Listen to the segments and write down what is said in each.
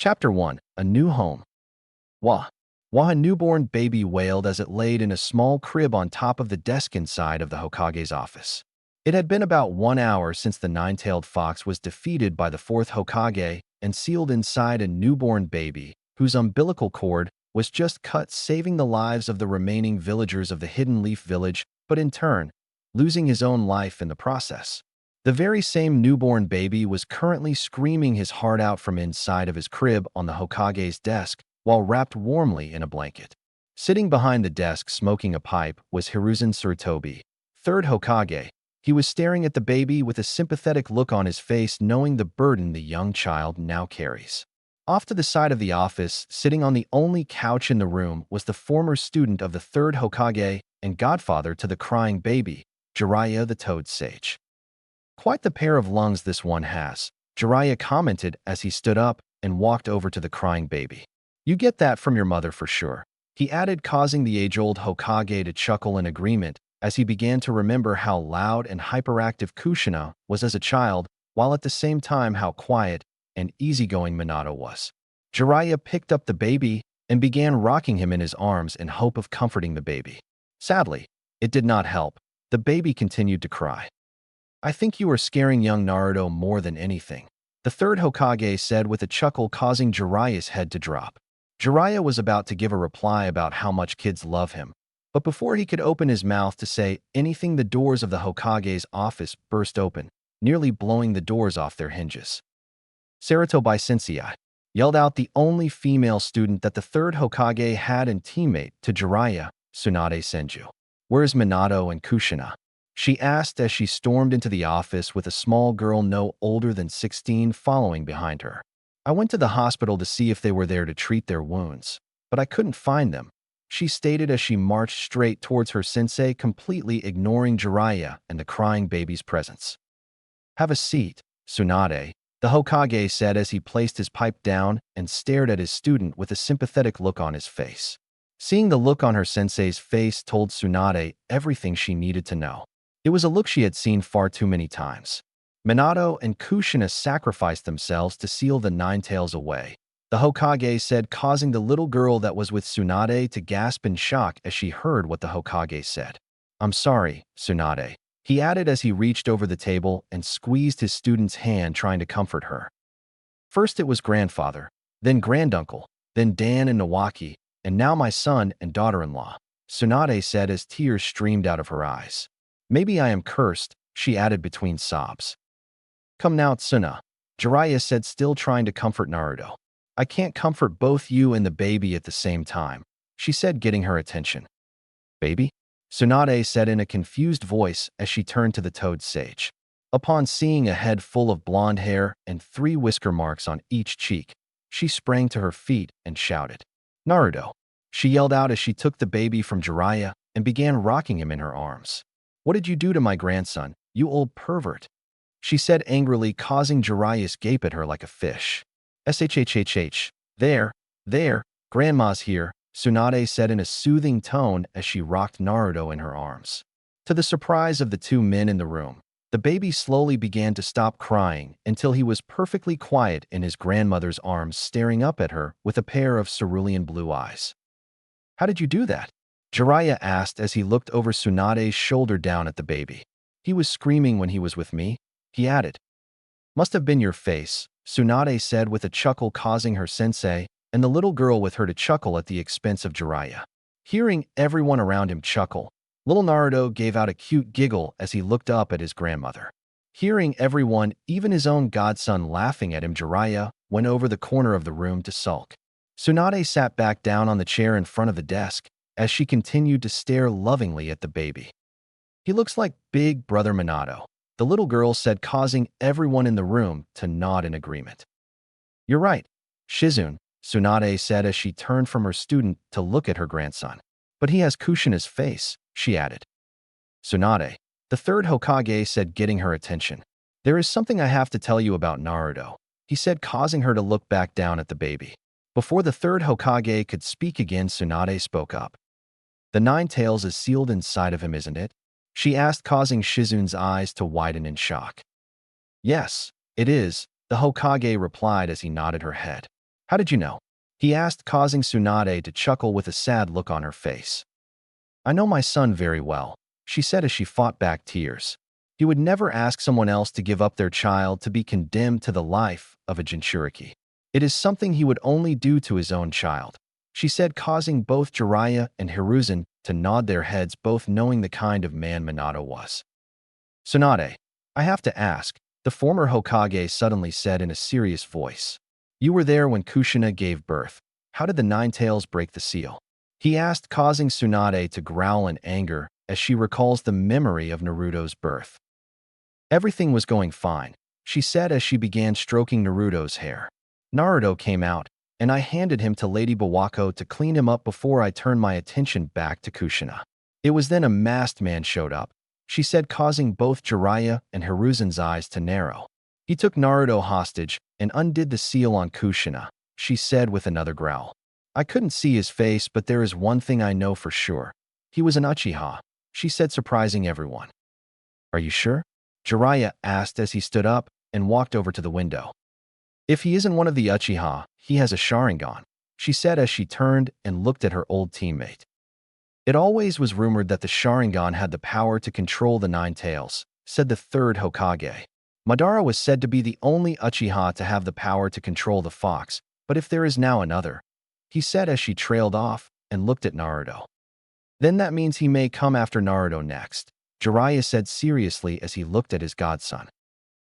Chapter 1. A New Home. Wah. Wah, a newborn baby wailed as it laid in a small crib on top of the desk inside of the Hokage's office. It had been about 1 hour since the nine-tailed fox was defeated by the fourth Hokage and sealed inside a newborn baby, whose umbilical cord was just cut, saving the lives of the remaining villagers of the Hidden Leaf Village, but in turn, losing his own life in the process. The very same newborn baby was currently screaming his heart out from inside of his crib on the Hokage's desk while wrapped warmly in a blanket. Sitting behind the desk smoking a pipe was Hiruzen Tsurutobi, third Hokage. He was staring at the baby with a sympathetic look on his face, knowing the burden the young child now carries. Off to the side of the office, sitting on the only couch in the room, was the former student of the third Hokage and godfather to the crying baby, Jiraiya the Toad Sage. "Quite the pair of lungs this one has," Jiraiya commented as he stood up and walked over to the crying baby. "You get that from your mother for sure," he added, causing the age-old Hokage to chuckle in agreement as he began to remember how loud and hyperactive Kushina was as a child, while at the same time how quiet and easygoing Minato was. Jiraiya picked up the baby and began rocking him in his arms in hope of comforting the baby. Sadly, it did not help. The baby continued to cry. "I think you are scaring young Naruto more than anything," the third Hokage said with a chuckle, causing Jiraiya's head to drop. Jiraiya was about to give a reply about how much kids love him, but before he could open his mouth to say anything, the doors of the Hokage's office burst open, nearly blowing the doors off their hinges. "Sarutobi Sensei," yelled out the only female student that the third Hokage had and teammate to Jiraiya, Tsunade Senju. "Where's Minato and Kushina?" she asked as she stormed into the office with a small girl no older than 16 following behind her. "I went to the hospital to see if they were there to treat their wounds, but I couldn't find them," she stated as she marched straight towards her sensei, completely ignoring Jiraiya and the crying baby's presence. "Have a seat, Tsunade," the Hokage said as he placed his pipe down and stared at his student with a sympathetic look on his face. Seeing the look on her sensei's face told Tsunade everything she needed to know. It was a look she had seen far too many times. Minato and Kushina sacrificed themselves to seal the Nine Tails away, the Hokage said, causing the little girl that was with Tsunade to gasp in shock as she heard what the Hokage said. "I'm sorry, Tsunade," he added as he reached over the table and squeezed his student's hand, trying to comfort her. "First it was grandfather, then granduncle, then Dan and Nawaki, and now my son and daughter-in-law," Tsunade said as tears streamed out of her eyes. "Maybe I am cursed," she added between sobs. "Come now, Tsuna," Jiraiya said, still trying to comfort Naruto. "I can't comfort both you and the baby at the same time," she said, getting her attention. "Baby?" Tsunade said in a confused voice as she turned to the Toad Sage. Upon seeing a head full of blonde hair and 3 whisker marks on each cheek, she sprang to her feet and shouted, "Naruto!" she yelled out as she took the baby from Jiraiya and began rocking him in her arms. "What did you do to my grandson, you old pervert?" she said angrily, causing Jiraiya to gape at her like a fish. "Shhhh, there, grandma's here," Tsunade said in a soothing tone as she rocked Naruto in her arms. To the surprise of the 2 men in the room, the baby slowly began to stop crying until he was perfectly quiet in his grandmother's arms, staring up at her with a pair of cerulean blue eyes. "How did you do that?" Jiraiya asked as he looked over Tsunade's shoulder down at the baby. "He was screaming when he was with me," he added. "Must have been your face," Tsunade said with a chuckle, causing her sensei and the little girl with her to chuckle at the expense of Jiraiya. Hearing everyone around him chuckle, little Naruto gave out a cute giggle as he looked up at his grandmother. Hearing everyone, even his own godson, laughing at him, Jiraiya went over the corner of the room to sulk. Tsunade sat back down on the chair in front of the desk as she continued to stare lovingly at the baby. "He looks like big brother Minato," the little girl said, causing everyone in the room to nod in agreement. "You're right, Shizune," Tsunade said as she turned from her student to look at her grandson. "But he has Kushina's face," she added. "Tsunade," the third Hokage said, getting her attention. "There is something I have to tell you about Naruto," he said, causing her to look back down at the baby. Before the third Hokage could speak again, Tsunade spoke up. "The Nine Tails is sealed inside of him, isn't it?" she asked, causing Shizune's eyes to widen in shock. "Yes, it is," the Hokage replied as he nodded her head. How did you know? He asked, causing Tsunade to chuckle with a sad look on her face. I know my son very well, she said as she fought back tears. He would never ask someone else to give up their child to be condemned to the life of a Jinchuriki. It is something he would only do to his own child, she said, causing both Jiraiya and Hiruzen to nod their heads, both knowing the kind of man Minato was. Tsunade, I have to ask, the former Hokage suddenly said in a serious voice. You were there when Kushina gave birth. How did the Nine Tails break the seal? He asked, causing Tsunade to growl in anger as she recalls the memory of Naruto's birth. Everything was going fine, she said as she began stroking Naruto's hair. Naruto came out, and I handed him to Lady Bawako to clean him up before I turned my attention back to Kushina. It was then a masked man showed up, she said, causing both Jiraiya and Hiruzen's eyes to narrow. He took Naruto hostage and undid the seal on Kushina, she said with another growl. I couldn't see his face, but there is one thing I know for sure. He was an Uchiha, she said, surprising everyone. Are you sure? Jiraiya asked as he stood up and walked over to the window. If he isn't one of the Uchiha, he has a Sharingan, she said as she turned and looked at her old teammate. It always was rumored that the Sharingan had the power to control the Nine Tails, said the third Hokage. Madara was said to be the only Uchiha to have the power to control the fox, but if there is now another, he said as she trailed off and looked at Naruto. Then that means he may come after Naruto next, Jiraiya said seriously as he looked at his godson.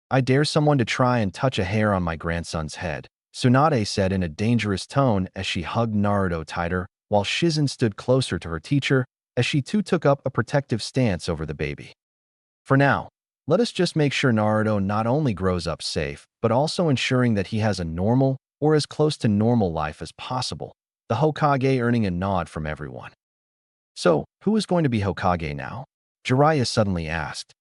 I dare someone to try and touch a hair on my grandson's head, Tsunade said in a dangerous tone as she hugged Naruto tighter, while Shizen stood closer to her teacher as she too took up a protective stance over the baby. For now, let us just make sure Naruto not only grows up safe, but also ensuring that he has a normal or as close to normal life as possible, the Hokage earning a nod from everyone. So, who is going to be Hokage now? Jiraiya suddenly asked.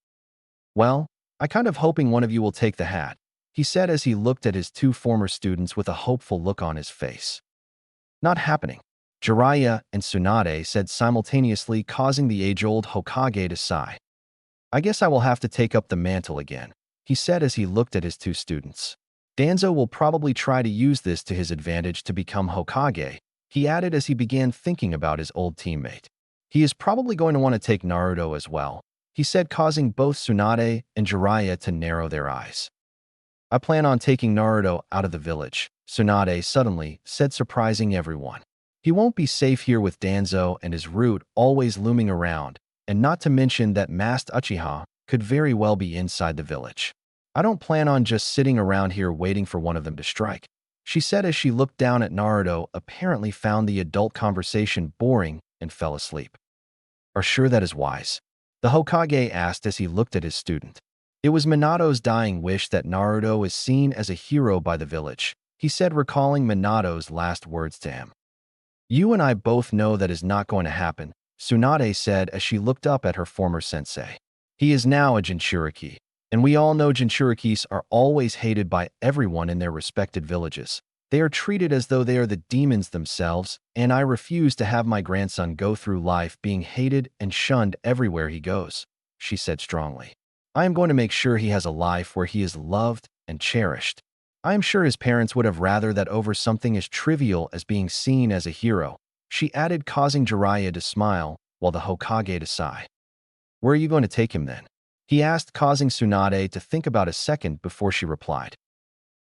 Well, I kind of hoping one of you will take the hat, he said as he looked at his two former students with a hopeful look on his face. Not happening, Jiraiya and Tsunade said simultaneously, causing the age-old Hokage to sigh. I guess I will have to take up the mantle again, he said as he looked at his two students. Danzo will probably try to use this to his advantage to become Hokage, he added as he began thinking about his old teammate. He is probably going to want to take Naruto as well, he said, causing both Tsunade and Jiraiya to narrow their eyes. I plan on taking Naruto out of the village, Tsunade suddenly said, surprising everyone. He won't be safe here with Danzo and his root always looming around, and not to mention that masked Uchiha could very well be inside the village. I don't plan on just sitting around here waiting for one of them to strike, she said as she looked down at Naruto, apparently found the adult conversation boring and fell asleep. Are sure that is wise? The Hokage asked as he looked at his student. It was Minato's dying wish that Naruto is seen as a hero by the village, he said, recalling Minato's last words to him. You and I both know that is not going to happen, Tsunade said as she looked up at her former sensei. He is now a Jinchuriki, and we all know Jinchurikis are always hated by everyone in their respected villages. They are treated as though they are the demons themselves, and I refuse to have my grandson go through life being hated and shunned everywhere he goes, she said strongly. I am going to make sure he has a life where he is loved and cherished. I am sure his parents would have rather that over something as trivial as being seen as a hero, she added, causing Jiraiya to smile while the Hokage to sigh. Where are you going to take him then? He asked, causing Tsunade to think about a second before she replied.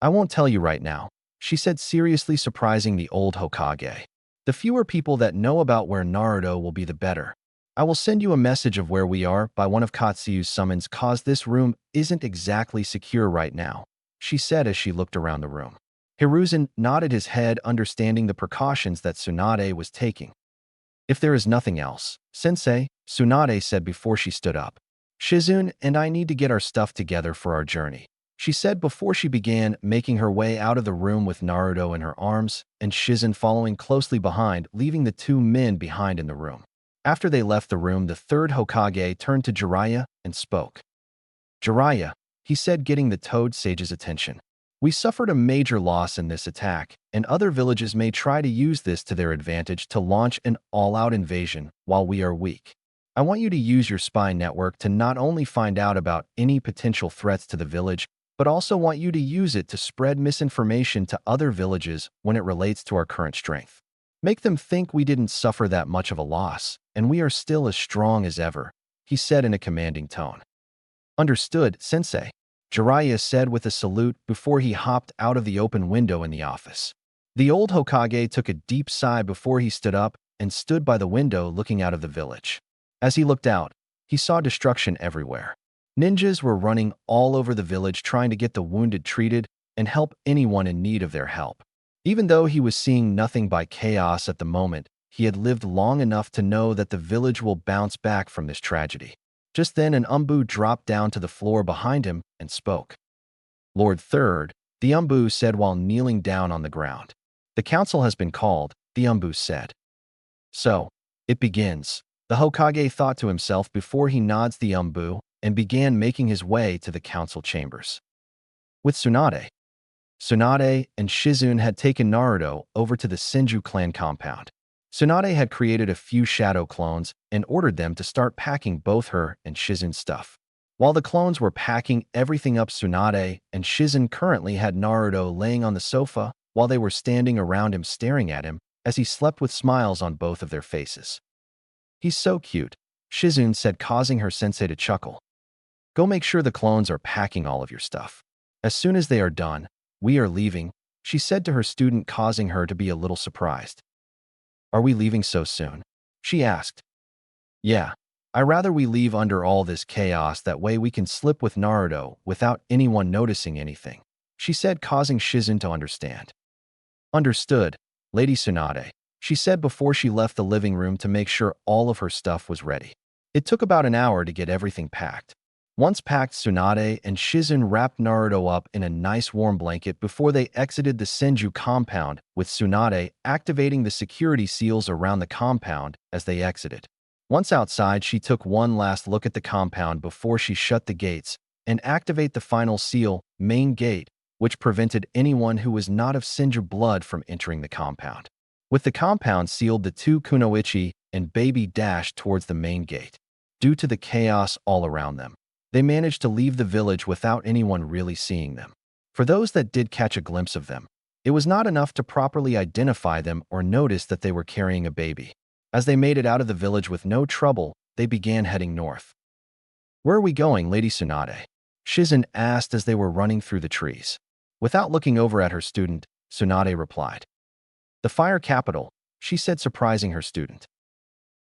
I won't tell you right now, she said seriously, surprising the old Hokage. The fewer people that know about where Naruto will be, the better. I will send you a message of where we are by one of Katsuyu's summons, cause this room isn't exactly secure right now, she said as she looked around the room. Hiruzen nodded his head, understanding the precautions that Tsunade was taking. If there is nothing else, Sensei, Tsunade said before she stood up. Shizune and I need to get our stuff together for our journey, she said before she began making her way out of the room with Naruto in her arms and Shizen following closely behind, leaving the two men behind in the room. After they left the room, the third Hokage turned to Jiraiya and spoke. Jiraiya, he said, getting the Toad Sage's attention. We suffered a major loss in this attack, and other villages may try to use this to their advantage to launch an all-out invasion while we are weak. I want you to use your spy network to not only find out about any potential threats to the village, but also want you to use it to spread misinformation to other villages when it relates to our current strength. Make them think we didn't suffer that much of a loss, and we are still as strong as ever, he said in a commanding tone. Understood, Sensei, Jiraiya said with a salute before he hopped out of the open window in the office. The old Hokage took a deep sigh before he stood up and stood by the window looking out of the village. As he looked out, he saw destruction everywhere. Ninjas were running all over the village trying to get the wounded treated and help anyone in need of their help. Even though he was seeing nothing but chaos at the moment, he had lived long enough to know that the village will bounce back from this tragedy. Just then, an Umbu dropped down to the floor behind him and spoke. Lord Third, the Umbu said while kneeling down on the ground. The council has been called, the Umbu said. So, it begins, the Hokage thought to himself before he nods the Umbu and began making his way to the council chambers. With Tsunade and Shizune had taken Naruto over to the Senju clan compound. Tsunade had created a few shadow clones and ordered them to start packing both her and Shizune's stuff. While the clones were packing everything up, Tsunade and Shizune currently had Naruto laying on the sofa while they were standing around him staring at him as he slept with smiles on both of their faces. He's so cute, Shizune said, causing her sensei to chuckle. Go make sure the clones are packing all of your stuff. As soon as they are done, we are leaving, she said to her student, causing her to be a little surprised. Are we leaving so soon? She asked. Yeah, I rather we leave under all this chaos, that way we can slip with Naruto without anyone noticing anything, she said, causing Shizune to understand. Understood, Lady Tsunade, she said before she left the living room to make sure all of her stuff was ready. It took about an hour to get everything packed. Once packed, Tsunade and Shizune wrapped Naruto up in a nice warm blanket before they exited the Senju compound, with Tsunade activating the security seals around the compound as they exited. Once outside, she took one last look at the compound before she shut the gates and activate the final seal, main gate, which prevented anyone who was not of Senju blood from entering the compound. With the compound sealed, the two Kunoichi and Baby dashed towards the main gate. Due to the chaos all around them, they managed to leave the village without anyone really seeing them. For those that did catch a glimpse of them, it was not enough to properly identify them or notice that they were carrying a baby. As they made it out of the village with no trouble, they began heading north. Where are we going, Lady Tsunade? Shizune asked as they were running through the trees. Without looking over at her student, Tsunade replied. The fire capital, she said, surprising her student.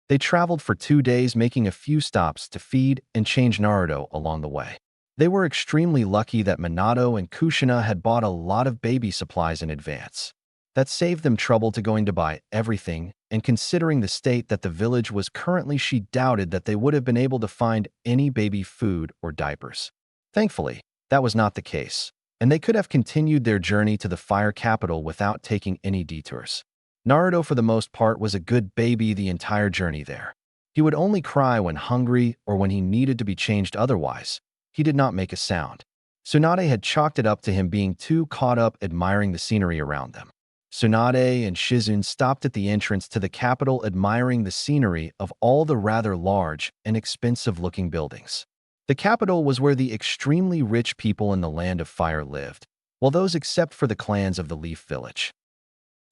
They traveled for 2 days, making a few stops to feed and change Naruto along the way. They were extremely lucky that Minato and Kushina had bought a lot of baby supplies in advance. That saved them trouble to going to buy everything, and considering the state that the village was currently, she doubted that they would have been able to find any baby food or diapers. Thankfully, that was not the case, and they could have continued their journey to the fire capital without taking any detours. Naruto, for the most part, was a good baby the entire journey there. He would only cry when hungry or when he needed to be changed. Otherwise, he did not make a sound. Tsunade had chalked it up to him being too caught up admiring the scenery around them. Tsunade and Shizune stopped at the entrance to the capital, admiring the scenery of all the rather large and expensive-looking buildings. The capital was where the extremely rich people in the Land of Fire lived, while those except for the clans of the Leaf Village.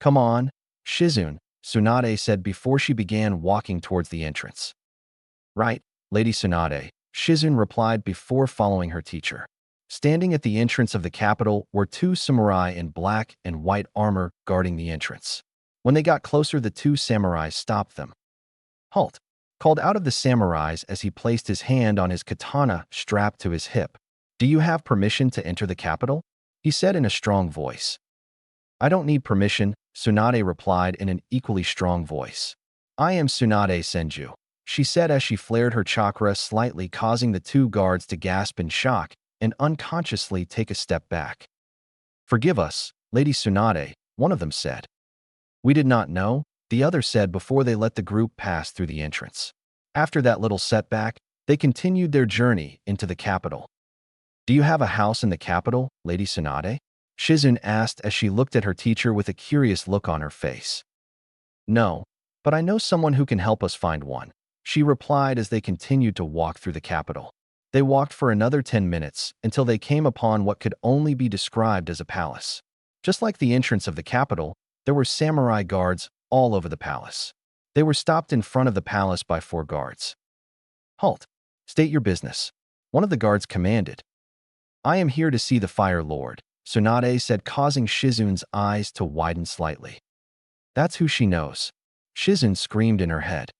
Come on, Shizune, Tsunade said before she began walking towards the entrance. Right, Lady Tsunade, Shizune replied before following her teacher. Standing at the entrance of the capital were 2 samurai in black and white armor guarding the entrance. When they got closer, the 2 samurais stopped them. Halt, called out of the samurais as he placed his hand on his katana strapped to his hip. Do you have permission to enter the capital? He said in a strong voice. I don't need permission, Tsunade replied in an equally strong voice. I am Tsunade Senju, she said as she flared her chakra slightly, causing the 2 guards to gasp in shock and unconsciously take a step back. Forgive us, Lady Tsunade, one of them said. We did not know, the other said before they let the group pass through the entrance. After that little setback, they continued their journey into the capital. Do you have a house in the capital, Lady Tsunade? Shizune asked as she looked at her teacher with a curious look on her face. No, but I know someone who can help us find one, she replied as they continued to walk through the capital. They walked for another 10 minutes until they came upon what could only be described as a palace. Just like the entrance of the capital, there were samurai guards all over the palace. They were stopped in front of the palace by 4 guards. "Halt! State your business," one of the guards commanded. "I am here to see the Fire Lord," Tsunade said, causing Shizun's eyes to widen slightly. "That's who she knows." Shizun screamed in her head.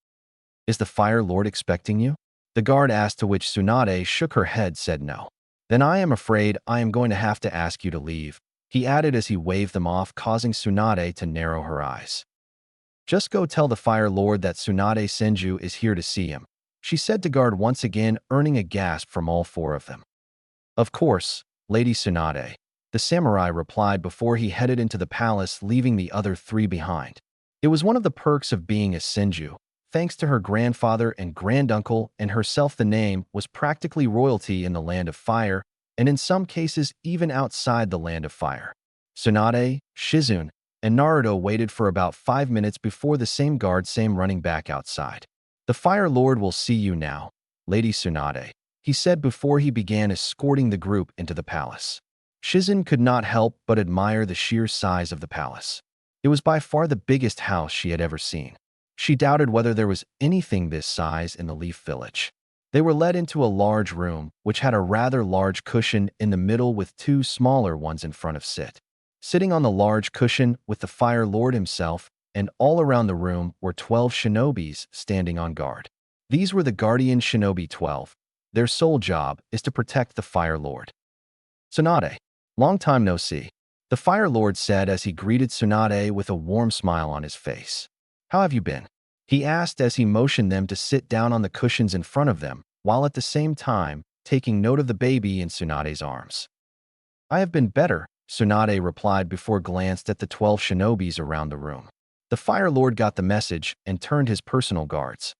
"Is the Fire Lord expecting you?" The guard asked, to which Tsunade shook her head, said no. "Then I am afraid I am going to have to ask you to leave," he added as he waved them off, causing Tsunade to narrow her eyes. "Just go tell the Fire Lord that Tsunade Senju is here to see him," she said to guard, once again earning a gasp from all 4 of them. "Of course, Lady Tsunade," the samurai replied before he headed into the palace, leaving the other 3 behind. It was one of the perks of being a Senju. Thanks to her grandfather and granduncle and herself, the name was practically royalty in the Land of Fire, and in some cases even outside the Land of Fire. Tsunade, Shizun, and Naruto waited for about 5 minutes before the same guard running back outside. "The Fire Lord will see you now, Lady Tsunade," he said before he began escorting the group into the palace. Shizun could not help but admire the sheer size of the palace. It was by far the biggest house she had ever seen. She doubted whether there was anything this size in the Leaf Village. They were led into a large room, which had a rather large cushion in the middle with 2 smaller ones in front of it. Sitting on the large cushion with the Fire Lord himself, and all around the room were 12 shinobis standing on guard. These were the Guardian Shinobi 12. Their sole job is to protect the Fire Lord. "Tsunade, long time no see," the Fire Lord said as he greeted Tsunade with a warm smile on his face. "How have you been?" he asked as he motioned them to sit down on the cushions in front of them, while at the same time taking note of the baby in Tsunade's arms. "I have been better," Tsunade replied before glanced at the 12 shinobis around the room. The Fire Lord got the message and turned his personal guards.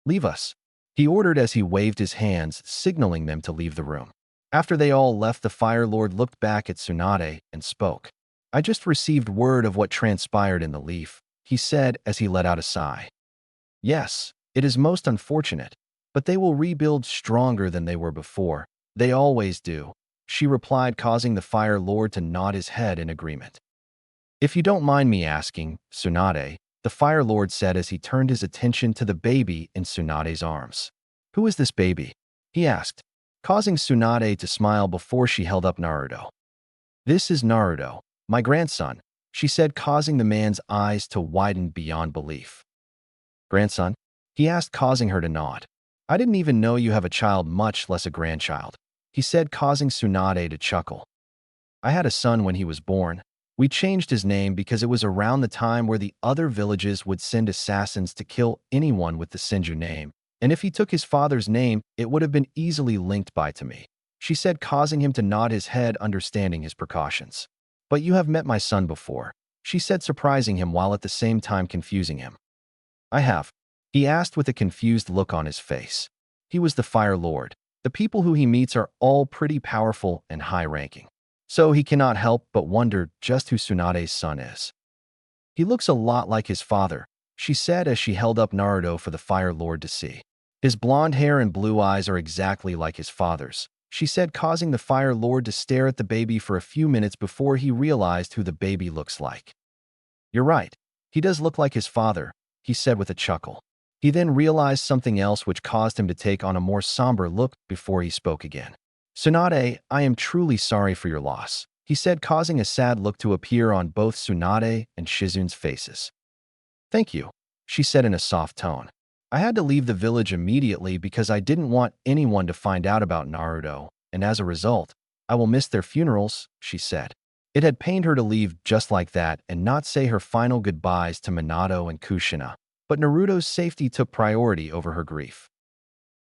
"Leave us," he ordered as he waved his hands, signaling them to leave the room. After they all left, the Fire Lord looked back at Tsunade and spoke. "I just received word of what transpired in the Leaf," he said as he let out a sigh. "Yes, it is most unfortunate, but they will rebuild stronger than they were before. They always do," she replied, causing the Fire Lord to nod his head in agreement. "If you don't mind me asking, Tsunade," the Fire Lord said as he turned his attention to the baby in Tsunade's arms. "Who is this baby?" he asked, causing Tsunade to smile before she held up Naruto. "This is Naruto, my grandson," she said, causing the man's eyes to widen beyond belief. "Grandson?" he asked, causing her to nod. "I didn't even know you have a child, much less a grandchild," he said, causing Tsunade to chuckle. "I had a son when he was born. We changed his name because it was around the time where the other villages would send assassins to kill anyone with the Senju name, and if he took his father's name, it would have been easily linked by to me," she said, causing him to nod his head, understanding his precautions. "But you have met my son before," she said, surprising him while at the same time confusing him. "I have," he asked with a confused look on his face. He was the Fire Lord. The people who he meets are all pretty powerful and high-ranking, so he cannot help but wonder just who Tsunade's son is. "He looks a lot like his father," she said as she held up Naruto for the Fire Lord to see. "His blonde hair and blue eyes are exactly like his father's," she said, causing the Fire Lord to stare at the baby for a few minutes before he realized who the baby looks like. "You're right. He does look like his father," he said with a chuckle. He then realized something else, which caused him to take on a more somber look before he spoke again. "Tsunade, I am truly sorry for your loss," he said, causing a sad look to appear on both Tsunade and Shizun's faces. "Thank you," she said in a soft tone. "I had to leave the village immediately because I didn't want anyone to find out about Naruto, and as a result, I will miss their funerals," she said. It had pained her to leave just like that and not say her final goodbyes to Minato and Kushina, but Naruto's safety took priority over her grief.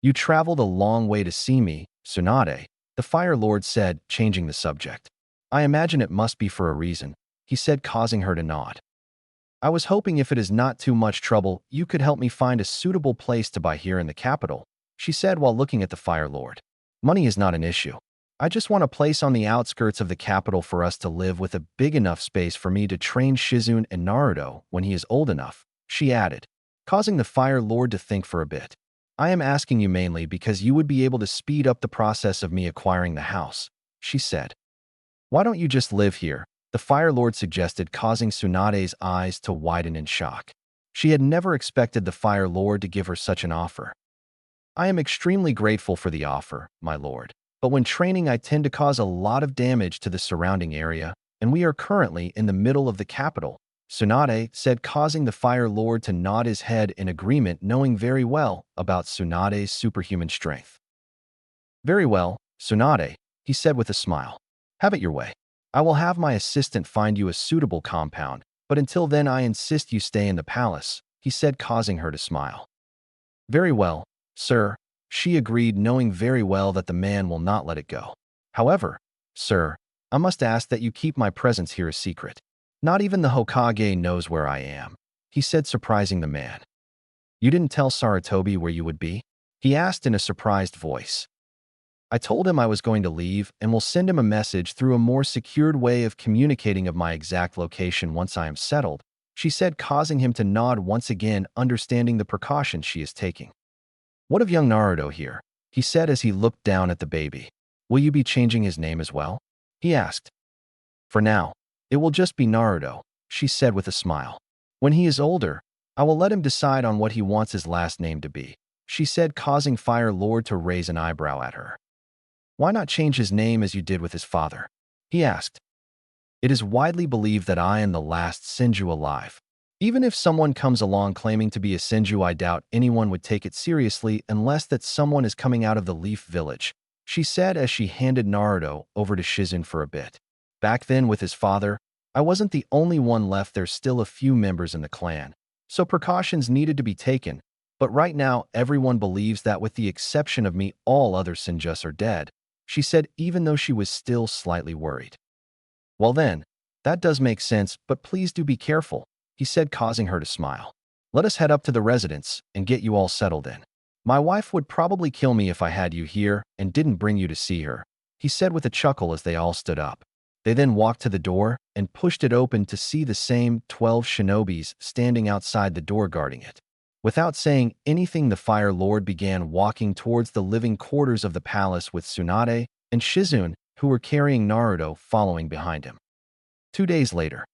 "You traveled a long way to see me, Tsunade," the Fire Lord said, changing the subject. "I imagine it must be for a reason," he said, causing her to nod. "I was hoping if it is not too much trouble, you could help me find a suitable place to buy here in the capital," she said while looking at the Fire Lord. "Money is not an issue. I just want a place on the outskirts of the capital for us to live with a big enough space for me to train Shizun and Naruto when he is old enough," she added, causing the Fire Lord to think for a bit. I am asking you mainly because you would be able to speed up the process of me acquiring the house, she said. Why don't you just live here? The Fire Lord suggested, causing Tsunade's eyes to widen in shock. She had never expected the Fire Lord to give her such an offer. I am extremely grateful for the offer, my lord. But when training, I tend to cause a lot of damage to the surrounding area, and we are currently in the middle of the capital, Tsunade said, causing the Fire Lord to nod his head in agreement, knowing very well about Tsunade's superhuman strength. Very well, Tsunade, he said with a smile. Have it your way. I will have my assistant find you a suitable compound, but until then I insist you stay in the palace, he said, causing her to smile. Very well, sir, she agreed, knowing very well that the man will not let it go. However, sir, I must ask that you keep my presence here a secret. Not even the Hokage knows where I am, he said, surprising the man. You didn't tell Sarutobi where you would be? He asked in a surprised voice. I told him I was going to leave and will send him a message through a more secured way of communicating of my exact location once I am settled, she said, causing him to nod once again, understanding the precautions she is taking. What of young Naruto here? He said as he looked down at the baby. Will you be changing his name as well? He asked. For now, it will just be Naruto, she said with a smile. When he is older, I will let him decide on what he wants his last name to be, she said, causing Fire Lord to raise an eyebrow at her. Why not change his name as you did with his father? He asked. It is widely believed that I am the last Senju alive. Even if someone comes along claiming to be a Senju, I doubt anyone would take it seriously unless that someone is coming out of the Leaf Village, she said as she handed Naruto over to Shizune for a bit. Back then with his father, I wasn't the only one left. There's still a few members in the clan, so precautions needed to be taken, but right now everyone believes that with the exception of me, all other Senjus are dead, she said, even though she was still slightly worried. Well then, that does make sense, but please do be careful, he said, causing her to smile. Let us head up to the residence and get you all settled in. My wife would probably kill me if I had you here and didn't bring you to see her, he said with a chuckle as they all stood up. They then walked to the door and pushed it open to see the same 12 shinobis standing outside the door guarding it. Without saying anything, the Fire Lord began walking towards the living quarters of the palace with Tsunade and Shizune, who were carrying Naruto, following behind him. 2 days later,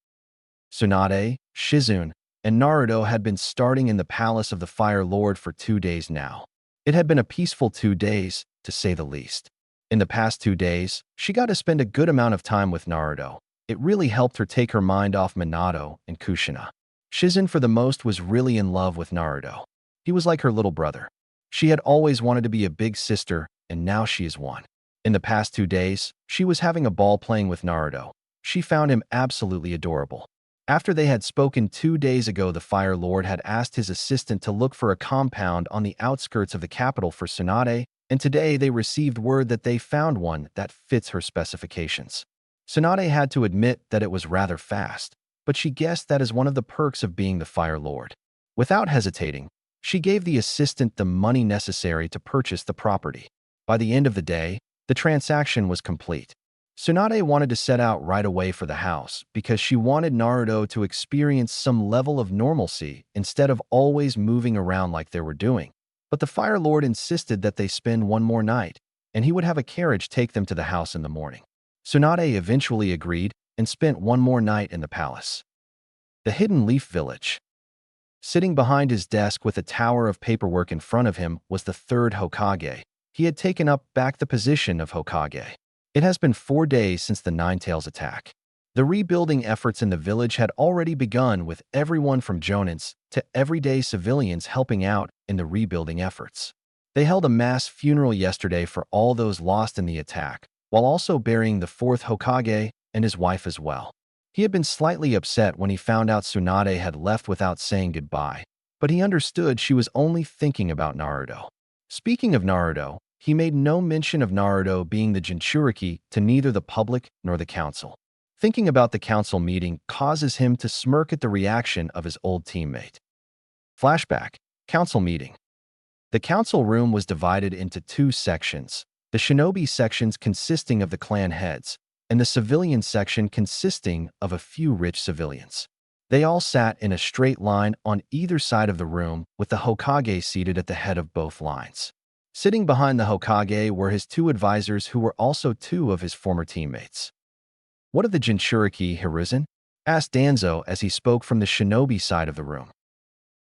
Tsunade, Shizune, and Naruto had been starting in the palace of the Fire Lord for 2 days now. It had been a peaceful 2 days, to say the least. In the past 2 days, she got to spend a good amount of time with Naruto. It really helped her take her mind off Minato and Kushina. Shizune, for the most, was really in love with Naruto. He was like her little brother. She had always wanted to be a big sister, and now she is one. In the past 2 days, she was having a ball playing with Naruto. She found him absolutely adorable. After they had spoken 2 days ago, the Fire Lord had asked his assistant to look for a compound on the outskirts of the capital for Tsunade, and today they received word that they found one that fits her specifications. Tsunade had to admit that it was rather fast, but she guessed that is one of the perks of being the Fire Lord. Without hesitating, she gave the assistant the money necessary to purchase the property. By the end of the day, the transaction was complete. Tsunade wanted to set out right away for the house because she wanted Naruto to experience some level of normalcy instead of always moving around like they were doing. But the Fire Lord insisted that they spend one more night, and he would have a carriage take them to the house in the morning. Tsunade eventually agreed and spent one more night in the palace. The Hidden Leaf Village. Sitting behind his desk with a tower of paperwork in front of him was the third Hokage. He had taken up back the position of Hokage. It has been 4 days since the Ninetales attack. The rebuilding efforts in the village had already begun, with everyone from jonins to everyday civilians helping out in the rebuilding efforts. They held a mass funeral yesterday for all those lost in the attack, while also burying the fourth Hokage and his wife as well. He had been slightly upset when he found out Tsunade had left without saying goodbye, but he understood she was only thinking about Naruto. Speaking of Naruto, he made no mention of Naruto being the Jinchuriki to neither the public nor the council. Thinking about the council meeting causes him to smirk at the reaction of his old teammate. Flashback. Council meeting. The council room was divided into 2 sections, the shinobi sections consisting of the clan heads, and the civilian section consisting of a few rich civilians. They all sat in a straight line on either side of the room, with the Hokage seated at the head of both lines. Sitting behind the Hokage were his two advisors, who were also two of his former teammates. "What of the Jinchuriki, Hiruzen?" asked Danzo as he spoke from the shinobi side of the room.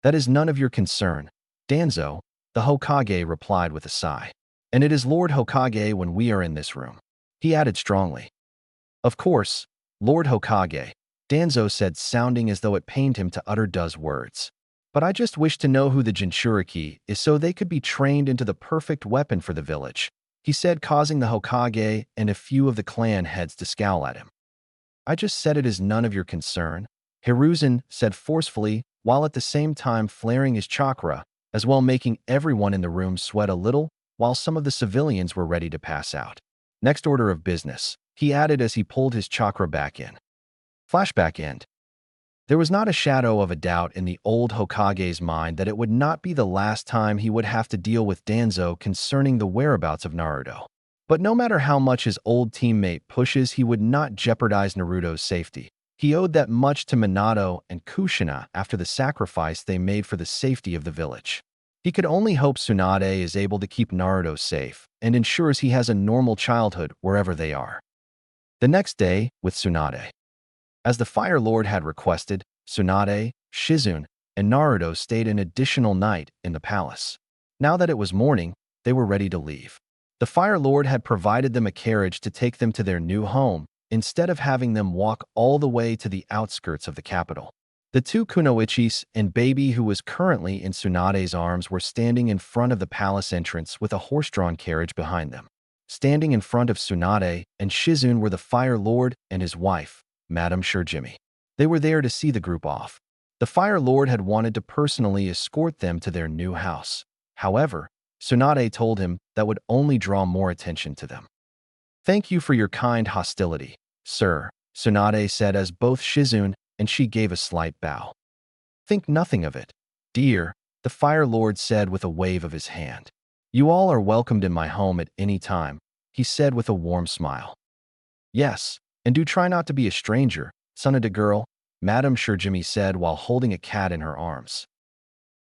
"That is none of your concern, Danzo," the Hokage replied with a sigh. "And it is Lord Hokage when we are in this room," he added strongly. "Of course, Lord Hokage," Danzo said, sounding as though it pained him to utter Do's words. "But I just wish to know who the Jinchuriki is so they could be trained into the perfect weapon for the village," he said, causing the Hokage and a few of the clan heads to scowl at him. "I just said it is none of your concern," Hiruzen said forcefully, while at the same time flaring his chakra, as well making everyone in the room sweat a little, while some of the civilians were ready to pass out. "Next order of business," he added as he pulled his chakra back in. Flashback end. There was not a shadow of a doubt in the old Hokage's mind that it would not be the last time he would have to deal with Danzo concerning the whereabouts of Naruto. But no matter how much his old teammate pushes, he would not jeopardize Naruto's safety. He owed that much to Minato and Kushina after the sacrifice they made for the safety of the village. He could only hope Tsunade is able to keep Naruto safe and ensures he has a normal childhood wherever they are. The next day, with Tsunade. As the Fire Lord had requested, Tsunade, Shizune, and Naruto stayed an additional night in the palace. Now that it was morning, they were ready to leave. The Fire Lord had provided them a carriage to take them to their new home, instead of having them walk all the way to the outskirts of the capital. The two kunoichis and baby, who was currently in Tsunade's arms, were standing in front of the palace entrance with a horse-drawn carriage behind them. Standing in front of Tsunade and Shizune were the Fire Lord and his wife, Madame Shurjimi. They were there to see the group off. The Fire Lord had wanted to personally escort them to their new house. However, Tsunade told him that would only draw more attention to them. "Thank you for your kind hostility, sir," Tsunade said as both Shizune and she gave a slight bow. "Think nothing of it, dear," the Fire Lord said with a wave of his hand. "You all are welcomed in my home at any time," he said with a warm smile. "Yes, and do try not to be a stranger, Tsunade girl," Madame Shurjimi said while holding a cat in her arms.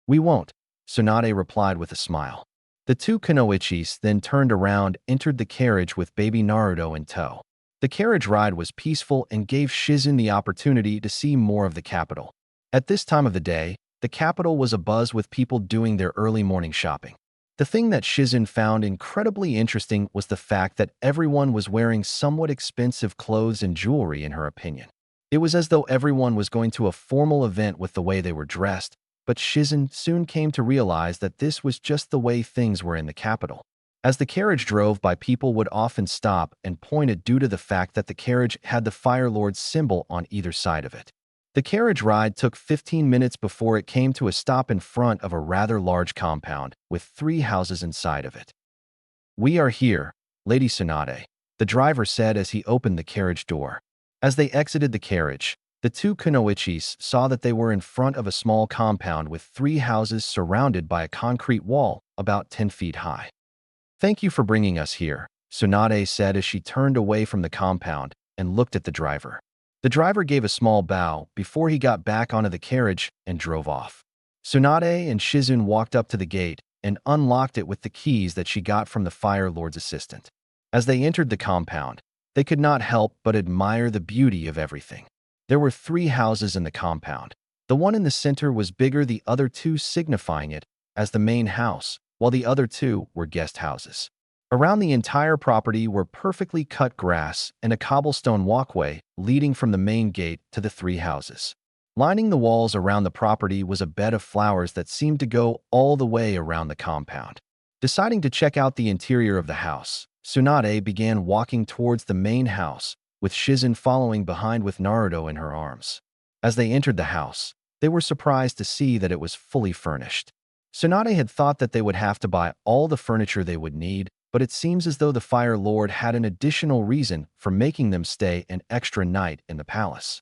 "We won't," Tsunade replied with a smile. The two kunoichis then turned around, entered the carriage with baby Naruto in tow. The carriage ride was peaceful and gave Shizune the opportunity to see more of the capital. At this time of the day, the capital was abuzz with people doing their early morning shopping. The thing that Shizune found incredibly interesting was the fact that everyone was wearing somewhat expensive clothes and jewelry, in her opinion. It was as though everyone was going to a formal event with the way they were dressed, but Shizune soon came to realize that this was just the way things were in the capital. As the carriage drove by, people would often stop and pointed due to the fact that the carriage had the Fire Lord's symbol on either side of it. The carriage ride took 15 minutes before it came to a stop in front of a rather large compound with 3 houses inside of it. "We are here, Lady Tsunade," the driver said as he opened the carriage door. As they exited the carriage, the two kunoichis saw that they were in front of a small compound with 3 houses surrounded by a concrete wall about 10 feet high. "Thank you for bringing us here," Tsunade said as she turned away from the compound and looked at the driver. The driver gave a small bow before he got back onto the carriage and drove off. Tsunade and Shizune walked up to the gate and unlocked it with the keys that she got from the Fire Lord's assistant. As they entered the compound, they could not help but admire the beauty of everything. There were 3 houses in the compound. The one in the center was bigger, the other 2 signifying it as the main house, while the other 2 were guest houses. Around the entire property were perfectly cut grass and a cobblestone walkway leading from the main gate to the 3 houses. Lining the walls around the property was a bed of flowers that seemed to go all the way around the compound. Deciding to check out the interior of the house, Tsunade began walking towards the main house, with Shizune following behind with Naruto in her arms. As they entered the house, they were surprised to see that it was fully furnished. Tsunade had thought that they would have to buy all the furniture they would need, but it seems as though the Fire Lord had an additional reason for making them stay an extra night in the palace.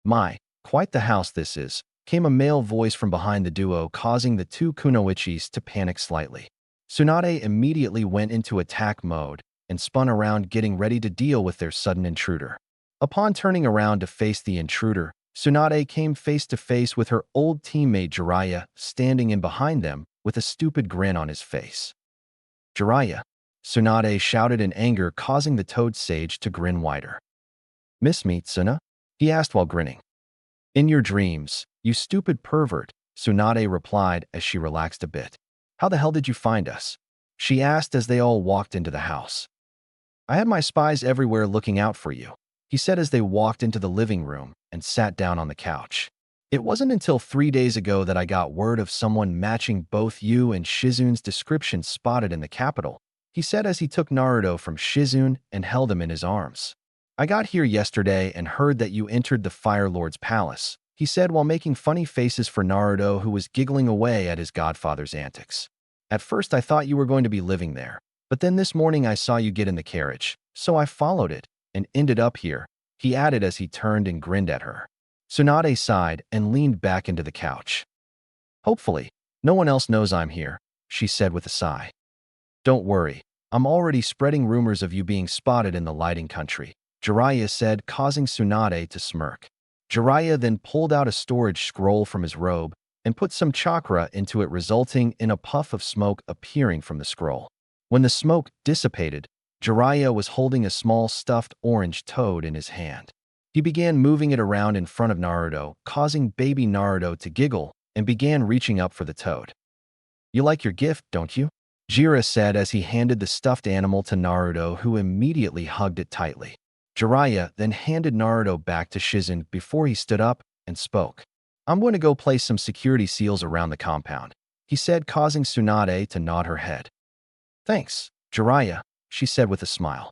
"My, quite the house this is," came a male voice from behind the duo, causing the two kunoichis to panic slightly. Tsunade immediately went into attack mode and spun around, getting ready to deal with their sudden intruder. Upon turning around to face the intruder, Tsunade came face to face with her old teammate Jiraiya standing in behind them with a stupid grin on his face. "Jiraiya," Tsunade shouted in anger, causing the Toad Sage to grin wider. "Miss me, Tsuna?" he asked while grinning. "In your dreams, you stupid pervert," Tsunade replied as she relaxed a bit. "How the hell did you find us?" she asked as they all walked into the house. "I had my spies everywhere looking out for you," he said as they walked into the living room and sat down on the couch. "It wasn't until 3 days ago that I got word of someone matching both you and Shizun's description spotted in the capital," he said as he took Naruto from Shizun and held him in his arms. "I got here yesterday and heard that you entered the Fire Lord's palace," he said while making funny faces for Naruto, who was giggling away at his godfather's antics. "At first I thought you were going to be living there, but then this morning I saw you get in the carriage, so I followed it and ended up here," he added as he turned and grinned at her. Tsunade sighed and leaned back into the couch. "Hopefully, no one else knows I'm here," she said with a sigh. "Don't worry, I'm already spreading rumors of you being spotted in the lighting country," Jiraiya said, causing Tsunade to smirk. Jiraiya then pulled out a storage scroll from his robe and put some chakra into it, resulting in a puff of smoke appearing from the scroll. When the smoke dissipated, Jiraiya was holding a small stuffed orange toad in his hand. He began moving it around in front of Naruto, causing baby Naruto to giggle and began reaching up for the toad. "You like your gift, don't you?" Jiraiya said as he handed the stuffed animal to Naruto, who immediately hugged it tightly. Jiraiya then handed Naruto back to Shizun before he stood up and spoke. "I'm going to go place some security seals around the compound," he said, causing Tsunade to nod her head. "Thanks, Jiraiya," she said with a smile.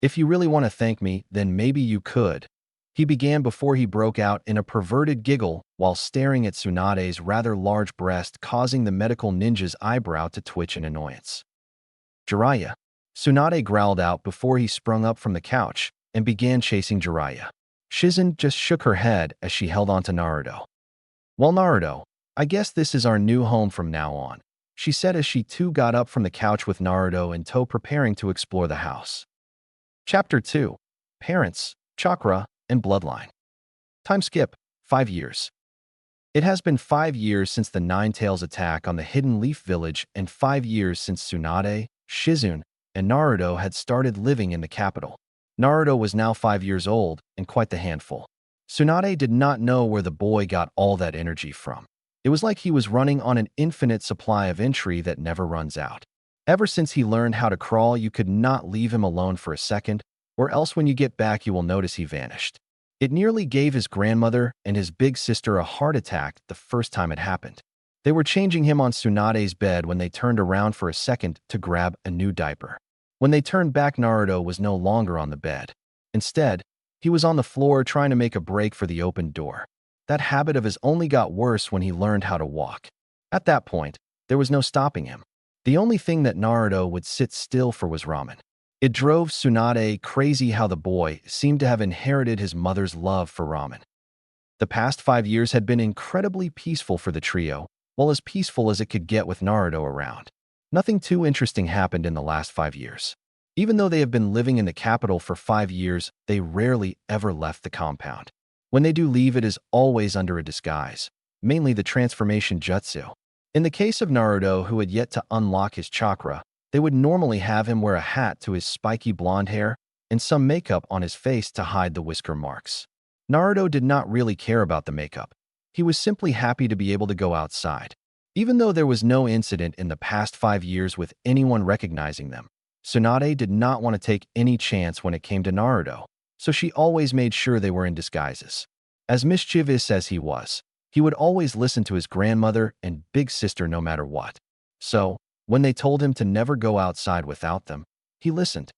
"If you really want to thank me, then maybe you could," he began before he broke out in a perverted giggle while staring at Tsunade's rather large breast, causing the medical ninja's eyebrow to twitch in annoyance. "Jiraiya," Tsunade growled out before he sprung up from the couch and began chasing Jiraiya. Shizun just shook her head as she held on to Naruto. "Well, Naruto, I guess this is our new home from now on," she said as she too got up from the couch with Naruto in tow, preparing to explore the house. Chapter 2. Parents, Chakra, and Bloodline. Time skip, 5 years. It has been 5 years since the Nine-Tails attack on the Hidden Leaf Village and 5 years since Tsunade, Shizun, and Naruto had started living in the capital. Naruto was now 5 years old and quite the handful. Tsunade did not know where the boy got all that energy from. It was like he was running on an infinite supply of entry that never runs out. Ever since he learned how to crawl, you could not leave him alone for a second, or else when you get back you will notice he vanished. It nearly gave his grandmother and his big sister a heart attack the first time it happened. They were changing him on Tsunade's bed when they turned around for a second to grab a new diaper. When they turned back, Naruto was no longer on the bed. Instead, he was on the floor trying to make a break for the open door. That habit of his only got worse when he learned how to walk. At that point, there was no stopping him. The only thing that Naruto would sit still for was ramen. It drove Tsunade crazy how the boy seemed to have inherited his mother's love for ramen. The past 5 years had been incredibly peaceful for the trio, well, as peaceful as it could get with Naruto around. Nothing too interesting happened in the last 5 years. Even though they have been living in the capital for 5 years, they rarely ever left the compound. When they do leave, it is always under a disguise, mainly the transformation jutsu. In the case of Naruto, who had yet to unlock his chakra, they would normally have him wear a hat to his spiky blonde hair and some makeup on his face to hide the whisker marks. Naruto did not really care about the makeup. He was simply happy to be able to go outside. Even though there was no incident in the past 5 years with anyone recognizing them, Tsunade did not want to take any chance when it came to Naruto, so she always made sure they were in disguises. As mischievous as he would always listen to his grandmother and big sister no matter what. So, when they told him to never go outside without them, he listened.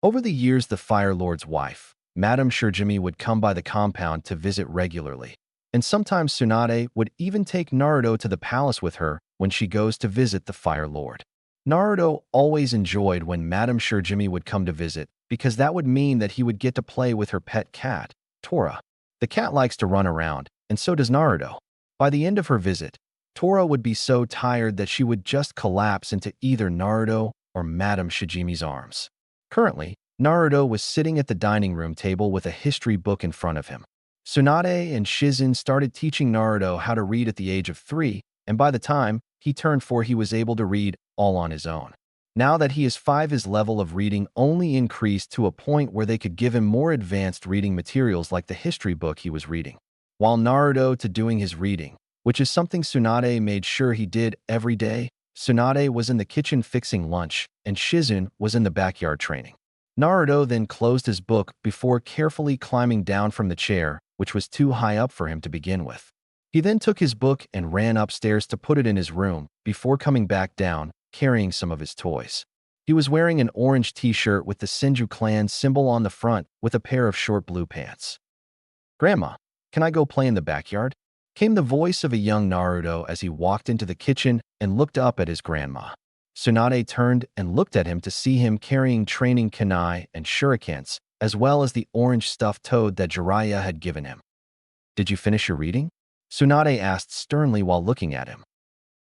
Over the years, the Fire Lord's wife, Madame Shirjimi, would come by the compound to visit regularly, and sometimes Tsunade would even take Naruto to the palace with her when she goes to visit the Fire Lord. Naruto always enjoyed when Madame Shirjimi would come to visit because that would mean that he would get to play with her pet cat, Tora. The cat likes to run around, and so does Naruto. By the end of her visit, Tora would be so tired that she would just collapse into either Naruto or Madame Shijimi's arms. Currently, Naruto was sitting at the dining room table with a history book in front of him. Tsunade and Shizen started teaching Naruto how to read at the age of 3, and by the time he turned 4, he was able to read all on his own. Now that he is 5, his level of reading only increased to a point where they could give him more advanced reading materials like the history book he was reading. While Naruto to doing his reading, which is something Tsunade made sure he did every day, Tsunade was in the kitchen fixing lunch, and Shizen was in the backyard training. Naruto then closed his book before carefully climbing down from the chair, which was too high up for him to begin with. He then took his book and ran upstairs to put it in his room before coming back down, carrying some of his toys. He was wearing an orange t-shirt with the Senju clan symbol on the front with a pair of short blue pants. "Grandma, can I go play in the backyard?" came the voice of a young Naruto as he walked into the kitchen and looked up at his grandma. Tsunade turned and looked at him to see him carrying training kunai and shurikens, as well as the orange stuffed toad that Jiraiya had given him. "Did you finish your reading?" Tsunade asked sternly while looking at him.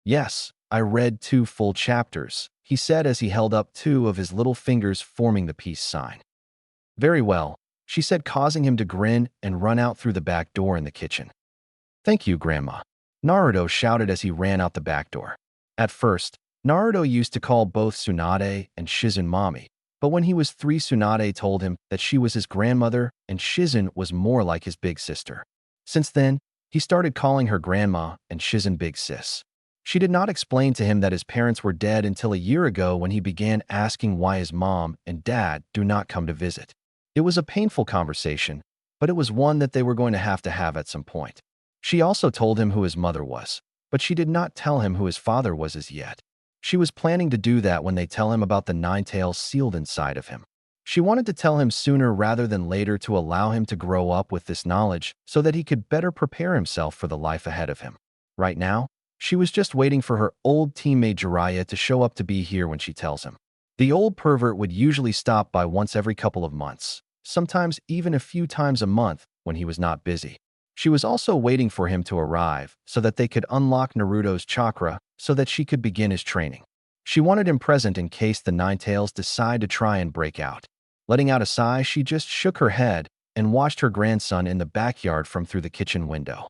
"Yes, I read 2 full chapters," he said as he held up 2 of his little fingers forming the peace sign. "Very well," she said, causing him to grin and run out through the back door in the kitchen. "Thank you, Grandma," Naruto shouted as he ran out the back door. At first, Naruto used to call both Tsunade and Shizen mommy, but when he was 3, Tsunade told him that she was his grandmother and Shizen was more like his big sister. Since then, he started calling her grandma and Shizen big sis. She did not explain to him that his parents were dead until a year ago when he began asking why his mom and dad do not come to visit. It was a painful conversation, but it was one that they were going to have at some point. She also told him who his mother was, but she did not tell him who his father was as yet. She was planning to do that when they tell him about the 9 tails sealed inside of him. She wanted to tell him sooner rather than later to allow him to grow up with this knowledge so that he could better prepare himself for the life ahead of him. Right now, she was just waiting for her old teammate Jiraiya to show up to be here when she tells him. The old pervert would usually stop by once every couple of months, sometimes even a few times a month when he was not busy. She was also waiting for him to arrive so that they could unlock Naruto's chakra so that she could begin his training. She wanted him present in case the 9 tails decide to try and break out. Letting out a sigh, she just shook her head and watched her grandson in the backyard from through the kitchen window.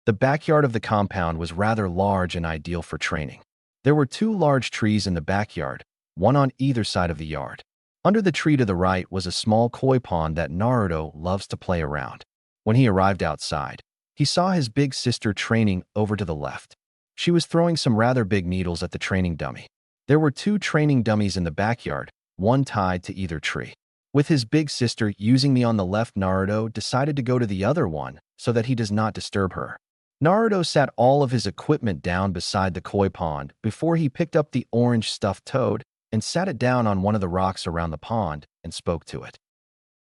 The backyard of the compound was rather large and ideal for training. There were 2 large trees in the backyard, one on either side of the yard. Under the tree to the right was a small koi pond that Naruto loves to play around. When he arrived outside, he saw his big sister training over to the left. She was throwing some rather big needles at the training dummy. There were 2 training dummies in the backyard, one tied to either tree. With his big sister using me on the left, Naruto decided to go to the other one so that he does not disturb her. Naruto sat all of his equipment down beside the koi pond before he picked up the orange stuffed toad and sat it down on one of the rocks around the pond and spoke to it.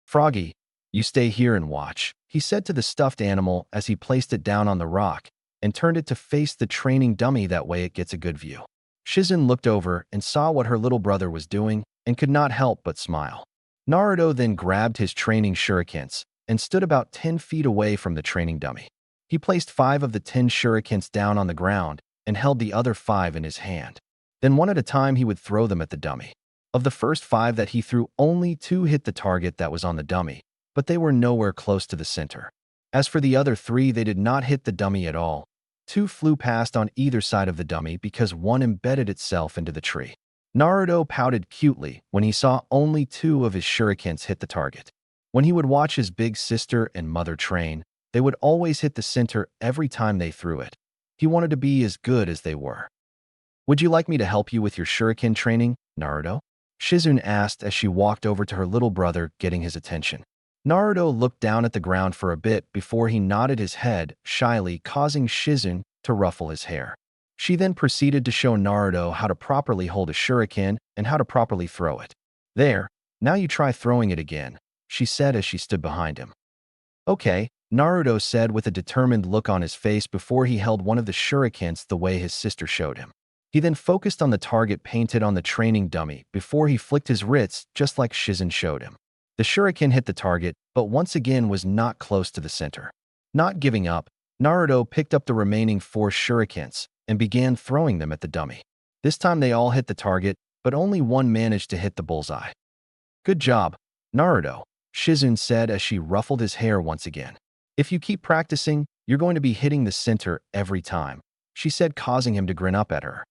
"Froggy, you stay here and watch," he said to the stuffed animal as he placed it down on the rock and turned it to face the training dummy, that way it gets a good view. Shizen looked over and saw what her little brother was doing and could not help but smile. Naruto then grabbed his training shurikens and stood about 10 feet away from the training dummy. He placed 5 of the 10 shurikens down on the ground and held the other 5 in his hand. Then one at a time he would throw them at the dummy. Of the first 5 that he threw, only 2 hit the target that was on the dummy, but they were nowhere close to the center. As for the other 3, they did not hit the dummy at all. 2 flew past on either side of the dummy because one embedded itself into the tree. Naruto pouted cutely when he saw only 2 of his shurikens hit the target. When he would watch his big sister and mother train, they would always hit the center every time they threw it. He wanted to be as good as they were. "Would you like me to help you with your shuriken training, Naruto?" Shizen asked as she walked over to her little brother, getting his attention. Naruto looked down at the ground for a bit before he nodded his head shyly, causing Shizen to ruffle his hair. She then proceeded to show Naruto how to properly hold a shuriken and how to properly throw it. "There, now you try throwing it again," she said as she stood behind him. "Okay," Naruto said with a determined look on his face before he held one of the shurikens the way his sister showed him. He then focused on the target painted on the training dummy before he flicked his wrists just like Shizen showed him. The shuriken hit the target, but once again was not close to the center. Not giving up, Naruto picked up the remaining 4 shurikens and began throwing them at the dummy. This time they all hit the target, but only one managed to hit the bullseye. "Good job, Naruto," Shizen said as she ruffled his hair once again. If you keep practicing, you're going to be hitting the center every time, she said, causing him to grin up at her.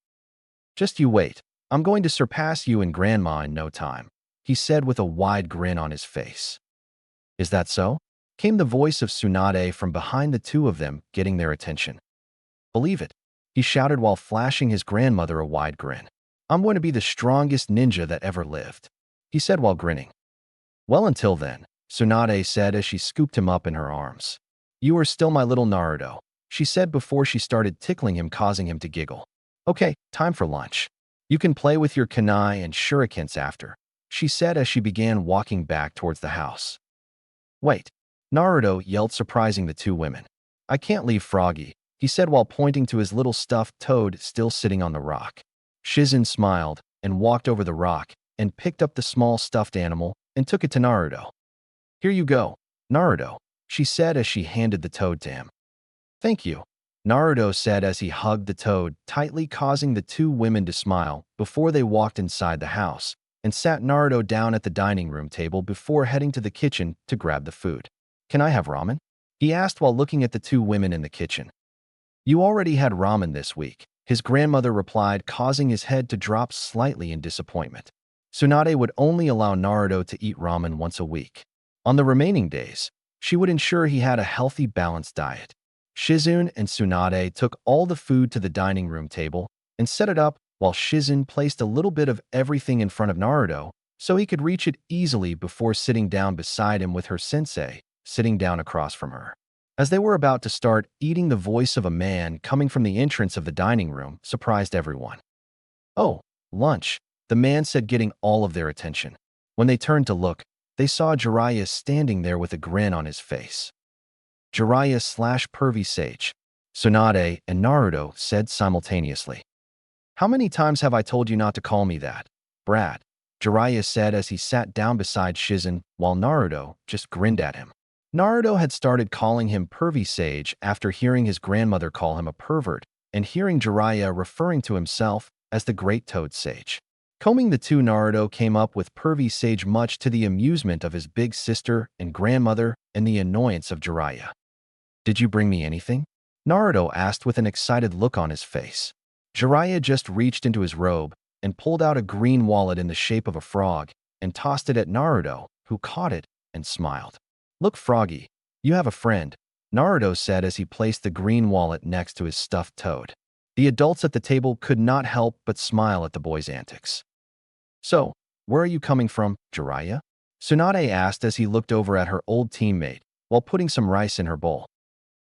Just you wait. I'm going to surpass you and Grandma in no time, he said with a wide grin on his face. Is that so? Came the voice of Tsunade from behind the two of them, getting their attention. Believe it, he shouted while flashing his grandmother a wide grin. I'm going to be the strongest ninja that ever lived, he said while grinning. Well, until then, Tsunade said as she scooped him up in her arms. You are still my little Naruto, she said before she started tickling him, causing him to giggle. Okay, time for lunch. You can play with your kunai and shurikens after, she said as she began walking back towards the house. Wait, Naruto yelled, surprising the two women. I can't leave Froggy, he said while pointing to his little stuffed toad still sitting on the rock. Shizen smiled and walked over the rock and picked up the small stuffed animal and took it to Naruto. Here you go, Naruto, she said as she handed the toad to him. Thank you, Naruto said as he hugged the toad tightly, causing the two women to smile before they walked inside the house and sat Naruto down at the dining room table before heading to the kitchen to grab the food. Can I have ramen? He asked while looking at the two women in the kitchen. You already had ramen this week, his grandmother replied, causing his head to drop slightly in disappointment. Tsunade would only allow Naruto to eat ramen once a week. On the remaining days, she would ensure he had a healthy, balanced diet. Shizen and Tsunade took all the food to the dining room table and set it up while Shizen placed a little bit of everything in front of Naruto so he could reach it easily before sitting down beside him with her sensei, sitting down across from her. As they were about to start eating, the voice of a man coming from the entrance of the dining room surprised everyone. Oh, lunch, the man said, getting all of their attention. When they turned to look, they saw Jiraiya standing there with a grin on his face. Jiraiya/Pervy Sage, Tsunade and Naruto said simultaneously. How many times have I told you not to call me that, Brad? Jiraiya said as he sat down beside Shizen while Naruto just grinned at him. Naruto had started calling him Pervy Sage after hearing his grandmother call him a pervert and hearing Jiraiya referring to himself as the Great Toad Sage. Combing the two, Naruto came up with Pervy Sage, much to the amusement of his big sister and grandmother and the annoyance of Jiraiya. Did you bring me anything? Naruto asked with an excited look on his face. Jiraiya just reached into his robe and pulled out a green wallet in the shape of a frog and tossed it at Naruto, who caught it and smiled. Look, Froggy, you have a friend, Naruto said as he placed the green wallet next to his stuffed toad. The adults at the table could not help but smile at the boy's antics. So, where are you coming from, Jiraiya? Tsunade asked as he looked over at her old teammate while putting some rice in her bowl.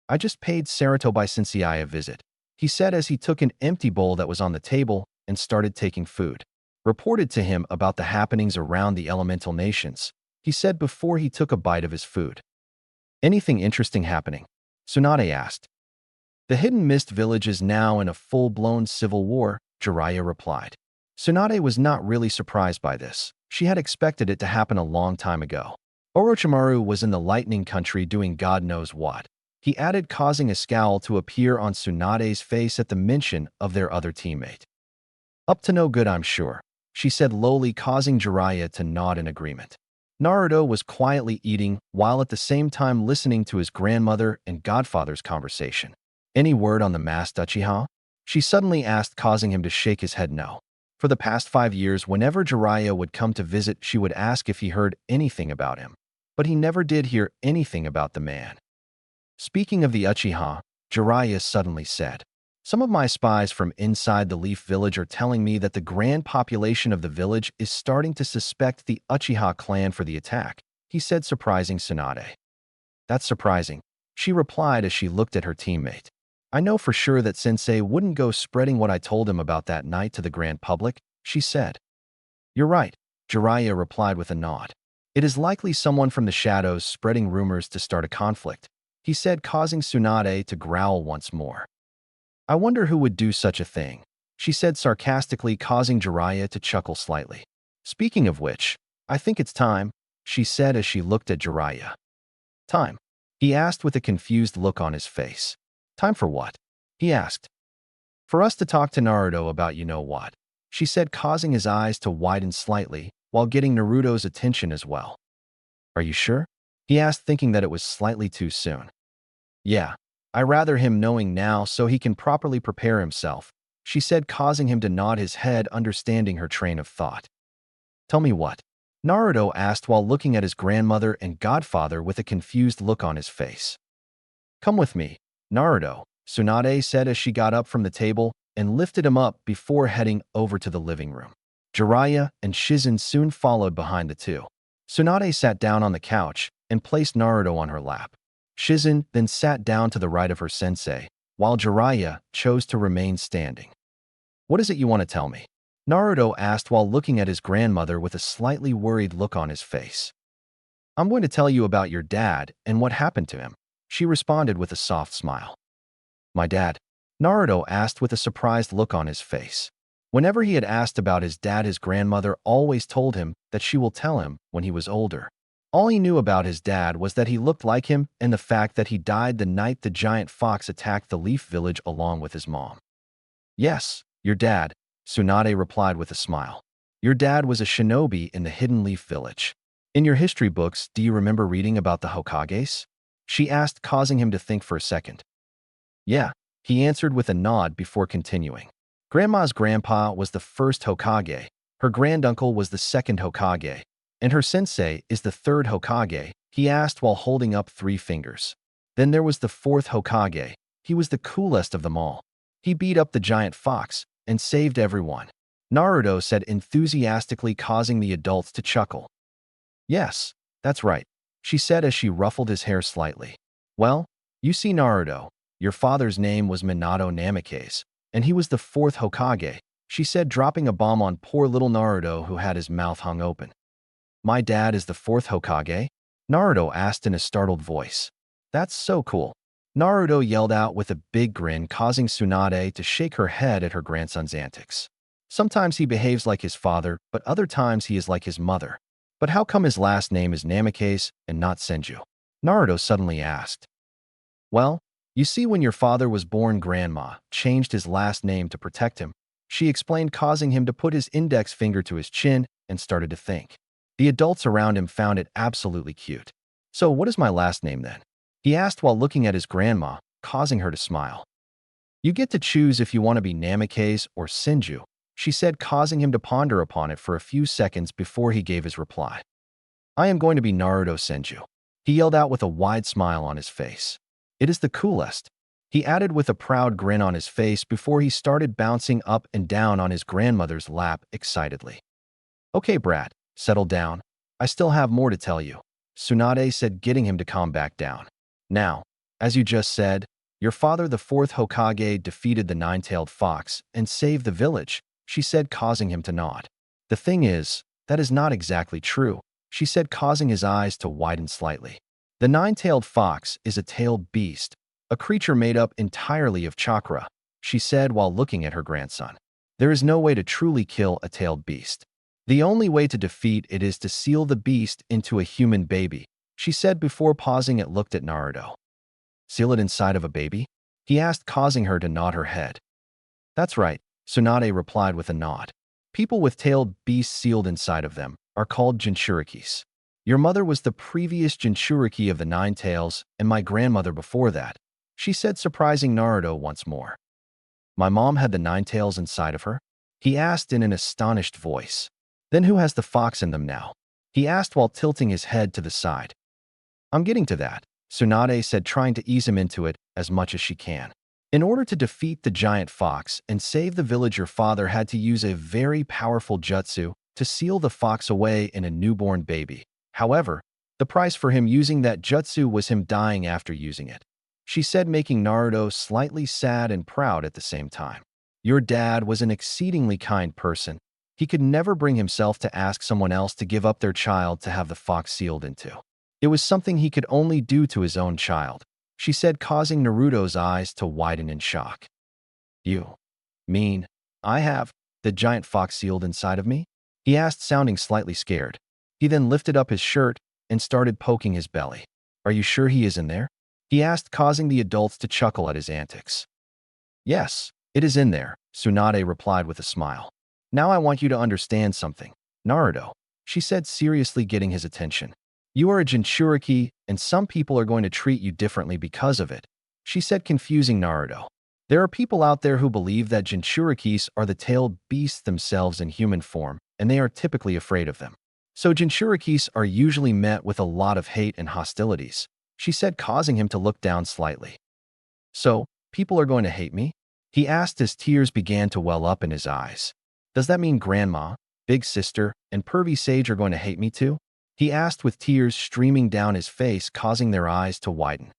I just paid Saratobi Sensei a visit, he said as he took an empty bowl that was on the table and started taking food. Reported to him about the happenings around the elemental nations, he said before he took a bite of his food. Anything interesting happening? Tsunade asked. The Hidden Mist village is now in a full-blown civil war, Jiraiya replied. Tsunade was not really surprised by this. She had expected it to happen a long time ago. Orochimaru was in the Lightning Country doing God knows what, he added, causing a scowl to appear on Tsunade's face at the mention of their other teammate. Up to no good, I'm sure, she said lowly, causing Jiraiya to nod in agreement. Naruto was quietly eating while at the same time listening to his grandmother and godfather's conversation. Any word on the masked Uchiha? She suddenly asked, causing him to shake his head no. For the past 5 years, whenever Jiraiya would come to visit, she would ask if he heard anything about him. But he never did hear anything about the man. Speaking of the Uchiha, Jiraiya suddenly said, some of my spies from inside the Leaf Village are telling me that the grand population of the village is starting to suspect the Uchiha clan for the attack, he said, surprising Tsunade. That's surprising, she replied as she looked at her teammate. I know for sure that Sensei wouldn't go spreading what I told him about that night to the grand public, she said. You're right, Jiraiya replied with a nod. It is likely someone from the shadows spreading rumors to start a conflict, he said, causing Tsunade to growl once more. I wonder who would do such a thing, she said sarcastically, causing Jiraiya to chuckle slightly. Speaking of which, I think it's time, she said as she looked at Jiraiya. Time? He asked with a confused look on his face. Time for what? He asked. For us to talk to Naruto about you know what, she said, causing his eyes to widen slightly while getting Naruto's attention as well. Are you sure? He asked, thinking that it was slightly too soon. Yeah, I rather him knowing now so he can properly prepare himself, she said, causing him to nod his head, understanding her train of thought. Tell me what? Naruto asked while looking at his grandmother and godfather with a confused look on his face. Come with me, Naruto, Tsunade said as she got up from the table and lifted him up before heading over to the living room. Jiraiya and Shizen soon followed behind the two. Tsunade sat down on the couch and placed Naruto on her lap. Shizen then sat down to the right of her sensei, while Jiraiya chose to remain standing. What is it you want to tell me? Naruto asked while looking at his grandmother with a slightly worried look on his face. I'm going to tell you about your dad and what happened to him, she responded with a soft smile. My dad? Naruto asked with a surprised look on his face. Whenever he had asked about his dad, his grandmother always told him that she will tell him when he was older. All he knew about his dad was that he looked like him and the fact that he died the night the giant fox attacked the Leaf Village along with his mom. Yes, your dad, Tsunade replied with a smile. Your dad was a shinobi in the Hidden Leaf Village. In your history books, do you remember reading about the Hokages? She asked, causing him to think for a second. Yeah, he answered with a nod before continuing. Grandma's grandpa was the first Hokage, her granduncle was the second Hokage, and her sensei is the third Hokage, he asked while holding up 3 fingers. Then there was the fourth Hokage. He was the coolest of them all. He beat up the giant fox and saved everyone, Naruto said enthusiastically, causing the adults to chuckle. Yes, that's right, she said as she ruffled his hair slightly. Well, you see, Naruto, your father's name was Minato Namikaze, and he was the fourth Hokage, she said, dropping a bomb on poor little Naruto who had his mouth hung open. My dad is the fourth Hokage? Naruto asked in a startled voice. That's so cool, Naruto yelled out with a big grin, causing Tsunade to shake her head at her grandson's antics. Sometimes he behaves like his father, but other times he is like his mother. But how come his last name is Namikaze and not Senju? Naruto suddenly asked. Well, you see, when your father was born, Grandma changed his last name to protect him, she explained, causing him to put his index finger to his chin and started to think. The adults around him found it absolutely cute. So what is my last name then? He asked while looking at his grandma, causing her to smile. You get to choose if you want to be Namikaze or Senju, she said, causing him to ponder upon it for a few seconds before he gave his reply. I am going to be Naruto Senju, he yelled out with a wide smile on his face. It is the coolest, he added with a proud grin on his face before he started bouncing up and down on his grandmother's lap excitedly. Okay, brat, settle down. I still have more to tell you, Tsunade said, getting him to calm back down. Now, as you just said, your father, the fourth Hokage, defeated the nine-tailed fox and saved the village, she said, causing him to nod. The thing is, that is not exactly true, she said, causing his eyes to widen slightly. The nine-tailed fox is a tailed beast, a creature made up entirely of chakra, she said while looking at her grandson. There is no way to truly kill a tailed beast. The only way to defeat it is to seal the beast into a human baby, she said before pausing and looked at Naruto. Seal it inside of a baby? He asked, causing her to nod her head. That's right, Tsunade replied with a nod. People with tailed beasts sealed inside of them are called Jinchurikis. Your mother was the previous Jinchuriki of the Nine Tails, and my grandmother before that, she said, surprising Naruto once more. My mom had the Nine Tails inside of her? He asked in an astonished voice. Then who has the fox in them now? He asked while tilting his head to the side. I'm getting to that, Tsunade said, trying to ease him into it as much as she can. In order to defeat the giant fox and save the village, your father had to use a very powerful jutsu to seal the fox away in a newborn baby. However, the price for him using that jutsu was him dying after using it, she said, making Naruto slightly sad and proud at the same time. Your dad was an exceedingly kind person. He could never bring himself to ask someone else to give up their child to have the fox sealed into. It was something he could only do to his own child, she said, causing Naruto's eyes to widen in shock. You mean I have the giant fox sealed inside of me? He asked, sounding slightly scared. He then lifted up his shirt and started poking his belly. Are you sure he is in there? He asked, causing the adults to chuckle at his antics. Yes, it is in there, Tsunade replied with a smile. Now I want you to understand something, Naruto, she said, seriously getting his attention. You are a Jinchuriki, and some people are going to treat you differently because of it, she said, confusing Naruto. There are people out there who believe that Jinchurikis are the tailed beasts themselves in human form, and they are typically afraid of them. So Jinchurikis are usually met with a lot of hate and hostilities, she said, causing him to look down slightly. So, people are going to hate me? He asked as tears began to well up in his eyes. Does that mean Grandma, Big Sister, and Pervy Sage are going to hate me too? He asked with tears streaming down his face, causing their eyes to widen.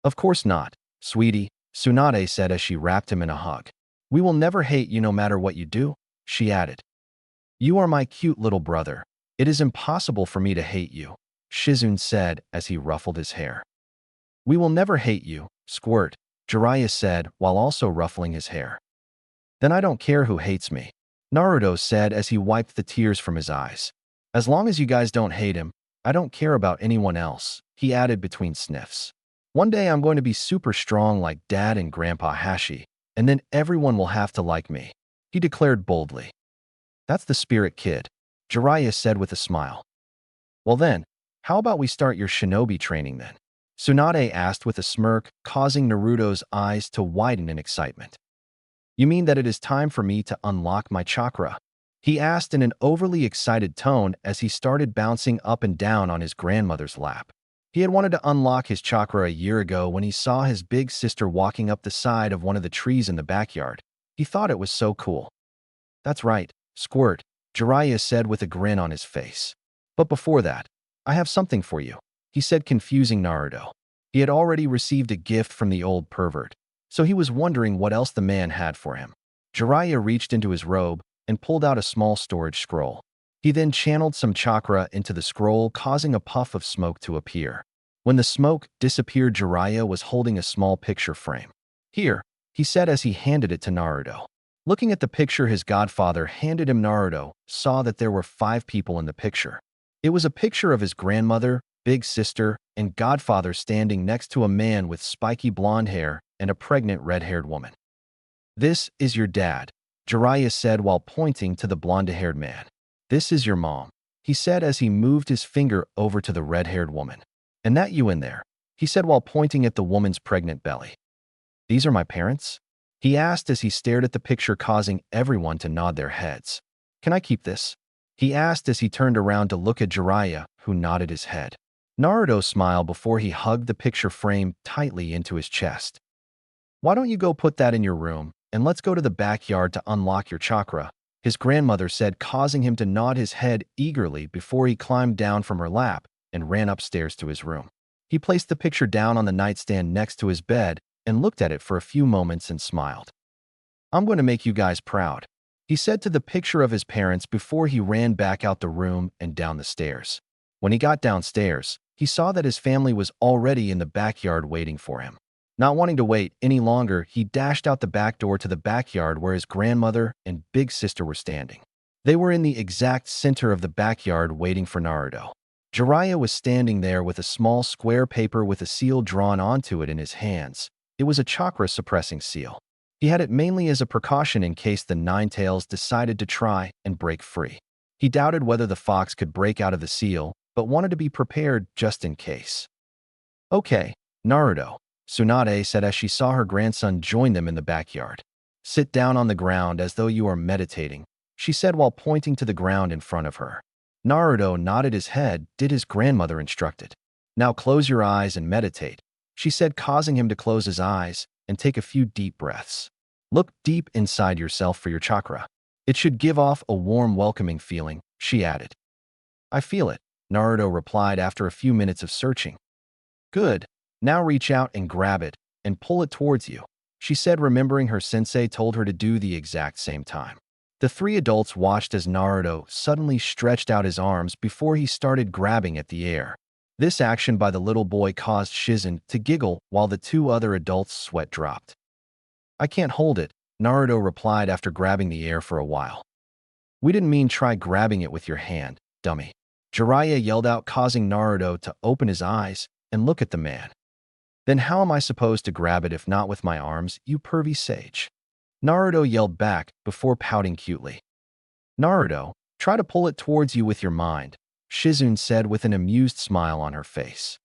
Of course not, sweetie, Tsunade said as she wrapped him in a hug. We will never hate you no matter what you do, she added. You are my cute little brother. It is impossible for me to hate you, Shizune said as he ruffled his hair. We will never hate you, Squirt, Jiraiya said while also ruffling his hair. Then I don't care who hates me, Naruto said as he wiped the tears from his eyes. As long as you guys don't hate him, I don't care about anyone else, he added between sniffs. One day I'm going to be super strong like Dad and Grandpa Hashi, and then everyone will have to like me, he declared boldly. That's the spirit, kid, Jiraiya said with a smile. Well then, how about we start your shinobi training then? Tsunade asked with a smirk, causing Naruto's eyes to widen in excitement. You mean that it is time for me to unlock my chakra? He asked in an overly excited tone as he started bouncing up and down on his grandmother's lap. He had wanted to unlock his chakra a year ago when he saw his big sister walking up the side of one of the trees in the backyard. He thought it was so cool. That's right, Squirt, Jiraiya said with a grin on his face. But before that, I have something for you, he said, confusing Naruto. He had already received a gift from the old pervert, so he was wondering what else the man had for him. Jiraiya reached into his robe and pulled out a small storage scroll. He then channeled some chakra into the scroll, causing a puff of smoke to appear. When the smoke disappeared, Jiraiya was holding a small picture frame. Here, he said as he handed it to Naruto. Looking at the picture his godfather handed him, Naruto saw that there were 5 people in the picture. It was a picture of his grandmother, big sister, and godfather standing next to a man with spiky blonde hair and a pregnant red-haired woman. This is your dad, Jiraiya said while pointing to the blonde-haired man. This is your mom, he said as he moved his finger over to the red-haired woman. And that you in there, he said while pointing at the woman's pregnant belly. These are my parents? He asked as he stared at the picture, causing everyone to nod their heads. Can I keep this? He asked as he turned around to look at Jiraiya, who nodded his head. Naruto smiled before he hugged the picture frame tightly into his chest. Why don't you go put that in your room, and let's go to the backyard to unlock your chakra, his grandmother said, causing him to nod his head eagerly before he climbed down from her lap and ran upstairs to his room. He placed the picture down on the nightstand next to his bed and looked at it for a few moments and smiled. I'm going to make you guys proud, he said to the picture of his parents before he ran back out the room and down the stairs. When he got downstairs, he saw that his family was already in the backyard waiting for him. Not wanting to wait any longer, he dashed out the back door to the backyard where his grandmother and big sister were standing. They were in the exact center of the backyard waiting for Naruto. Jiraiya was standing there with a small square paper with a seal drawn onto it in his hands. It was a chakra-suppressing seal. He had it mainly as a precaution in case the Ninetales decided to try and break free. He doubted whether the fox could break out of the seal, but wanted to be prepared just in case. Okay, Naruto, Tsunade said as she saw her grandson join them in the backyard. Sit down on the ground as though you are meditating, she said while pointing to the ground in front of her. Naruto nodded his head, did his grandmother instructed. Now close your eyes and meditate, she said, causing him to close his eyes and take a few deep breaths. Look deep inside yourself for your chakra. It should give off a warm, welcoming feeling, she added. I feel it, Naruto replied after a few minutes of searching. Good. Now reach out and grab it and pull it towards you, she said, remembering her sensei told her to do the exact same time. The 3 adults watched as Naruto suddenly stretched out his arms before he started grabbing at the air. This action by the little boy caused Shizune to giggle while the 2 other adults' sweat dropped. I can't hold it, Naruto replied after grabbing the air for a while. We didn't mean try grabbing it with your hand, dummy, Jiraiya yelled out, causing Naruto to open his eyes and look at the man. Then how am I supposed to grab it if not with my arms, you pervy sage? Naruto yelled back before pouting cutely. Naruto, try to pull it towards you with your mind, Shizune said with an amused smile on her face.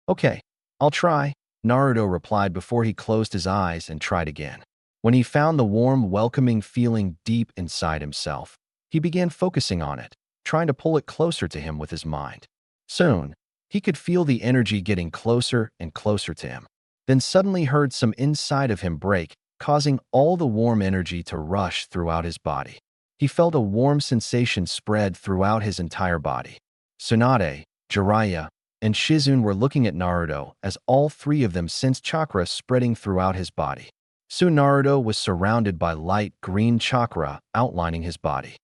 Okay, I'll try, Naruto replied before he closed his eyes and tried again. When he found the warm, welcoming feeling deep inside himself, he began focusing on it, trying to pull it closer to him with his mind. Soon, he could feel the energy getting closer and closer to him. Then suddenly heard some inside of him break, causing all the warm energy to rush throughout his body. He felt a warm sensation spread throughout his entire body. Tsunade, Jiraiya, and Shizune were looking at Naruto as all three of them sensed chakra spreading throughout his body. Soon Naruto was surrounded by light green chakra outlining his body.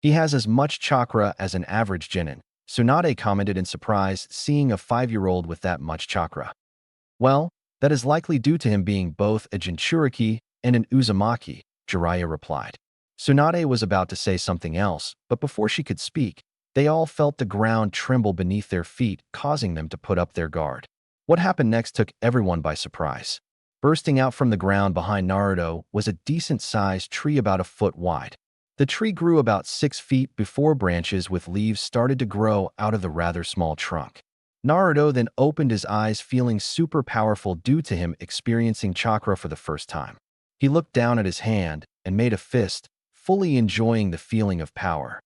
He has as much chakra as an average genin, Tsunade commented in surprise, seeing a 5-year-old with that much chakra. Well, that is likely due to him being both a Jinchuriki and an Uzumaki, Jiraiya replied. Tsunade was about to say something else, but before she could speak, they all felt the ground tremble beneath their feet, causing them to put up their guard. What happened next took everyone by surprise. Bursting out from the ground behind Naruto was a decent-sized tree about a foot wide. The tree grew about 6 feet before branches with leaves started to grow out of the rather small trunk. Naruto then opened his eyes, feeling super powerful due to him experiencing chakra for the first time. He looked down at his hand and made a fist, fully enjoying the feeling of power.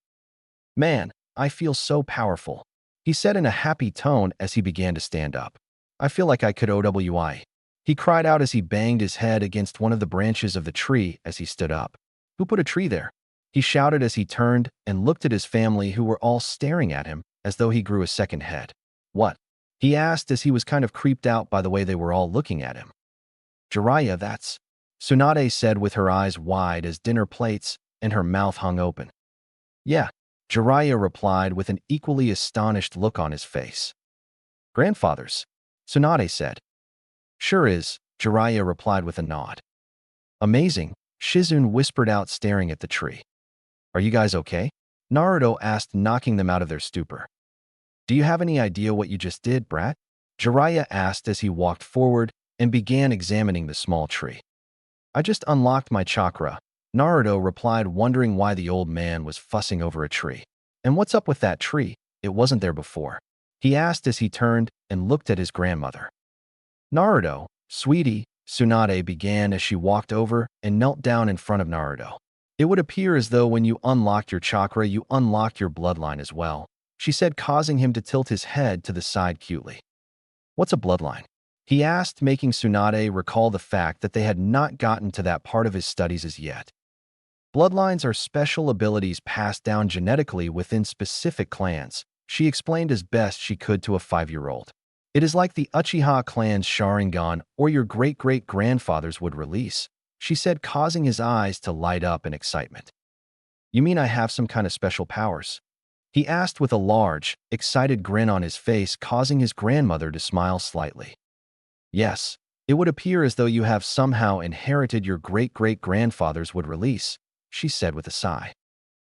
"Man, I feel so powerful," he said in a happy tone as he began to stand up. "I feel like I could OWI." He cried out as he banged his head against one of the branches of the tree as he stood up. "Who put a tree there?" He shouted as he turned and looked at his family, who were all staring at him as though he grew a second head. "What?" he asked as he was kind of creeped out by the way they were all looking at him. "Jiraiya, that's..." Tsunade said with her eyes wide as dinner plates and her mouth hung open. "Yeah," Jiraiya replied with an equally astonished look on his face. "Grandfathers," Tsunade said. "Sure is," Jiraiya replied with a nod. "Amazing," Shizune whispered out, staring at the tree. "Are you guys okay?" Naruto asked, knocking them out of their stupor. "Do you have any idea what you just did, brat?" Jiraiya asked as he walked forward and began examining the small tree. "I just unlocked my chakra," Naruto replied, wondering why the old man was fussing over a tree. "And what's up with that tree? It wasn't there before," he asked as he turned and looked at his grandmother. "Naruto, sweetie," Tsunade began as she walked over and knelt down in front of Naruto. "It would appear as though when you unlocked your chakra, you unlocked your bloodline as well," she said, causing him to tilt his head to the side cutely. "What's a bloodline?" he asked, making Tsunade recall the fact that they had not gotten to that part of his studies as yet. "Bloodlines are special abilities passed down genetically within specific clans," she explained as best she could to a 5-year-old. "It is like the Uchiha clan's Sharingan or your great-great-grandfathers would release," she said, causing his eyes to light up in excitement. "You mean I have some kind of special powers?" he asked with a large, excited grin on his face, causing his grandmother to smile slightly. "Yes, it would appear as though you have somehow inherited your great-great-grandfathers would release," she said with a sigh.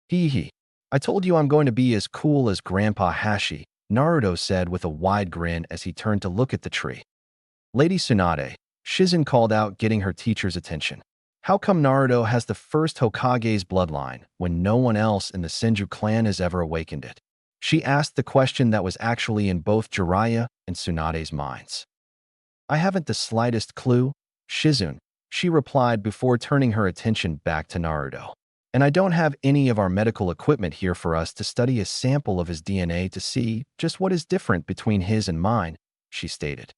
"Hee hee. I told you I'm going to be as cool as Grandpa Hashi," Naruto said with a wide grin as he turned to look at the tree. "Lady Tsunade," Shizune called out, getting her teacher's attention. "How come Naruto has the first Hokage's bloodline when no one else in the Senju clan has ever awakened it?" She asked the question that was actually in both Jiraiya and Tsunade's minds. "I haven't the slightest clue, Shizune," she replied before turning her attention back to Naruto. "And I don't have any of our medical equipment here for us to study a sample of his DNA to see just what is different between his and mine," she stated.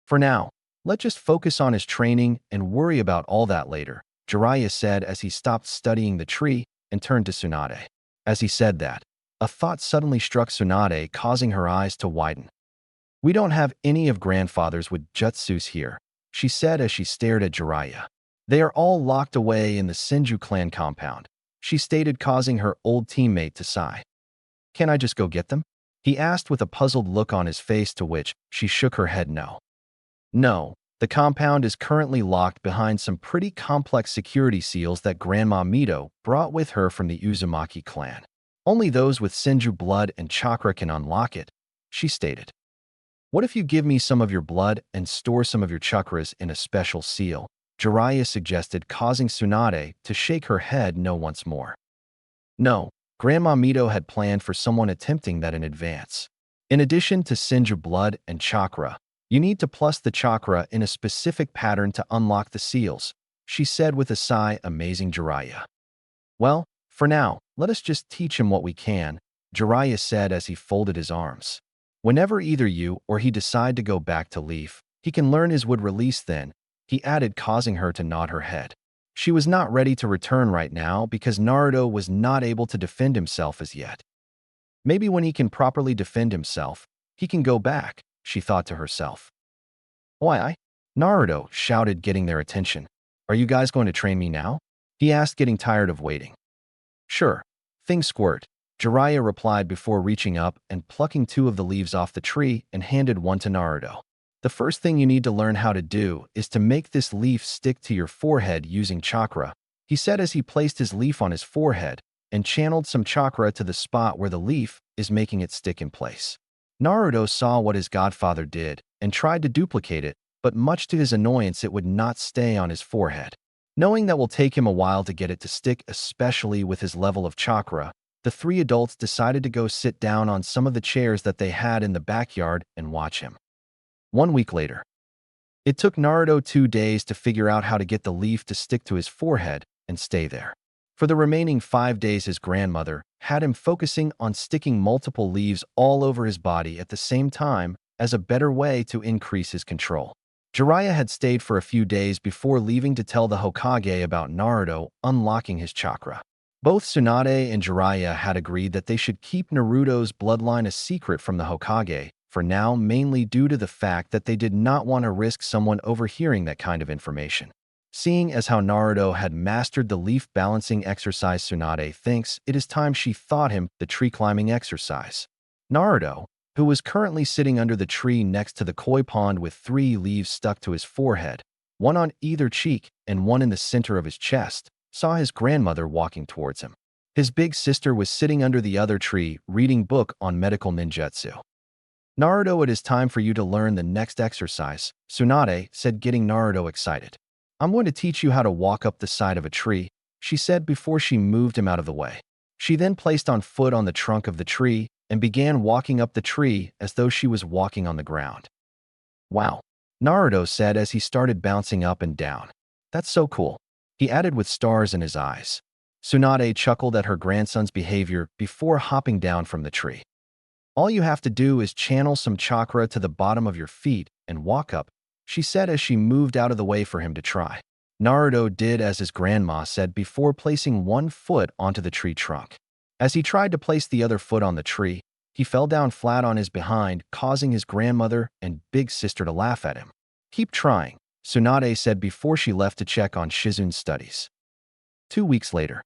"For now, let's just focus on his training and worry about all that later," Jiraiya said as he stopped studying the tree and turned to Tsunade. As he said that, a thought suddenly struck Tsunade, causing her eyes to widen. "We don't have any of grandfathers with jutsus here," she said as she stared at Jiraiya. "They are all locked away in the Senju clan compound," she stated, causing her old teammate to sigh. "Can I just go get them?" he asked with a puzzled look on his face, to which she shook her head no. "No, the compound is currently locked behind some pretty complex security seals that Grandma Mito brought with her from the Uzumaki clan. Only those with Senju blood and chakra can unlock it," she stated. "What if you give me some of your blood and store some of your chakras in a special seal?" Jiraiya suggested, causing Tsunade to shake her head no once more. No, Grandma Mito had planned for someone attempting that in advance. In addition to Senju blood and chakra, You need to plus the chakra in a specific pattern to unlock the seals, she said with a sigh, amazing Jiraiya. Well, for now, let us just teach him what we can, Jiraiya said as he folded his arms. Whenever either you or he decide to go back to Leaf, he can learn his wood release then, he added, causing her to nod her head. She was not ready to return right now because Naruto was not able to defend himself as yet. Maybe when he can properly defend himself, he can go back, she thought to herself. Why? Naruto shouted, getting their attention. Are you guys going to train me now? He asked, getting tired of waiting. Sure. Things squirt, Jiraiya replied before reaching up and plucking 2 of the leaves off the tree and handed one to Naruto. The first thing you need to learn how to do is to make this leaf stick to your forehead using chakra, he said as he placed his leaf on his forehead and channeled some chakra to the spot where the leaf is, making it stick in place. Naruto saw what his godfather did and tried to duplicate it, but much to his annoyance it would not stay on his forehead. Knowing that will take him a while to get it to stick, especially with his level of chakra, the 3 adults decided to go sit down on some of the chairs that they had in the backyard and watch him. 1 week later. It took Naruto 2 days to figure out how to get the leaf to stick to his forehead and stay there. For the remaining 5 days, his grandmother had him focusing on sticking multiple leaves all over his body at the same time as a better way to increase his control. Jiraiya had stayed for a few days before leaving to tell the Hokage about Naruto unlocking his chakra. Both Tsunade and Jiraiya had agreed that they should keep Naruto's bloodline a secret from the Hokage, for now, mainly due to the fact that they did not want to risk someone overhearing that kind of information. Seeing as how Naruto had mastered the leaf balancing exercise, Tsunade thinks it is time she taught him the tree climbing exercise. Naruto, who was currently sitting under the tree next to the koi pond with 3 leaves stuck to his forehead, one on either cheek and one in the center of his chest, saw his grandmother walking towards him. His big sister was sitting under the other tree reading book on medical ninjutsu. Naruto, it is time for you to learn the next exercise, Tsunade said, getting Naruto excited. I'm going to teach you how to walk up the side of a tree, she said before she moved him out of the way. She then placed on foot on the trunk of the tree and began walking up the tree as though she was walking on the ground. Wow, Naruto said as he started bouncing up and down. That's so cool, he added with stars in his eyes. Tsunade chuckled at her grandson's behavior before hopping down from the tree. All you have to do is channel some chakra to the bottom of your feet and walk up, she said as she moved out of the way for him to try. Naruto did as his grandma said before placing 1 foot onto the tree trunk. As he tried to place the other foot on the tree, he fell down flat on his behind, causing his grandmother and big sister to laugh at him. Keep trying, Tsunade said before she left to check on Shizun's studies. 2 weeks later.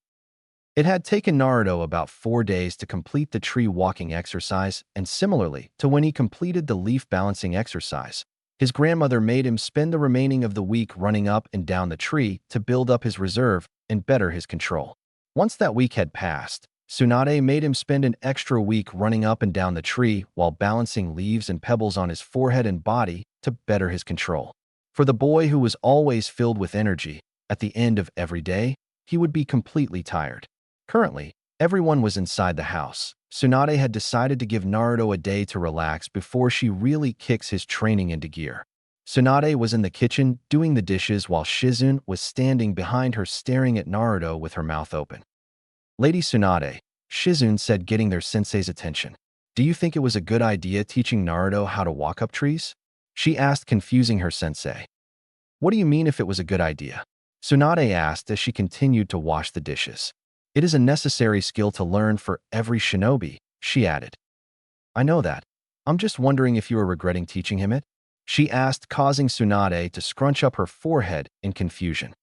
It had taken Naruto about 4 days to complete the tree walking exercise, and similarly to when he completed the leaf balancing exercise, his grandmother made him spend the remaining of the week running up and down the tree to build up his reserve and better his control. Once that week had passed, Tsunade made him spend an extra week running up and down the tree while balancing leaves and pebbles on his forehead and body to better his control. For the boy who was always filled with energy, at the end of every day, he would be completely tired. Currently, everyone was inside the house. Tsunade had decided to give Naruto a day to relax before she really kicks his training into gear. Tsunade was in the kitchen doing the dishes while Shizun was standing behind her staring at Naruto with her mouth open. Lady Tsunade, Shizun said, getting their sensei's attention. Do you think it was a good idea teaching Naruto how to walk up trees? She asked, confusing her sensei. What do you mean if it was a good idea? Tsunade asked as she continued to wash the dishes. It is a necessary skill to learn for every shinobi, she added. I know that. I'm just wondering if you are regretting teaching him it? She asked, causing Tsunade to scrunch up her forehead in confusion.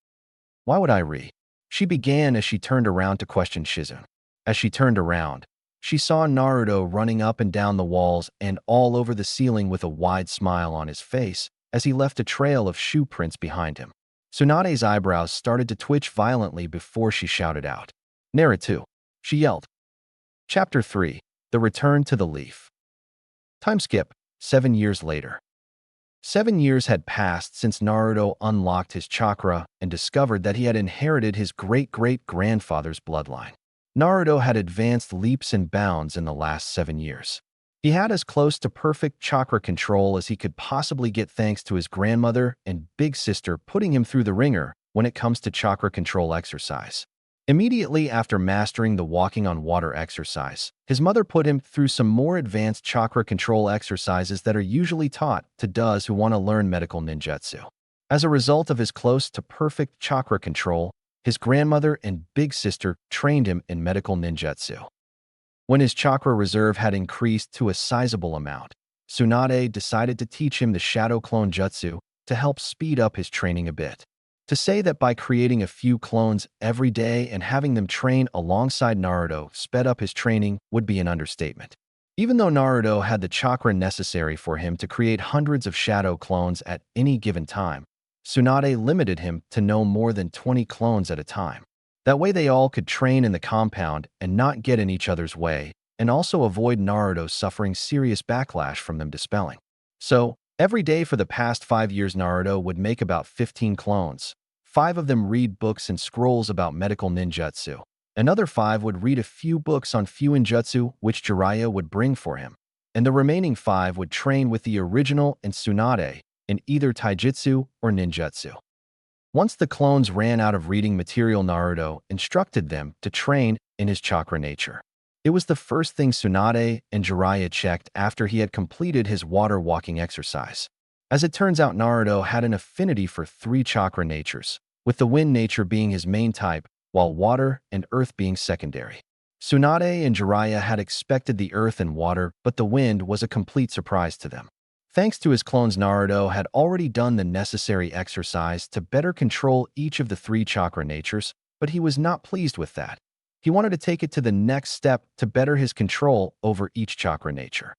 Why would I She began as she turned around to question Shizun. As she turned around, she saw Naruto running up and down the walls and all over the ceiling with a wide smile on his face as he left a trail of shoe prints behind him. Tsunade's eyebrows started to twitch violently before she shouted out. Naruto, she yelled. Chapter 3, The Return to the Leaf. Time skip, 7 years later. 7 years had passed since Naruto unlocked his chakra and discovered that he had inherited his great-great-grandfather's bloodline. Naruto had advanced leaps and bounds in the last 7 years. He had as close to perfect chakra control as he could possibly get thanks to his grandmother and big sister putting him through the ringer when it comes to chakra control exercise. Immediately after mastering the walking on water exercise, his mother put him through some more advanced chakra control exercises that are usually taught to those who want to learn medical ninjutsu. As a result of his close to perfect chakra control, his grandmother and big sister trained him in medical ninjutsu. When his chakra reserve had increased to a sizable amount, Tsunade decided to teach him the Shadow Clone Jutsu to help speed up his training a bit. To say that by creating a few clones every day and having them train alongside Naruto sped up his training would be an understatement. Even though Naruto had the chakra necessary for him to create hundreds of shadow clones at any given time, Tsunade limited him to no more than 20 clones at a time. That way they all could train in the compound and not get in each other's way, and also avoid Naruto suffering serious backlash from them dispelling. So, every day for the past 5 years Naruto would make about 15 clones. 5 of them read books and scrolls about medical ninjutsu. Another 5 would read a few books on Fuinjutsu which Jiraiya would bring for him. And the remaining 5 would train with the original and Tsunade in either taijutsu or ninjutsu. Once the clones ran out of reading material, Naruto instructed them to train in his chakra nature. It was the first thing Tsunade and Jiraiya checked after he had completed his water walking exercise. As it turns out, Naruto had an affinity for 3 chakra natures, with the wind nature being his main type, while water and earth being secondary. Tsunade and Jiraiya had expected the earth and water, but the wind was a complete surprise to them. Thanks to his clones, Naruto had already done the necessary exercise to better control each of the 3 chakra natures, but he was not pleased with that. He wanted to take it to the next step to better his control over each chakra nature.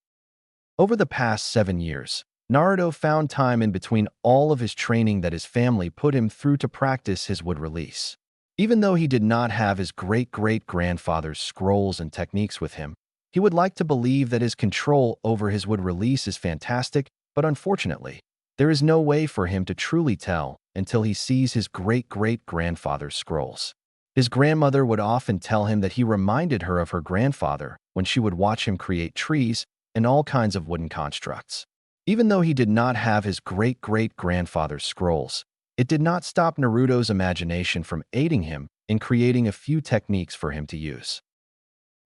Over the past 7 years, Naruto found time in between all of his training that his family put him through to practice his wood release. Even though he did not have his great-great-grandfather's scrolls and techniques with him, he would like to believe that his control over his wood release is fantastic, but unfortunately, there is no way for him to truly tell until he sees his great-great-grandfather's scrolls. His grandmother would often tell him that he reminded her of her grandfather when she would watch him create trees and all kinds of wooden constructs. Even though he did not have his great-great-grandfather's scrolls, it did not stop Naruto's imagination from aiding him in creating a few techniques for him to use.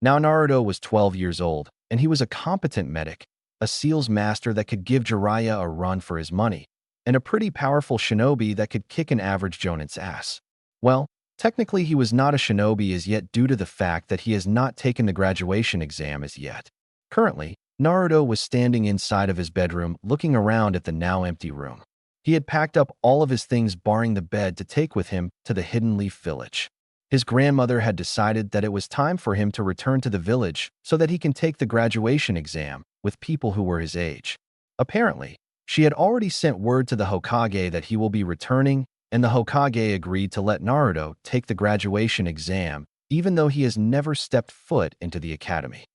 Now Naruto was 12 years old, and he was a competent medic, a seals master that could give Jiraiya a run for his money, and a pretty powerful shinobi that could kick an average Jonin's ass. Well, technically he was not a shinobi as yet due to the fact that he has not taken the graduation exam as yet. Currently, Naruto was standing inside of his bedroom looking around at the now empty room. He had packed up all of his things barring the bed to take with him to the Hidden Leaf Village. His grandmother had decided that it was time for him to return to the village so that he can take the graduation exam with people who were his age. Apparently, she had already sent word to the Hokage that he will be returning, and the Hokage agreed to let Naruto take the graduation exam even though he has never stepped foot into the academy.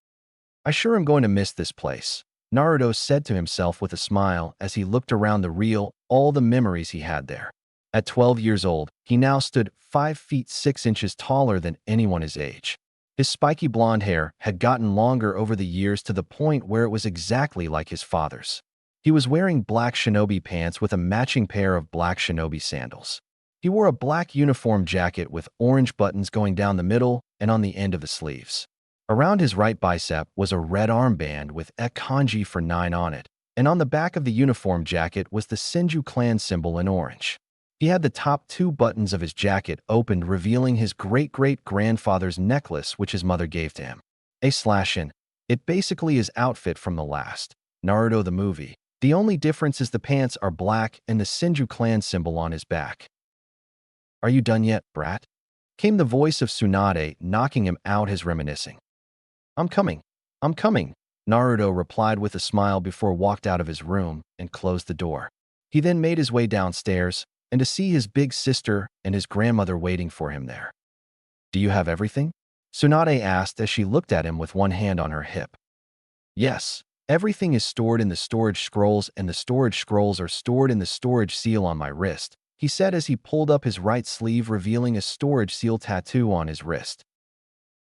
"I sure am going to miss this place," Naruto said to himself with a smile as he looked around all the memories he had there. At 12 years old, he now stood 5 feet 6 inches taller than anyone his age. His spiky blonde hair had gotten longer over the years to the point where it was exactly like his father's. He was wearing black shinobi pants with a matching pair of black shinobi sandals. He wore a black uniform jacket with orange buttons going down the middle and on the end of the sleeves. Around his right bicep was a red armband with a kanji for 9 on it, and on the back of the uniform jacket was the Senju clan symbol in orange. He had the top 2 buttons of his jacket opened, revealing his great-great-grandfather's necklace which his mother gave to him. /in. It basically is outfit from the last Naruto the movie. The only difference is the pants are black and the Senju clan symbol on his back. "Are you done yet, brat?" came the voice of Tsunade, knocking him out his reminiscing. I'm coming, Naruto replied with a smile before walked out of his room and closed the door. He then made his way downstairs, and to see his big sister and his grandmother waiting for him there. "Do you have everything?" Tsunade asked as she looked at him with one hand on her hip. "Yes, everything is stored in the storage scrolls, and the storage scrolls are stored in the storage seal on my wrist," he said as he pulled up his right sleeve, revealing a storage seal tattoo on his wrist.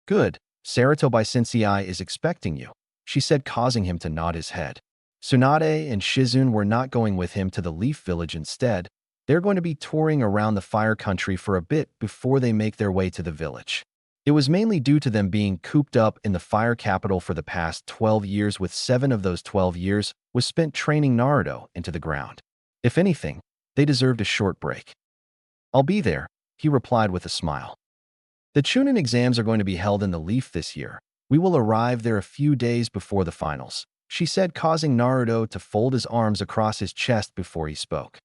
"Good, Saratobi Sensei is expecting you," she said, causing him to nod his head. Tsunade and Shizune were not going with him to the Leaf Village instead. They're going to be touring around the Fire Country for a bit before they make their way to the village. It was mainly due to them being cooped up in the Fire Capital for the past 12 years, with 7 of those 12 years was spent training Naruto into the ground. If anything, they deserved a short break. I'll be there, he replied with a smile. The Chunin exams are going to be held in the Leaf this year. We will arrive there a few days before the finals, she said, causing Naruto to fold his arms across his chest before he spoke.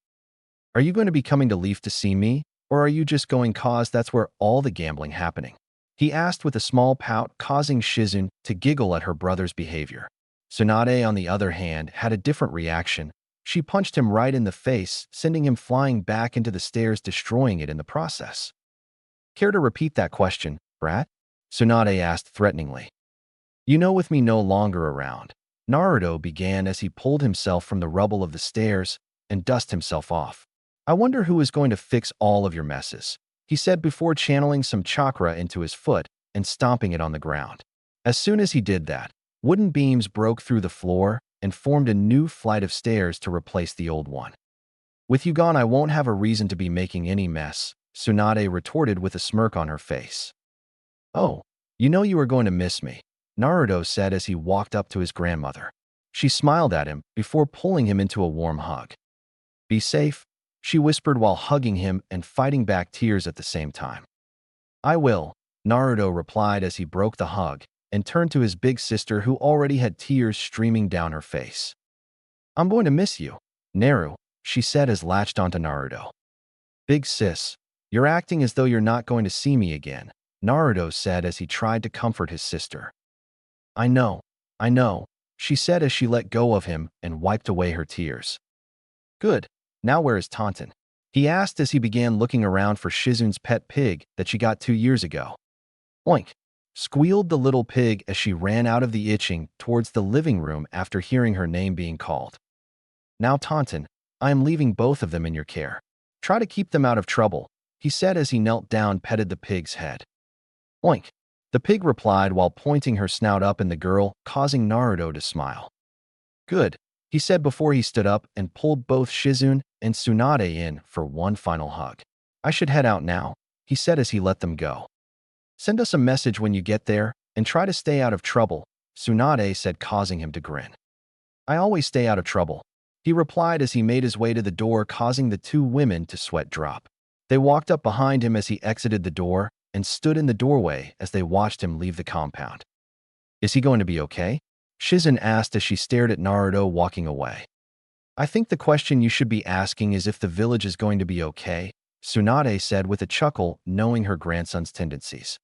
Are you going to be coming to Leaf to see me, or are you just going cause that's where all the gambling happening? He asked with a small pout, causing Shizune to giggle at her brother's behavior. Tsunade, on the other hand, had a different reaction. She punched him right in the face, sending him flying back into the stairs, destroying it in the process. Care to repeat that question, brat? Tsunade asked threateningly. You know, with me no longer around, Naruto began as he pulled himself from the rubble of the stairs and dusted himself off. I wonder who is going to fix all of your messes, he said before channeling some chakra into his foot and stomping it on the ground. As soon as he did that, wooden beams broke through the floor and formed a new flight of stairs to replace the old one. With you gone, I won't have a reason to be making any mess, Tsunade retorted with a smirk on her face. Oh, you know you are going to miss me, Naruto said as he walked up to his grandmother. She smiled at him before pulling him into a warm hug. Be safe, she whispered while hugging him and fighting back tears at the same time. I will, Naruto replied as he broke the hug and turned to his big sister, who already had tears streaming down her face. I'm going to miss you, Naru, she said as latched onto Naruto. Big sis, you're acting as though you're not going to see me again, Naruto said as he tried to comfort his sister. I know, she said as she let go of him and wiped away her tears. Good, now where is Taunton? He asked as he began looking around for Shizune's pet pig that she got 2 years ago. Oink, squealed the little pig as she ran out of the itching towards the living room after hearing her name being called. Now Taunton, I am leaving both of them in your care. Try to keep them out of trouble, he said as he knelt down, petted the pig's head. Oink, the pig replied while pointing her snout up in the girl, causing Naruto to smile. Good, he said before he stood up and pulled both Shizune and Tsunade in for one final hug. I should head out now, he said as he let them go. Send us a message when you get there and try to stay out of trouble, Tsunade said, causing him to grin. I always stay out of trouble, he replied as he made his way to the door, causing the two women to sweat drop. They walked up behind him as he exited the door and stood in the doorway as they watched him leave the compound. Is he going to be okay? Shizune asked as she stared at Naruto walking away. I think the question you should be asking is if the village is going to be okay, Tsunade said with a chuckle, knowing her grandson's tendencies.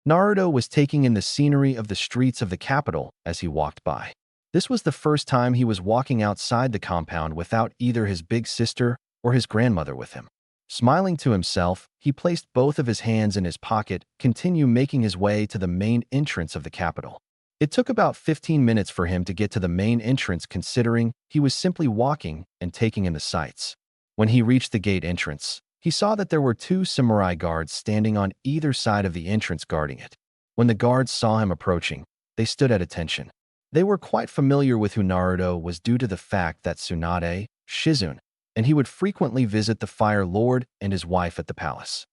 Naruto was taking in the scenery of the streets of the capital as he walked by. This was the first time he was walking outside the compound without either his big sister or his grandmother with him. Smiling to himself, he placed both of his hands in his pocket, continued making his way to the main entrance of the capital. It took about 15 minutes for him to get to the main entrance, considering he was simply walking and taking in the sights. When he reached the gate entrance, he saw that there were 2 samurai guards standing on either side of the entrance guarding it. When the guards saw him approaching, they stood at attention. They were quite familiar with who Naruto was due to the fact that Tsunade, Shizune, and he would frequently visit the Fire Lord and his wife at the palace.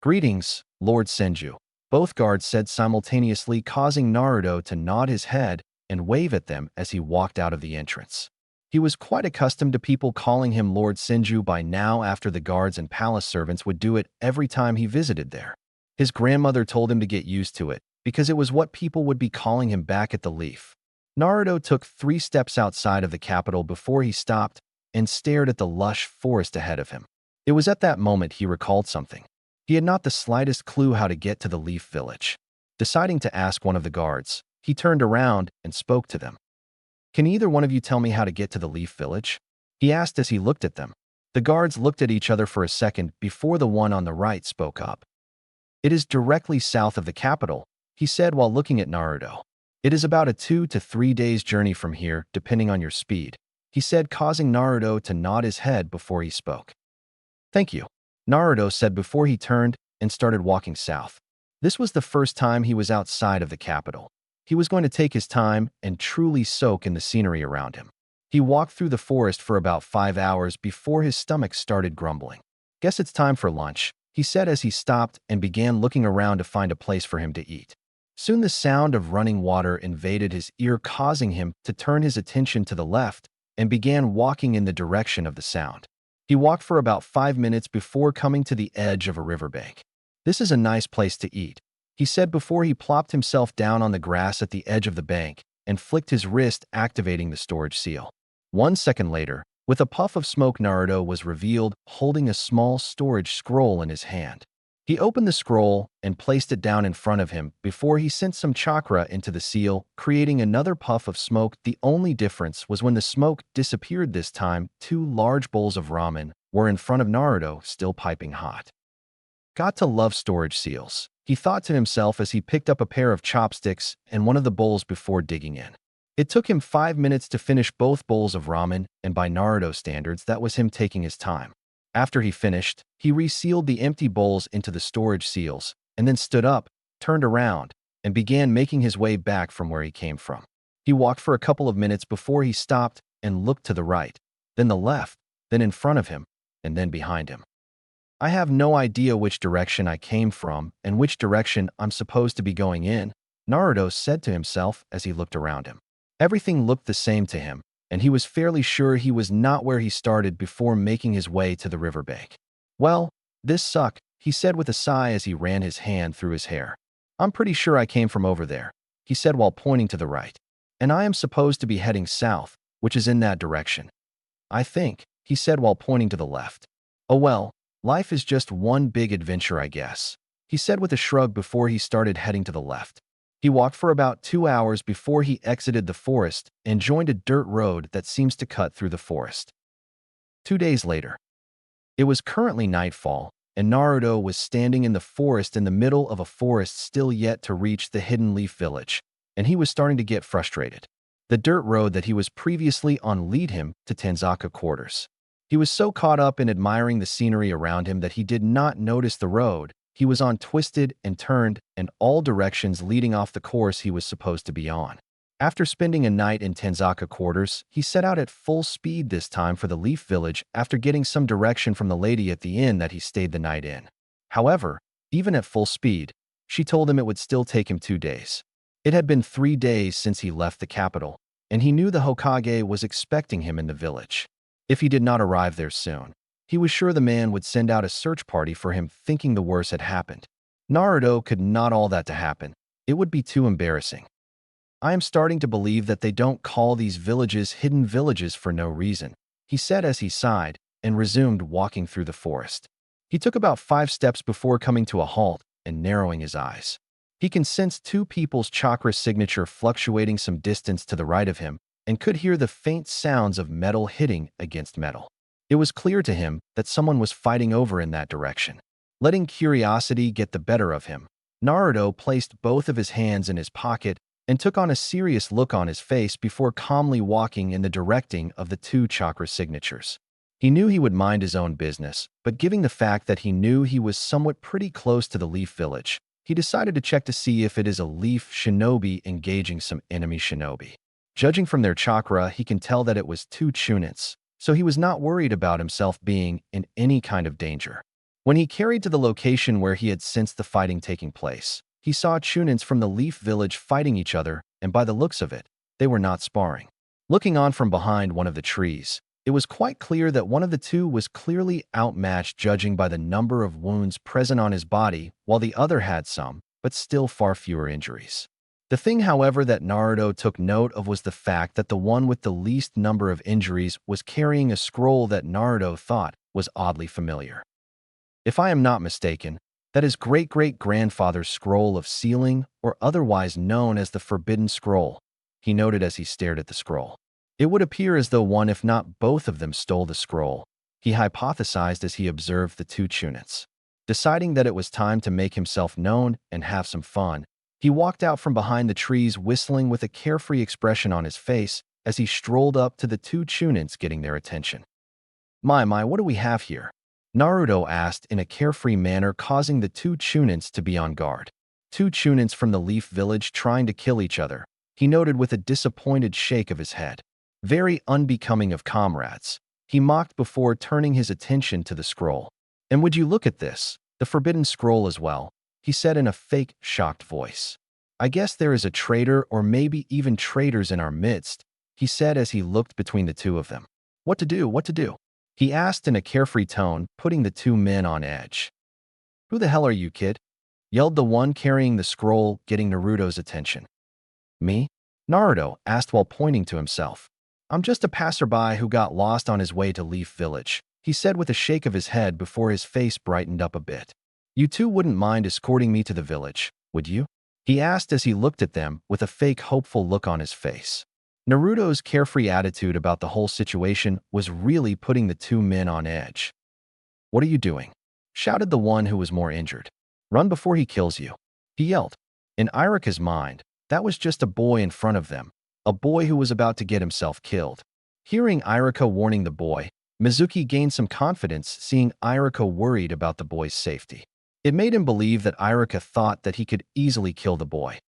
Greetings, Lord Senju, both guards said simultaneously, causing Naruto to nod his head and wave at them as he walked out of the entrance. He was quite accustomed to people calling him Lord Senju by now, after the guards and palace servants would do it every time he visited there. His grandmother told him to get used to it, because it was what people would be calling him back at the Leaf. Naruto took 3 steps outside of the capital before he stopped and stared at the lush forest ahead of him. It was at that moment he recalled something. He had not the slightest clue how to get to the Leaf Village. Deciding to ask one of the guards, he turned around and spoke to them. Can either one of you tell me how to get to the Leaf Village? He asked as he looked at them. The guards looked at each other for a second before the one on the right spoke up. It is directly south of the capital, he said while looking at Naruto. It is about a 2 to 3 days journey from here, depending on your speed, he said, causing Naruto to nod his head before he spoke. Thank you, Naruto said before he turned and started walking south. This was the first time he was outside of the capital. He was going to take his time and truly soak in the scenery around him. He walked through the forest for about 5 hours before his stomach started grumbling. "Guess it's time for lunch," he said as he stopped and began looking around to find a place for him to eat. Soon the sound of running water invaded his ear, causing him to turn his attention to the left and began walking in the direction of the sound. He walked for about 5 minutes before coming to the edge of a riverbank. "This is a nice place to eat," he said before he plopped himself down on the grass at the edge of the bank and flicked his wrist, activating the storage seal. 1 second later, with a puff of smoke, Naruto was revealed holding a small storage scroll in his hand. He opened the scroll and placed it down in front of him before he sent some chakra into the seal, creating another puff of smoke. The only difference was when the smoke disappeared this time, 2 large bowls of ramen were in front of Naruto, still piping hot. "Got to love storage seals," he thought to himself as he picked up a pair of chopsticks and one of the bowls before digging in. It took him 5 minutes to finish both bowls of ramen, and by Naruto standards, that was him taking his time. After he finished, he resealed the empty bowls into the storage seals, and then stood up, turned around, and began making his way back from where he came from. He walked for a couple of minutes before he stopped and looked to the right, then the left, then in front of him, and then behind him. "I have no idea which direction I came from and which direction I'm supposed to be going in," Naruto said to himself as he looked around him. Everything looked the same to him, and he was fairly sure he was not where he started before making his way to the riverbank. "Well, this sucks," he said with a sigh as he ran his hand through his hair. "I'm pretty sure I came from over there," he said while pointing to the right. "And I am supposed to be heading south, which is in that direction. I think," he said while pointing to the left. "Oh well, life is just one big adventure, I guess," he said with a shrug before he started heading to the left. He walked for about 2 hours before he exited the forest and joined a dirt road that seems to cut through the forest. 2 days later. It was currently nightfall, and Naruto was standing in the forest in the middle of a forest still yet to reach the Hidden Leaf Village, and he was starting to get frustrated. The dirt road that he was previously on led him to Tanzaka quarters. He was so caught up in admiring the scenery around him that he did not notice the road he was on twisted and turned in all directions, leading off the course he was supposed to be on. After spending a night in Tanzaka quarters, he set out at full speed this time for the Leaf Village after getting some direction from the lady at the inn that he stayed the night in. However, even at full speed, she told him it would still take him 2 days. It had been 3 days since he left the capital, and he knew the Hokage was expecting him in the village. If he did not arrive there soon, he was sure the man would send out a search party for him, thinking the worst had happened. Naruto could not allow that to happen. It would be too embarrassing. "I am starting to believe that they don't call these villages hidden villages for no reason," he said as he sighed and resumed walking through the forest. He took about 5 steps before coming to a halt and narrowing his eyes. He could sense 2 people's chakra signature fluctuating some distance to the right of him and could hear the faint sounds of metal hitting against metal. It was clear to him that someone was fighting over in that direction. Letting curiosity get the better of him, Naruto placed both of his hands in his pocket and took on a serious look on his face before calmly walking in the direction of the 2 chakra signatures. He knew he would mind his own business, but given the fact that he knew he was somewhat pretty close to the Leaf Village, he decided to check to see if it is a Leaf Shinobi engaging some enemy shinobi. Judging from their chakra, he can tell that it was 2 chunits, so he was not worried about himself being in any kind of danger. When he carried to the location where he had sensed the fighting taking place, he saw chunins from the Leaf Village fighting each other, and by the looks of it, they were not sparring. Looking on from behind one of the trees, it was quite clear that one of the 2 was clearly outmatched, judging by the number of wounds present on his body, while the other had some, but still far fewer injuries. The thing, however, that Naruto took note of was the fact that the one with the least number of injuries was carrying a scroll that Naruto thought was oddly familiar. If I am not mistaken, that is great-great-grandfather's scroll of sealing, or otherwise known as the Forbidden Scroll, he noted as he stared at the scroll. It would appear as though one, if not both of them, stole the scroll, he hypothesized as he observed the 2 chunits. Deciding that it was time to make himself known and have some fun, he walked out from behind the trees, whistling with a carefree expression on his face as he strolled up to the 2 chunits, getting their attention. My, what do we have here?" Naruto asked in a carefree manner, causing the 2 chunits to be on guard. Two Chunins from the Leaf Village trying to kill each other, he noted with a disappointed shake of his head. Very unbecoming of comrades. He mocked before turning his attention to the scroll. And would you look at this, the forbidden scroll as well, he said in a fake, shocked voice. I guess there is a traitor or maybe even traitors in our midst, he said as he looked between the two of them. What to do, what to do? He asked in a carefree tone, putting the two men on edge. Who the hell are you, kid? Yelled the one carrying the scroll, getting Naruto's attention. Me? Naruto asked while pointing to himself. I'm just a passerby who got lost on his way to Leaf Village, he said with a shake of his head before his face brightened up a bit. You two wouldn't mind escorting me to the village, would you? He asked as he looked at them with a fake hopeful look on his face. Naruto's carefree attitude about the whole situation was really putting the two men on edge. What are you doing? Shouted the one who was more injured. Run before he kills you, he yelled. In Irika's mind, that was just a boy in front of them, a boy who was about to get himself killed. Hearing Irika warning the boy, Mizuki gained some confidence seeing Irika worried about the boy's safety. It made him believe that Irika thought that he could easily kill the boy.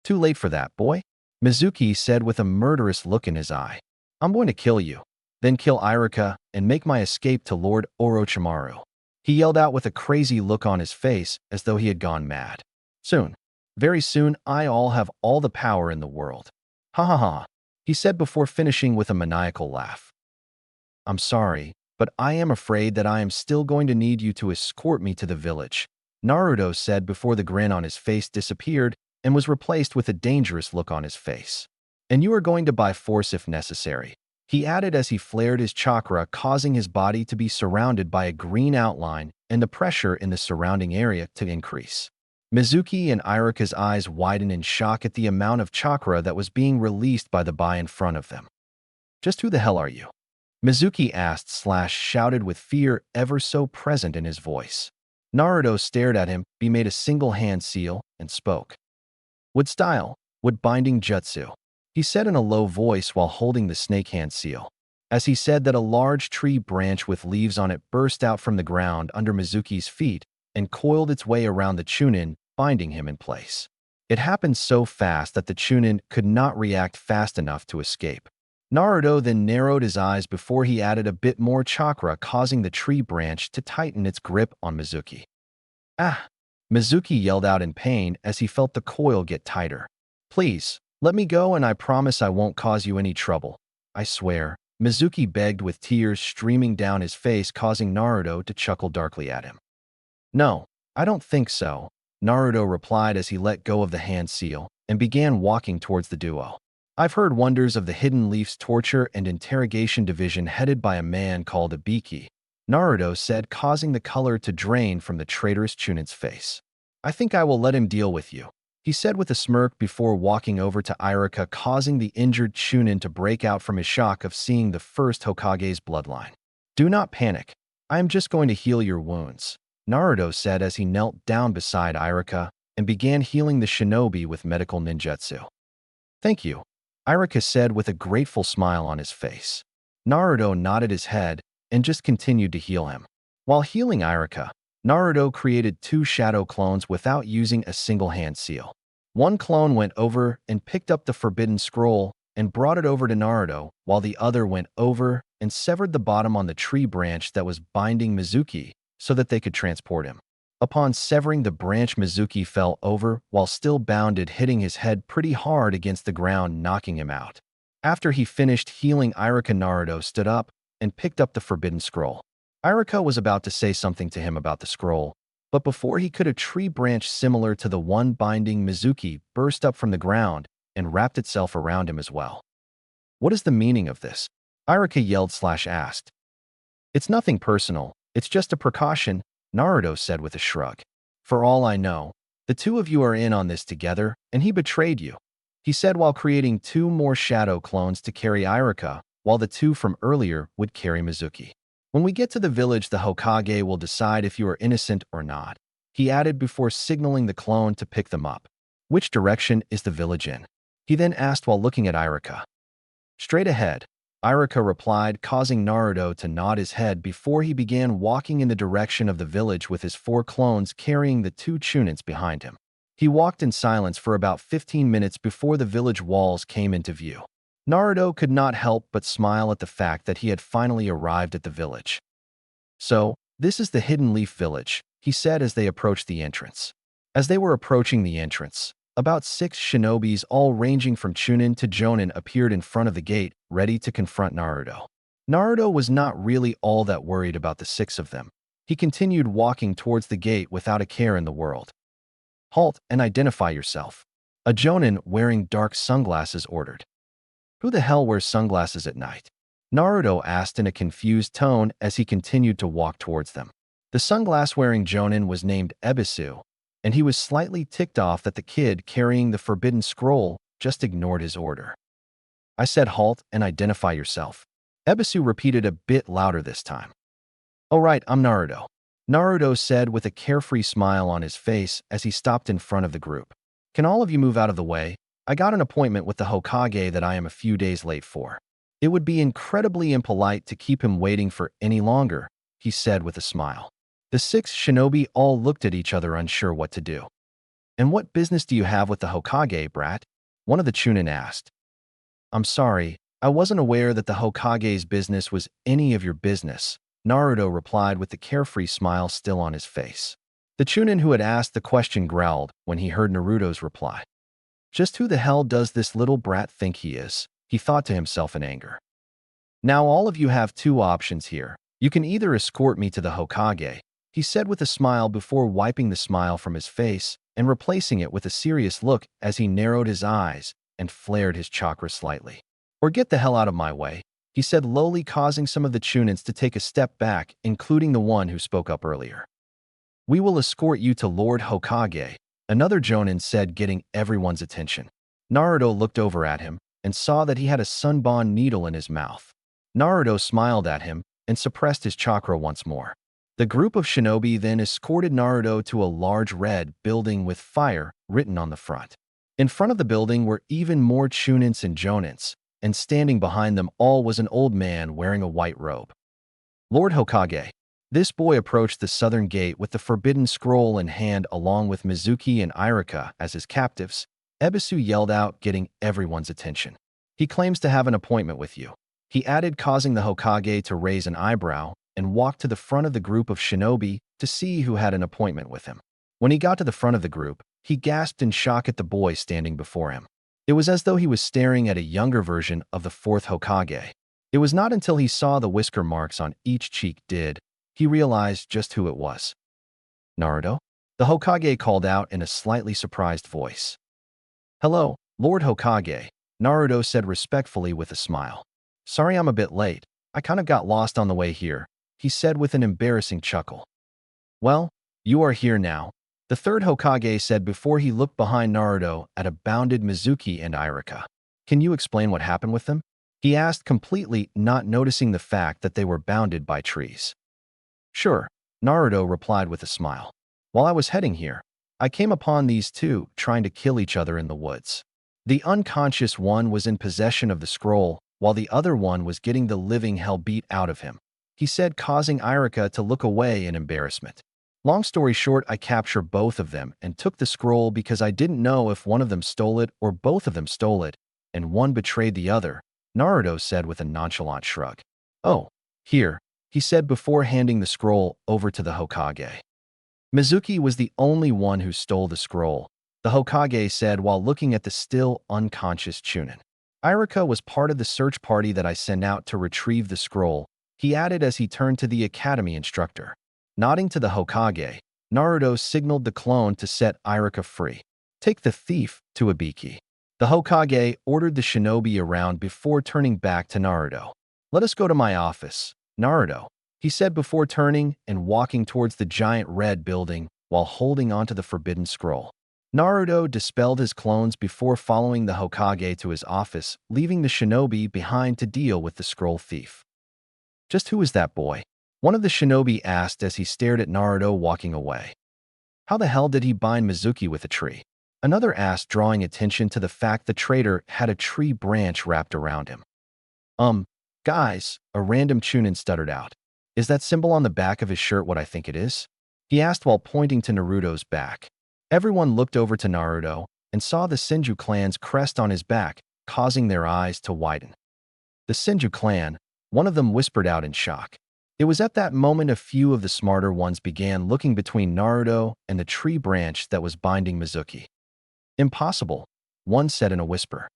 Too late for that, boy, Mizuki said with a murderous look in his eye. I'm going to kill you, then kill Irika and make my escape to Lord Orochimaru. He yelled out with a crazy look on his face as though he had gone mad. Soon, very soon, I'll have all the power in the world. Ha ha ha, he said before finishing with a maniacal laugh. I'm sorry, but I am afraid that I am still going to need you to escort me to the village, Naruto said before the grin on his face disappeared and was replaced with a dangerous look on his face. And you are going to by force if necessary, he added as he flared his chakra, causing his body to be surrounded by a green outline and the pressure in the surrounding area to increase. Mizuki and Irika's eyes widened in shock at the amount of chakra that was being released by the boy in front of them. Just who the hell are you? Mizuki asked / shouted with fear ever so present in his voice. Naruto stared at him, he made a single hand seal, and spoke. Wood style, wood binding jutsu, he said in a low voice while holding the snake hand seal. As he said that a large tree branch with leaves on it burst out from the ground under Mizuki's feet and coiled its way around the Chunin, binding him in place. It happened so fast that the Chunin could not react fast enough to escape. Naruto then narrowed his eyes before he added a bit more chakra, causing the tree branch to tighten its grip on Mizuki. Ah! Mizuki yelled out in pain as he felt the coil get tighter. Please, let me go and I promise I won't cause you any trouble. I swear, Mizuki begged with tears streaming down his face, causing Naruto to chuckle darkly at him. No, I don't think so, Naruto replied as he let go of the hand seal and began walking towards the duo. I've heard wonders of the Hidden Leaf's torture and interrogation division headed by a man called Ibiki, Naruto said, causing the color to drain from the traitorous Chunin's face. I think I will let him deal with you, he said with a smirk before walking over to Irika, causing the injured Chunin to break out from his shock of seeing the first Hokage's bloodline. Do not panic. I am just going to heal your wounds, Naruto said as he knelt down beside Irika and began healing the shinobi with medical ninjutsu. Thank you, Irika said with a grateful smile on his face. Naruto nodded his head and just continued to heal him. While healing Irika, Naruto created 2 shadow clones without using a single hand seal. One clone went over and picked up the forbidden scroll and brought it over to Naruto, while the other went over and severed the bottom on the tree branch that was binding Mizuki so that they could transport him. Upon severing the branch, Mizuki fell over while still bounded, hitting his head pretty hard against the ground, knocking him out. After he finished healing Irika, Naruto stood up and picked up the forbidden scroll. Irika was about to say something to him about the scroll, but before he could, a tree branch similar to the one binding Mizuki burst up from the ground and wrapped itself around him as well. What is the meaning of this? Irika yelled / asked. It's nothing personal, it's just a precaution, Naruto said with a shrug. For all I know, the two of you are in on this together, and he betrayed you, he said while creating 2 more shadow clones to carry Irika, while the 2 from earlier would carry Mizuki. When we get to the village, the Hokage will decide if you are innocent or not, he added before signaling the clone to pick them up. Which direction is the village in? He then asked while looking at Irika. Straight ahead, Irika replied, causing Naruto to nod his head before he began walking in the direction of the village with his 4 clones carrying the 2 Chunins behind him. He walked in silence for about 15 minutes before the village walls came into view. Naruto could not help but smile at the fact that he had finally arrived at the village. "So, this is the Hidden Leaf Village," he said as they approached the entrance. As they were approaching the entrance, about 6 shinobis all ranging from Chunin to Jonin appeared in front of the gate, ready to confront Naruto. Naruto was not really all that worried about the 6 of them. He continued walking towards the gate without a care in the world. "Halt and identify yourself," a Jonin wearing dark sunglasses ordered. "Who the hell wears sunglasses at night?" Naruto asked in a confused tone as he continued to walk towards them. The sunglass-wearing Jonin was named Ebisu, and he was slightly ticked off that the kid carrying the forbidden scroll just ignored his order. "I said halt and identify yourself," Ebisu repeated a bit louder this time. "Oh right, I'm Naruto," Naruto said with a carefree smile on his face as he stopped in front of the group. "Can all of you move out of the way? I got an appointment with the Hokage that I am a few days late for. It would be incredibly impolite to keep him waiting for any longer," he said with a smile. The 6 shinobi all looked at each other unsure what to do. "And what business do you have with the Hokage, brat?" one of the Chunin asked. "I'm sorry, I wasn't aware that the Hokage's business was any of your business," Naruto replied with the carefree smile still on his face. The Chunin who had asked the question growled when he heard Naruto's reply. "Just who the hell does this little brat think he is?" he thought to himself in anger. "Now all of you have 2 options here. You can either escort me to the Hokage," he said with a smile before wiping the smile from his face and replacing it with a serious look as he narrowed his eyes and flared his chakra slightly. "Or get the hell out of my way," he said lowly, causing some of the Chunins to take a step back, including the one who spoke up earlier. "We will escort you to Lord Hokage," another Jonin said, getting everyone's attention. Naruto looked over at him and saw that he had a sunbon needle in his mouth. Naruto smiled at him and suppressed his chakra once more. The group of shinobi then escorted Naruto to a large red building with fire written on the front. In front of the building were even more Chunins and Jonins, and standing behind them all was an old man wearing a white robe. "Lord Hokage." This boy approached the southern gate with the forbidden scroll in hand along with Mizuki and Irika as his captives. Ebisu yelled out, getting everyone's attention. "He claims to have an appointment with you," he added, causing the Hokage to raise an eyebrow and walk to the front of the group of shinobi to see who had an appointment with him. When he got to the front of the group, he gasped in shock at the boy standing before him. It was as though he was staring at a younger version of the 4th Hokage. It was not until he saw the whisker marks on each cheek did he realized just who it was. "Naruto?" the Hokage called out in a slightly surprised voice. "Hello, Lord Hokage," Naruto said respectfully with a smile. "Sorry I'm a bit late. I kind of got lost on the way here," he said with an embarrassing chuckle. "Well, you are here now," the 3rd Hokage said before he looked behind Naruto at a bounded Mizuki and Irika. "Can you explain what happened with them?" he asked, completely not noticing the fact that they were bounded by trees. "Sure," Naruto replied with a smile. "While I was heading here, I came upon these 2 trying to kill each other in the woods. The unconscious one was in possession of the scroll, while the other one was getting the living hell beat out of him," he said, causing Irika to look away in embarrassment. "Long story short, I captured both of them and took the scroll because I didn't know if one of them stole it or both of them stole it, and one betrayed the other," Naruto said with a nonchalant shrug. "Oh, here," he said before handing the scroll over to the Hokage. "Mizuki was the only one who stole the scroll," the Hokage said while looking at the still unconscious Chunin. "Irika was part of the search party that I sent out to retrieve the scroll," he added as he turned to the academy instructor. Nodding to the Hokage, Naruto signaled the clone to set Irika free. "Take the thief to Ibiki." The Hokage ordered the shinobi around before turning back to Naruto. "Let us go to my office, Naruto," he said before turning and walking towards the giant red building while holding onto the forbidden scroll. Naruto dispelled his clones before following the Hokage to his office, leaving the shinobi behind to deal with the scroll thief. "Just who is that boy?" one of the shinobi asked as he stared at Naruto walking away. "How the hell did he bind Mizuki with a tree?" another asked, drawing attention to the fact the traitor had a tree branch wrapped around him. Guys," a random Chunin stuttered out. "Is that symbol on the back of his shirt what I think it is?" he asked while pointing to Naruto's back. Everyone looked over to Naruto and saw the Senju clan's crest on his back, causing their eyes to widen. The Senju clan, one of them whispered out in shock. It was at that moment a few of the smarter ones began looking between Naruto and the tree branch that was binding Mizuki. Impossible, one said in a whisper.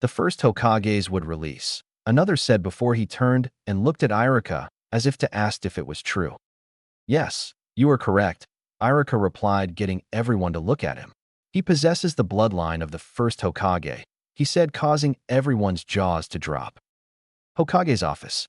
The first Hokages would release, another said before he turned and looked at Iruka as if to ask if it was true. Yes, you are correct, Iruka replied, getting everyone to look at him. He possesses the bloodline of the first Hokage, he said, causing everyone's jaws to drop. Hokage's office.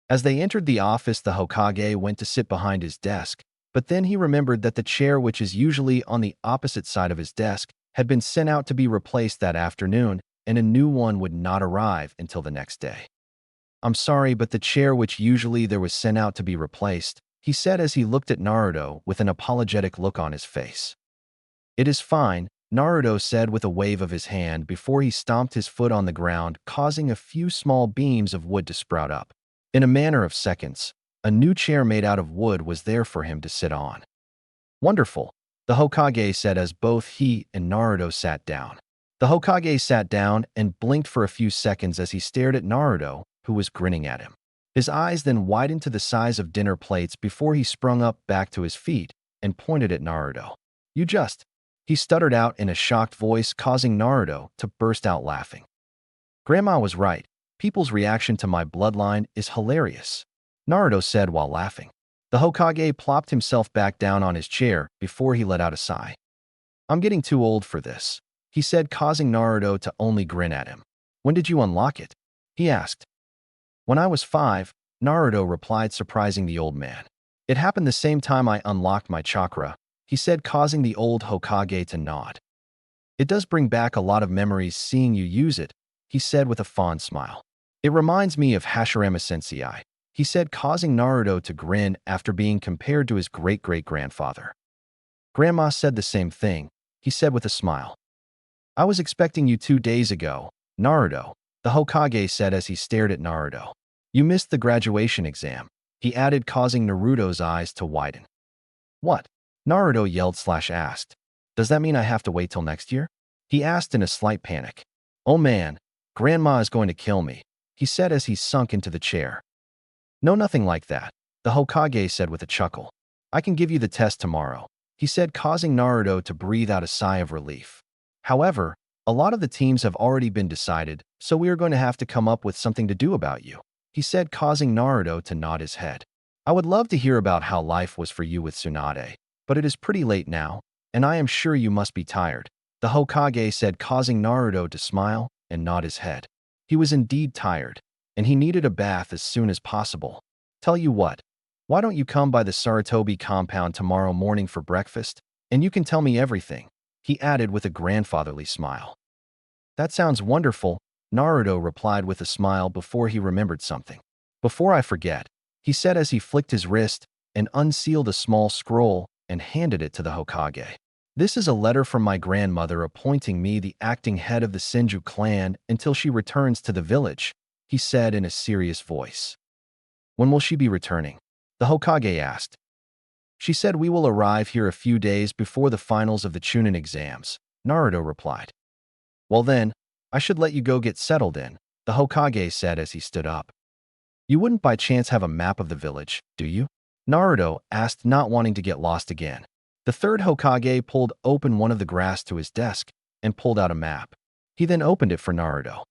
As they entered the office, the Hokage went to sit behind his desk, but then he remembered that the chair, which is usually on the opposite side of his desk, had been sent out to be replaced that afternoon, and a new one would not arrive until the next day. I'm sorry, but the chair which usually there was sent out to be replaced, he said as he looked at Naruto with an apologetic look on his face. It is fine, Naruto said with a wave of his hand before he stomped his foot on the ground, causing a few small beams of wood to sprout up. In a matter of seconds, a new chair made out of wood was there for him to sit on. Wonderful, the Hokage said as both he and Naruto sat down. The Hokage sat down and blinked for a few seconds as he stared at Naruto, who was grinning at him. His eyes then widened to the size of dinner plates before he sprung up back to his feet and pointed at Naruto. You just, he stuttered out in a shocked voice, causing Naruto to burst out laughing. Grandma was right. People's reaction to my bloodline is hilarious, Naruto said while laughing. The Hokage plopped himself back down on his chair before he let out a sigh. I'm getting too old for this, he said, causing Naruto to only grin at him. When did you unlock it? He asked. When I was 5, Naruto replied, surprising the old man. It happened the same time I unlocked my chakra, he said, causing the old Hokage to nod. It does bring back a lot of memories seeing you use it, he said with a fond smile. It reminds me of Hashirama Sensei, he said, causing Naruto to grin after being compared to his great-great-grandfather. Grandma said the same thing, he said with a smile. I was expecting you 2 days ago, Naruto, the Hokage said as he stared at Naruto. You missed the graduation exam, he added, causing Naruto's eyes to widen. What? Naruto yelled/asked. Does that mean I have to wait till next year? He asked in a slight panic. Oh man, Grandma is going to kill me, he said as he sunk into the chair. No, nothing like that, the Hokage said with a chuckle. I can give you the test tomorrow, he said, causing Naruto to breathe out a sigh of relief. However, a lot of the teams have already been decided, so we are going to have to come up with something to do about you, he said, causing Naruto to nod his head. I would love to hear about how life was for you with Tsunade, but it is pretty late now, and I am sure you must be tired, the Hokage said, causing Naruto to smile and nod his head. He was indeed tired, and he needed a bath as soon as possible. Tell you what, why don't you come by the Sarutobi compound tomorrow morning for breakfast, and you can tell me everything, he added with a grandfatherly smile. That sounds wonderful, Naruto replied with a smile before he remembered something. Before I forget, he said as he flicked his wrist and unsealed a small scroll and handed it to the Hokage. This is a letter from my grandmother appointing me the acting head of the Senju clan until she returns to the village, he said in a serious voice. When will she be returning? The Hokage asked. She said we will arrive here a few days before the finals of the Chunin exams, Naruto replied. Well then, I should let you go get settled in, the Hokage said as he stood up. You wouldn't by chance have a map of the village, do you? Naruto asked, not wanting to get lost again. The third Hokage pulled open one of the grass to his desk and pulled out a map. He then opened it for Naruto.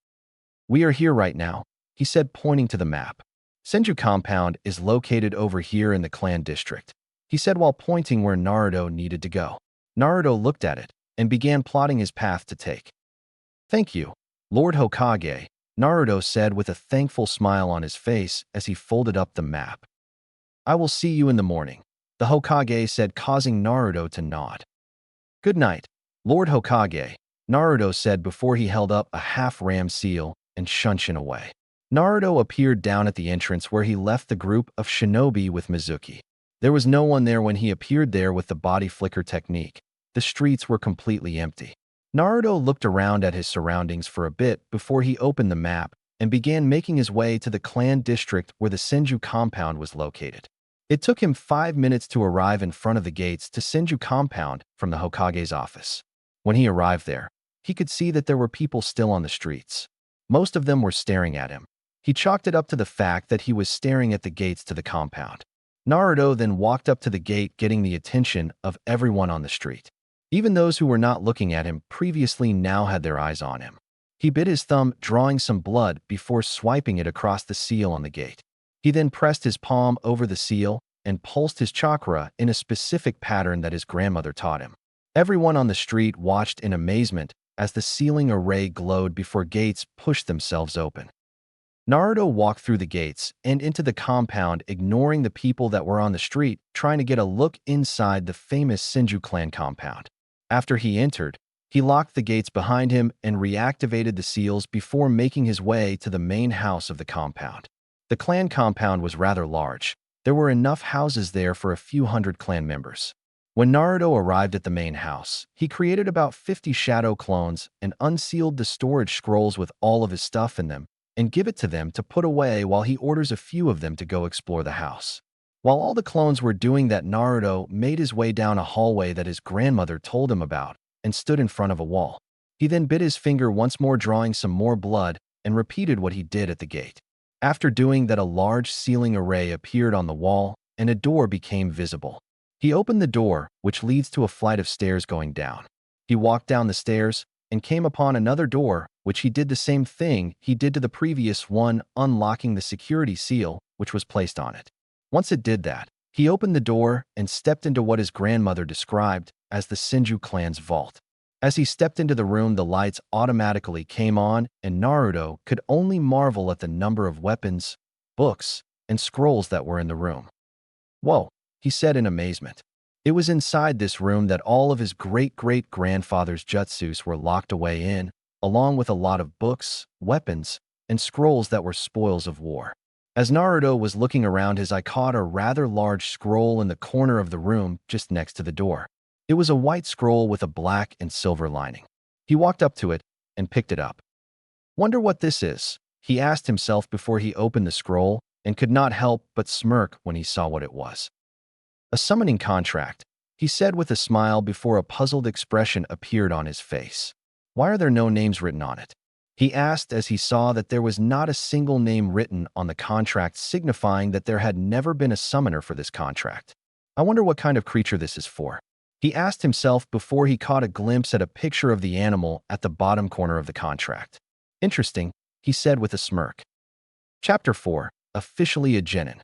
We are here right now, he said, pointing to the map. Senju compound is located over here in the clan district, he said while pointing where Naruto needed to go. Naruto looked at it and began plotting his path to take. Thank you, Lord Hokage, Naruto said with a thankful smile on his face as he folded up the map. I will see you in the morning, the Hokage said, causing Naruto to nod. Good night, Lord Hokage, Naruto said before he held up a half-ram seal and shunshin away. Naruto appeared down at the entrance where he left the group of shinobi with Mizuki. There was no one there when he appeared there with the body flicker technique. The streets were completely empty. Naruto looked around at his surroundings for a bit before he opened the map and began making his way to the clan district where the Senju compound was located. It took him 5 minutes to arrive in front of the gates to Senju compound from the Hokage's office. When he arrived there, he could see that there were people still on the streets. Most of them were staring at him. He chalked it up to the fact that he was staring at the gates to the compound. Naruto then walked up to the gate, getting the attention of everyone on the street. Even those who were not looking at him previously now had their eyes on him. He bit his thumb, drawing some blood before swiping it across the seal on the gate. He then pressed his palm over the seal and pulsed his chakra in a specific pattern that his grandmother taught him. Everyone on the street watched in amazement as the sealing array glowed before gates pushed themselves open. Naruto walked through the gates and into the compound, ignoring the people that were on the street, trying to get a look inside the famous Senju clan compound. After he entered, he locked the gates behind him and reactivated the seals before making his way to the main house of the compound. The clan compound was rather large. There were enough houses there for a few hundred clan members. When Naruto arrived at the main house, he created about 50 shadow clones and unsealed the storage scrolls with all of his stuff in them and give it to them to put away while he orders a few of them to go explore the house. While all the clones were doing that, Naruto made his way down a hallway that his grandmother told him about and stood in front of a wall. He then bit his finger once more, drawing some more blood, and repeated what he did at the gate. After doing that, a large sealing array appeared on the wall and a door became visible. He opened the door, which leads to a flight of stairs going down. He walked down the stairs and came upon another door, which he did the same thing he did to the previous one, unlocking the security seal, which was placed on it. Once it did that, he opened the door and stepped into what his grandmother described as the Senju clan's vault. As he stepped into the room, the lights automatically came on, and Naruto could only marvel at the number of weapons, books, and scrolls that were in the room. "Whoa," he said in amazement. It was inside this room that all of his great-great-grandfather's jutsus were locked away in, along with a lot of books, weapons, and scrolls that were spoils of war. As Naruto was looking around, his eye caught a rather large scroll in the corner of the room just next to the door. It was a white scroll with a black and silver lining. He walked up to it and picked it up. "Wonder what this is?" he asked himself before he opened the scroll, and could not help but smirk when he saw what it was. "A summoning contract," he said with a smile before a puzzled expression appeared on his face. "Why are there no names written on it?" he asked as he saw that there was not a single name written on the contract, signifying that there had never been a summoner for this contract. "I wonder what kind of creature this is for," he asked himself before he caught a glimpse at a picture of the animal at the bottom corner of the contract. "Interesting," he said with a smirk. Chapter 4. Officially a genin.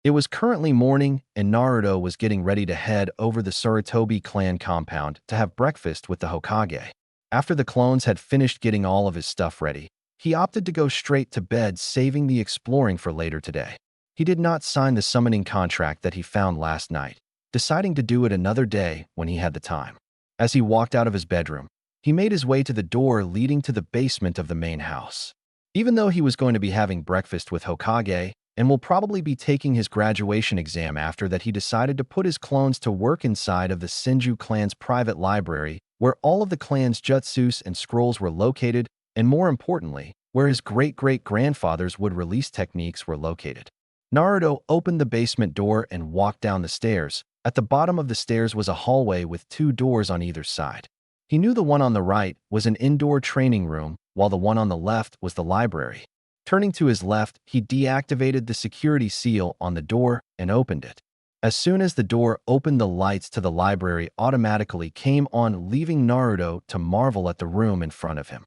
It was currently morning, and Naruto was getting ready to head over the Sarutobi clan compound to have breakfast with the Hokage. After the clones had finished getting all of his stuff ready, he opted to go straight to bed, saving the exploring for later today. He did not sign the summoning contract that he found last night, deciding to do it another day when he had the time. As he walked out of his bedroom, he made his way to the door leading to the basement of the main house. Even though he was going to be having breakfast with Hokage and will probably be taking his graduation exam after that, he decided to put his clones to work inside of the Senju clan's private library, where all of the clan's jutsus and scrolls were located, and more importantly, where his great-great-grandfather's would release techniques were located. Naruto opened the basement door and walked down the stairs. At the bottom of the stairs was a hallway with 2 doors on either side. He knew the one on the right was an indoor training room, while the one on the left was the library. Turning to his left, he deactivated the security seal on the door and opened it. As soon as the door opened, the lights to the library automatically came on, leaving Naruto to marvel at the room in front of him.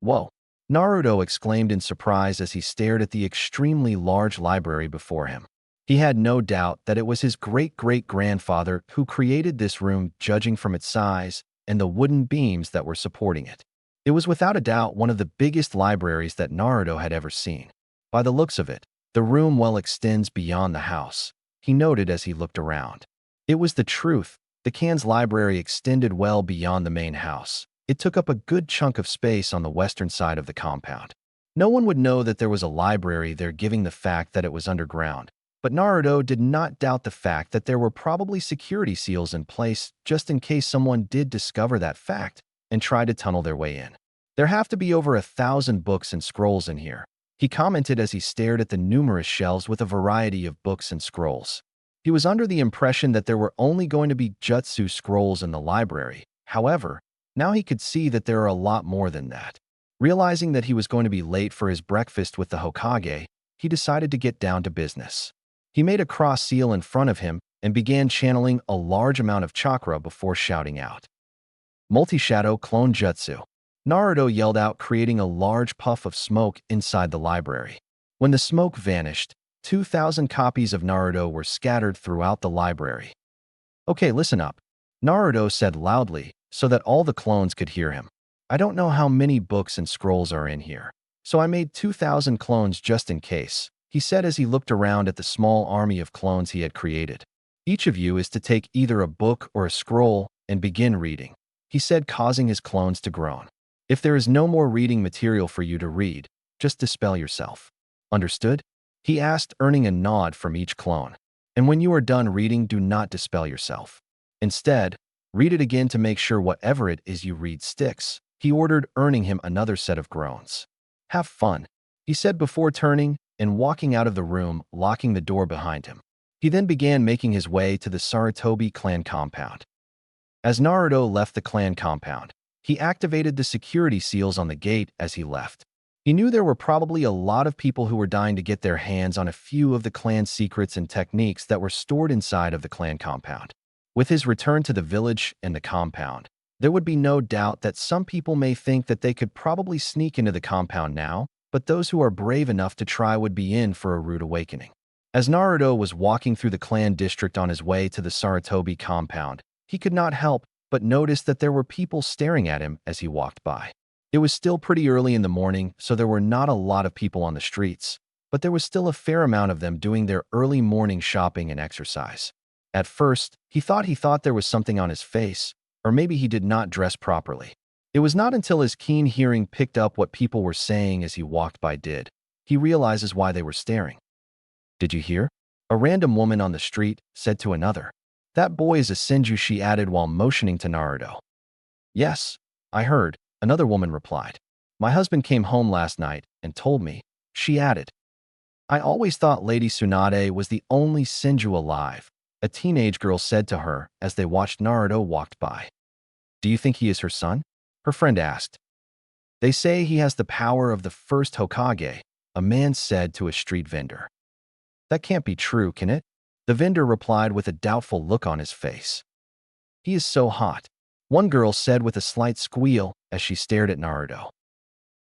"Whoa!" Naruto exclaimed in surprise as he stared at the extremely large library before him. He had no doubt that it was his great-great-grandfather who created this room, judging from its size and the wooden beams that were supporting it. It was without a doubt one of the biggest libraries that Naruto had ever seen. By the looks of it, the room well extends beyond the house, he noted as he looked around. It was the truth. The clan's library extended well beyond the main house. It took up a good chunk of space on the western side of the compound. No one would know that there was a library there, given the fact that it was underground. But Naruto did not doubt the fact that there were probably security seals in place just in case someone did discover that fact and try to tunnel their way in. "There have to be over 1,000 books and scrolls in here," he commented as he stared at the numerous shelves with a variety of books and scrolls. He was under the impression that there were only going to be jutsu scrolls in the library. However, now he could see that there are a lot more than that. Realizing that he was going to be late for his breakfast with the Hokage, he decided to get down to business. He made a cross seal in front of him and began channeling a large amount of chakra before shouting out, "Multi-shadow clone jutsu." Naruto yelled out, creating a large puff of smoke inside the library. When the smoke vanished, 2,000 copies of Naruto were scattered throughout the library. "Okay, listen up," Naruto said loudly so that all the clones could hear him. "I don't know how many books and scrolls are in here, so I made 2,000 clones just in case," he said as he looked around at the small army of clones he had created. "Each of you is to take either a book or a scroll and begin reading," he said, causing his clones to groan. "If there is no more reading material for you to read, just dispel yourself. Understood?" he asked, earning a nod from each clone. "And when you are done reading, do not dispel yourself. Instead, read it again to make sure whatever it is you read sticks," he ordered, earning him another set of groans. "Have fun," he said before turning and walking out of the room, locking the door behind him. He then began making his way to the Sarutobi clan compound. As Naruto left the clan compound, he activated the security seals on the gate as he left. He knew there were probably a lot of people who were dying to get their hands on a few of the clan's secrets and techniques that were stored inside of the clan compound. With his return to the village and the compound, there would be no doubt that some people may think that they could probably sneak into the compound now, but those who are brave enough to try would be in for a rude awakening. As Naruto was walking through the clan district on his way to the Sarutobi compound, he could not help but notice that there were people staring at him as he walked by. It was still pretty early in the morning, so there were not a lot of people on the streets, but there was still a fair amount of them doing their early morning shopping and exercise. At first, he thought there was something on his face, or maybe he did not dress properly. It was not until his keen hearing picked up what people were saying as he walked by he realizes why they were staring. "Did you hear?" a random woman on the street said to another. "That boy is a Senju," she added while motioning to Naruto. "Yes, I heard," another woman replied. "My husband came home last night and told me," she added. "I always thought Lady Tsunade was the only Senju alive," a teenage girl said to her as they watched Naruto walk by. "Do you think he is her son?" her friend asked. "They say he has the power of the first Hokage," a man said to a street vendor. "That can't be true, can it?" the vendor replied with a doubtful look on his face. "He is so hot," one girl said with a slight squeal as she stared at Naruto.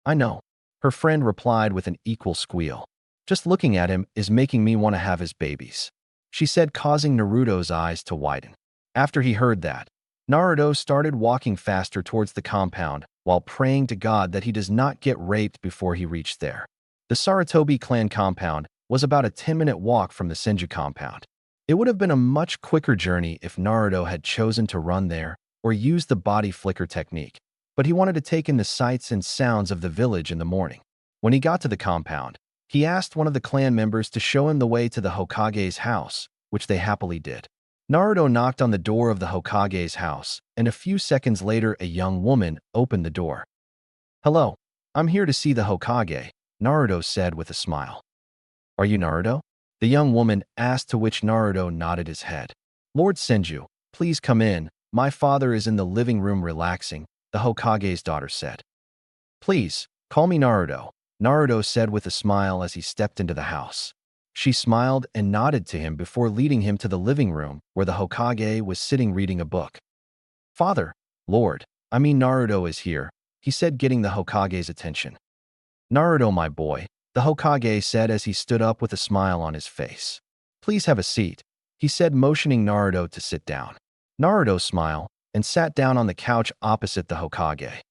"I know," her friend replied with an equal squeal. "Just looking at him is making me want to have his babies," she said, causing Naruto's eyes to widen. After he heard that, Naruto started walking faster towards the compound while praying to God that he does not get raped before he reached there. The Sarutobi clan compound was about a 10-minute walk from the Senju compound. It would have been a much quicker journey if Naruto had chosen to run there or use the body flicker technique, but he wanted to take in the sights and sounds of the village in the morning. When he got to the compound, he asked one of the clan members to show him the way to the Hokage's house, which they happily did. Naruto knocked on the door of the Hokage's house, and a few seconds later a young woman opened the door. "Hello, I'm here to see the Hokage," Naruto said with a smile. "Are you Naruto?" the young woman asked, to which Naruto nodded his head. "Lord Senju, please come in. My father is in the living room relaxing," the Hokage's daughter said. "Please, call me Naruto," Naruto said with a smile as he stepped into the house. She smiled and nodded to him before leading him to the living room where the Hokage was sitting reading a book. "Father, Naruto is here," he said, getting the Hokage's attention. "Naruto, my boy," the Hokage said as he stood up with a smile on his face. "Please have a seat," he said, motioning Naruto to sit down. Naruto smiled and sat down on the couch opposite the Hokage.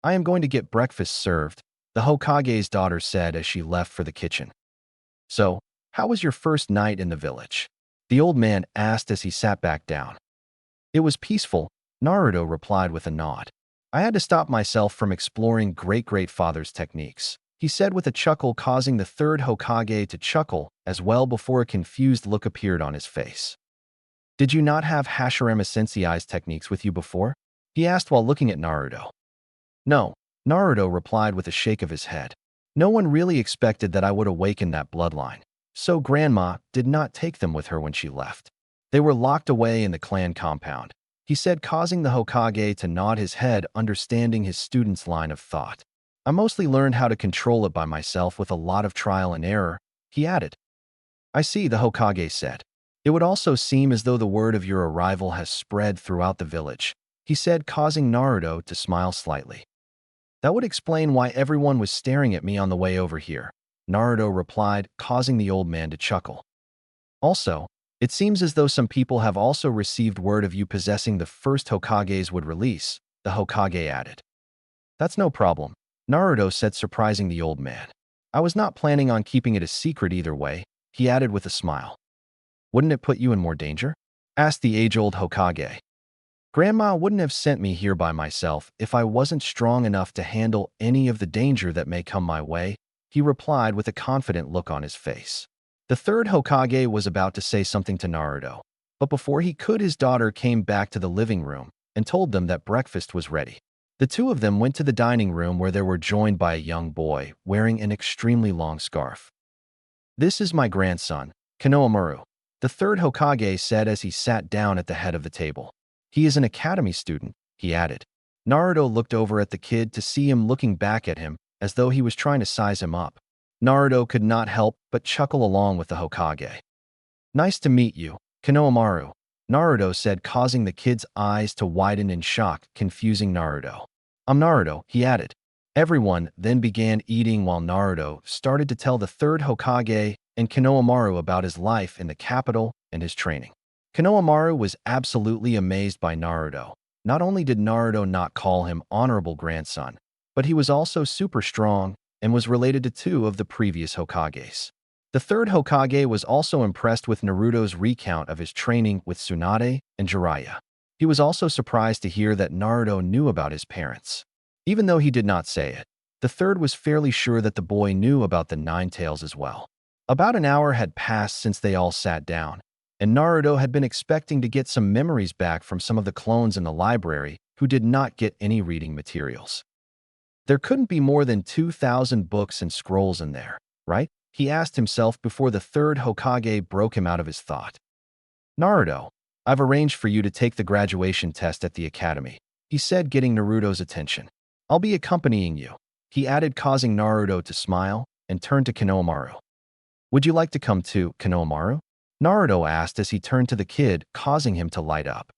"I am going to get breakfast served," the Hokage's daughter said as she left for the kitchen. "So, how was your first night in the village?" the old man asked as he sat back down. "It was peaceful," Naruto replied with a nod. "I had to stop myself from exploring great-grandfather's techniques," he said with a chuckle, causing the third Hokage to chuckle as well before a confused look appeared on his face. "Did you not have Hashirama Sensei's techniques with you before?" he asked while looking at Naruto. "No," Naruto replied with a shake of his head. "No one really expected that I would awaken that bloodline. so Grandma did not take them with her when she left. They were locked away in the clan compound, he said, causing the Hokage to nod his head, understanding his student's line of thought. I mostly learned how to control it by myself with a lot of trial and error, he added. I see, the Hokage said. It would also seem as though the word of your arrival has spread throughout the village, he said, causing Naruto to smile slightly. That would explain why everyone was staring at me on the way over here, Naruto replied, causing the old man to chuckle. Also, it seems as though some people have also received word of you possessing the first Hokage's would release, the Hokage added. That's no problem, Naruto said, surprising the old man. I was not planning on keeping it a secret either way, he added with a smile. Wouldn't it put you in more danger? Asked the age-old Hokage. Grandma wouldn't have sent me here by myself if I wasn't strong enough to handle any of the danger that may come my way, he replied with a confident look on his face. The third Hokage was about to say something to Naruto, but before he could, his daughter came back to the living room and told them that breakfast was ready. The two of them went to the dining room where they were joined by a young boy wearing an extremely long scarf. This is my grandson, Konohamaru, the third Hokage said as he sat down at the head of the table. He is an academy student, he added. Naruto looked over at the kid to see him looking back at him as though he was trying to size him up. Naruto could not help but chuckle along with the Hokage. Nice to meet you, Konohamaru, Naruto said, causing the kid's eyes to widen in shock, confusing Naruto. I'm Naruto, he added. Everyone then began eating while Naruto started to tell the third Hokage and Konohamaru about his life in the capital and his training. Konohamaru was absolutely amazed by Naruto. Not only did Naruto not call him honorable grandson, but he was also super strong and was related to two of the previous Hokages. The third Hokage was also impressed with Naruto's recount of his training with Tsunade and Jiraiya. He was also surprised to hear that Naruto knew about his parents. Even though he did not say it, the third was fairly sure that the boy knew about the Nine Tails as well. About an hour had passed since they all sat down, and Naruto had been expecting to get some memories back from some of the clones in the library who did not get any reading materials. There couldn't be more than 2,000 books and scrolls in there, right? He asked himself before the third Hokage broke him out of his thought. Naruto, I've arranged for you to take the graduation test at the academy, he said, getting Naruto's attention. I'll be accompanying you, he added, causing Naruto to smile and turn to Konohamaru. Would you like to come too, Konohamaru? Naruto asked as he turned to the kid, causing him to light up.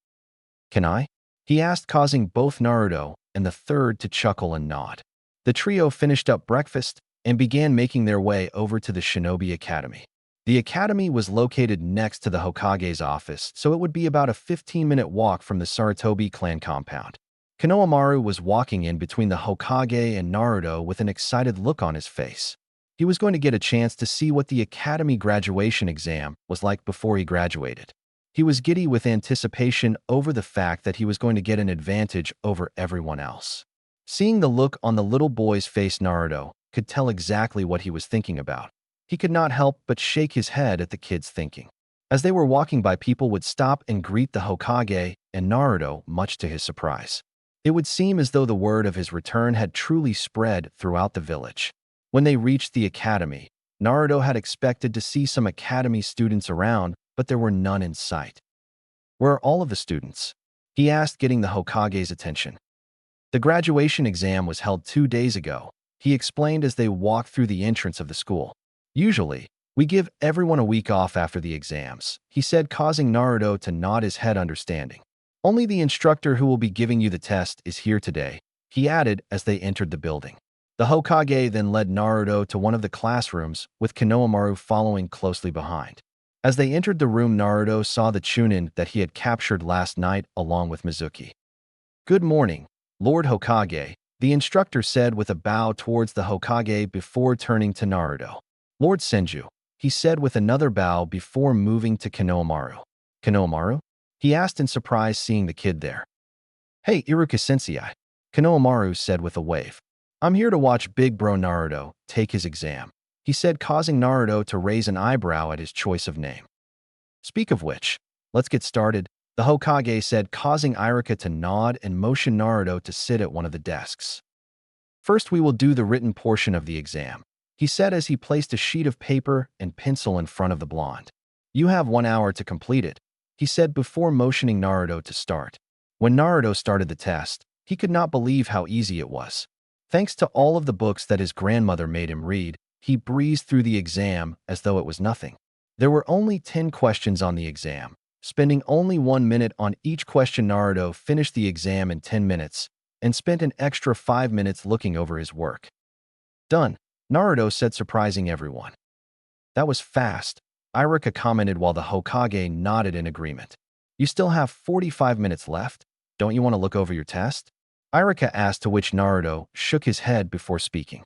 Can I? He asked, causing both Naruto and the third to chuckle and nod. The trio finished up breakfast and began making their way over to the Shinobi Academy. The academy was located next to the Hokage's office, so it would be about a 15-minute walk from the Sarutobi clan compound. Konohamaru was walking in between the Hokage and Naruto with an excited look on his face. He was going to get a chance to see what the academy graduation exam was like before he graduated. He was giddy with anticipation over the fact that he was going to get an advantage over everyone else. Seeing the look on the little boy's face, Naruto could tell exactly what he was thinking about. He could not help but shake his head at the kid's thinking. As they were walking by, people would stop and greet the Hokage and Naruto, much to his surprise. It would seem as though the word of his return had truly spread throughout the village. When they reached the academy, Naruto had expected to see some academy students around, but there were none in sight. Where are all of the students? He asked, getting the Hokage's attention. The graduation exam was held 2 days ago, he explained as they walked through the entrance of the school. Usually, we give everyone a week off after the exams, he said, causing Naruto to nod his head, understanding. Only the instructor who will be giving you the test is here today, he added as they entered the building. The Hokage then led Naruto to one of the classrooms, with Konohamaru following closely behind. As they entered the room, Naruto saw the Chunin that he had captured last night along with Mizuki. Good morning, Lord Hokage, the instructor said with a bow towards the Hokage before turning to Naruto. Lord Senju, he said with another bow before moving to Konohamaru. Konohamaru? He asked in surprise, seeing the kid there. Hey, Iruka-sensei, Konohamaru said with a wave. I'm here to watch big bro Naruto take his exam, he said, causing Naruto to raise an eyebrow at his choice of name. Speak of which, let's get started, the Hokage said, causing Iruka to nod and motion Naruto to sit at one of the desks. First, we will do the written portion of the exam. he said as he placed a sheet of paper and pencil in front of the blonde. You have 1 hour to complete it, he said before motioning Naruto to start. When Naruto started the test, he could not believe how easy it was. Thanks to all of the books that his grandmother made him read, he breezed through the exam as though it was nothing. There were only 10 questions on the exam. Spending only 1 minute on each question, Naruto finished the exam in 10 minutes and spent an extra 5 minutes looking over his work. Done, Naruto said, surprising everyone. That was fast, Iruka commented while the Hokage nodded in agreement. You still have 45 minutes left? Don't you want to look over your test? Iruka asked, to which Naruto shook his head before speaking.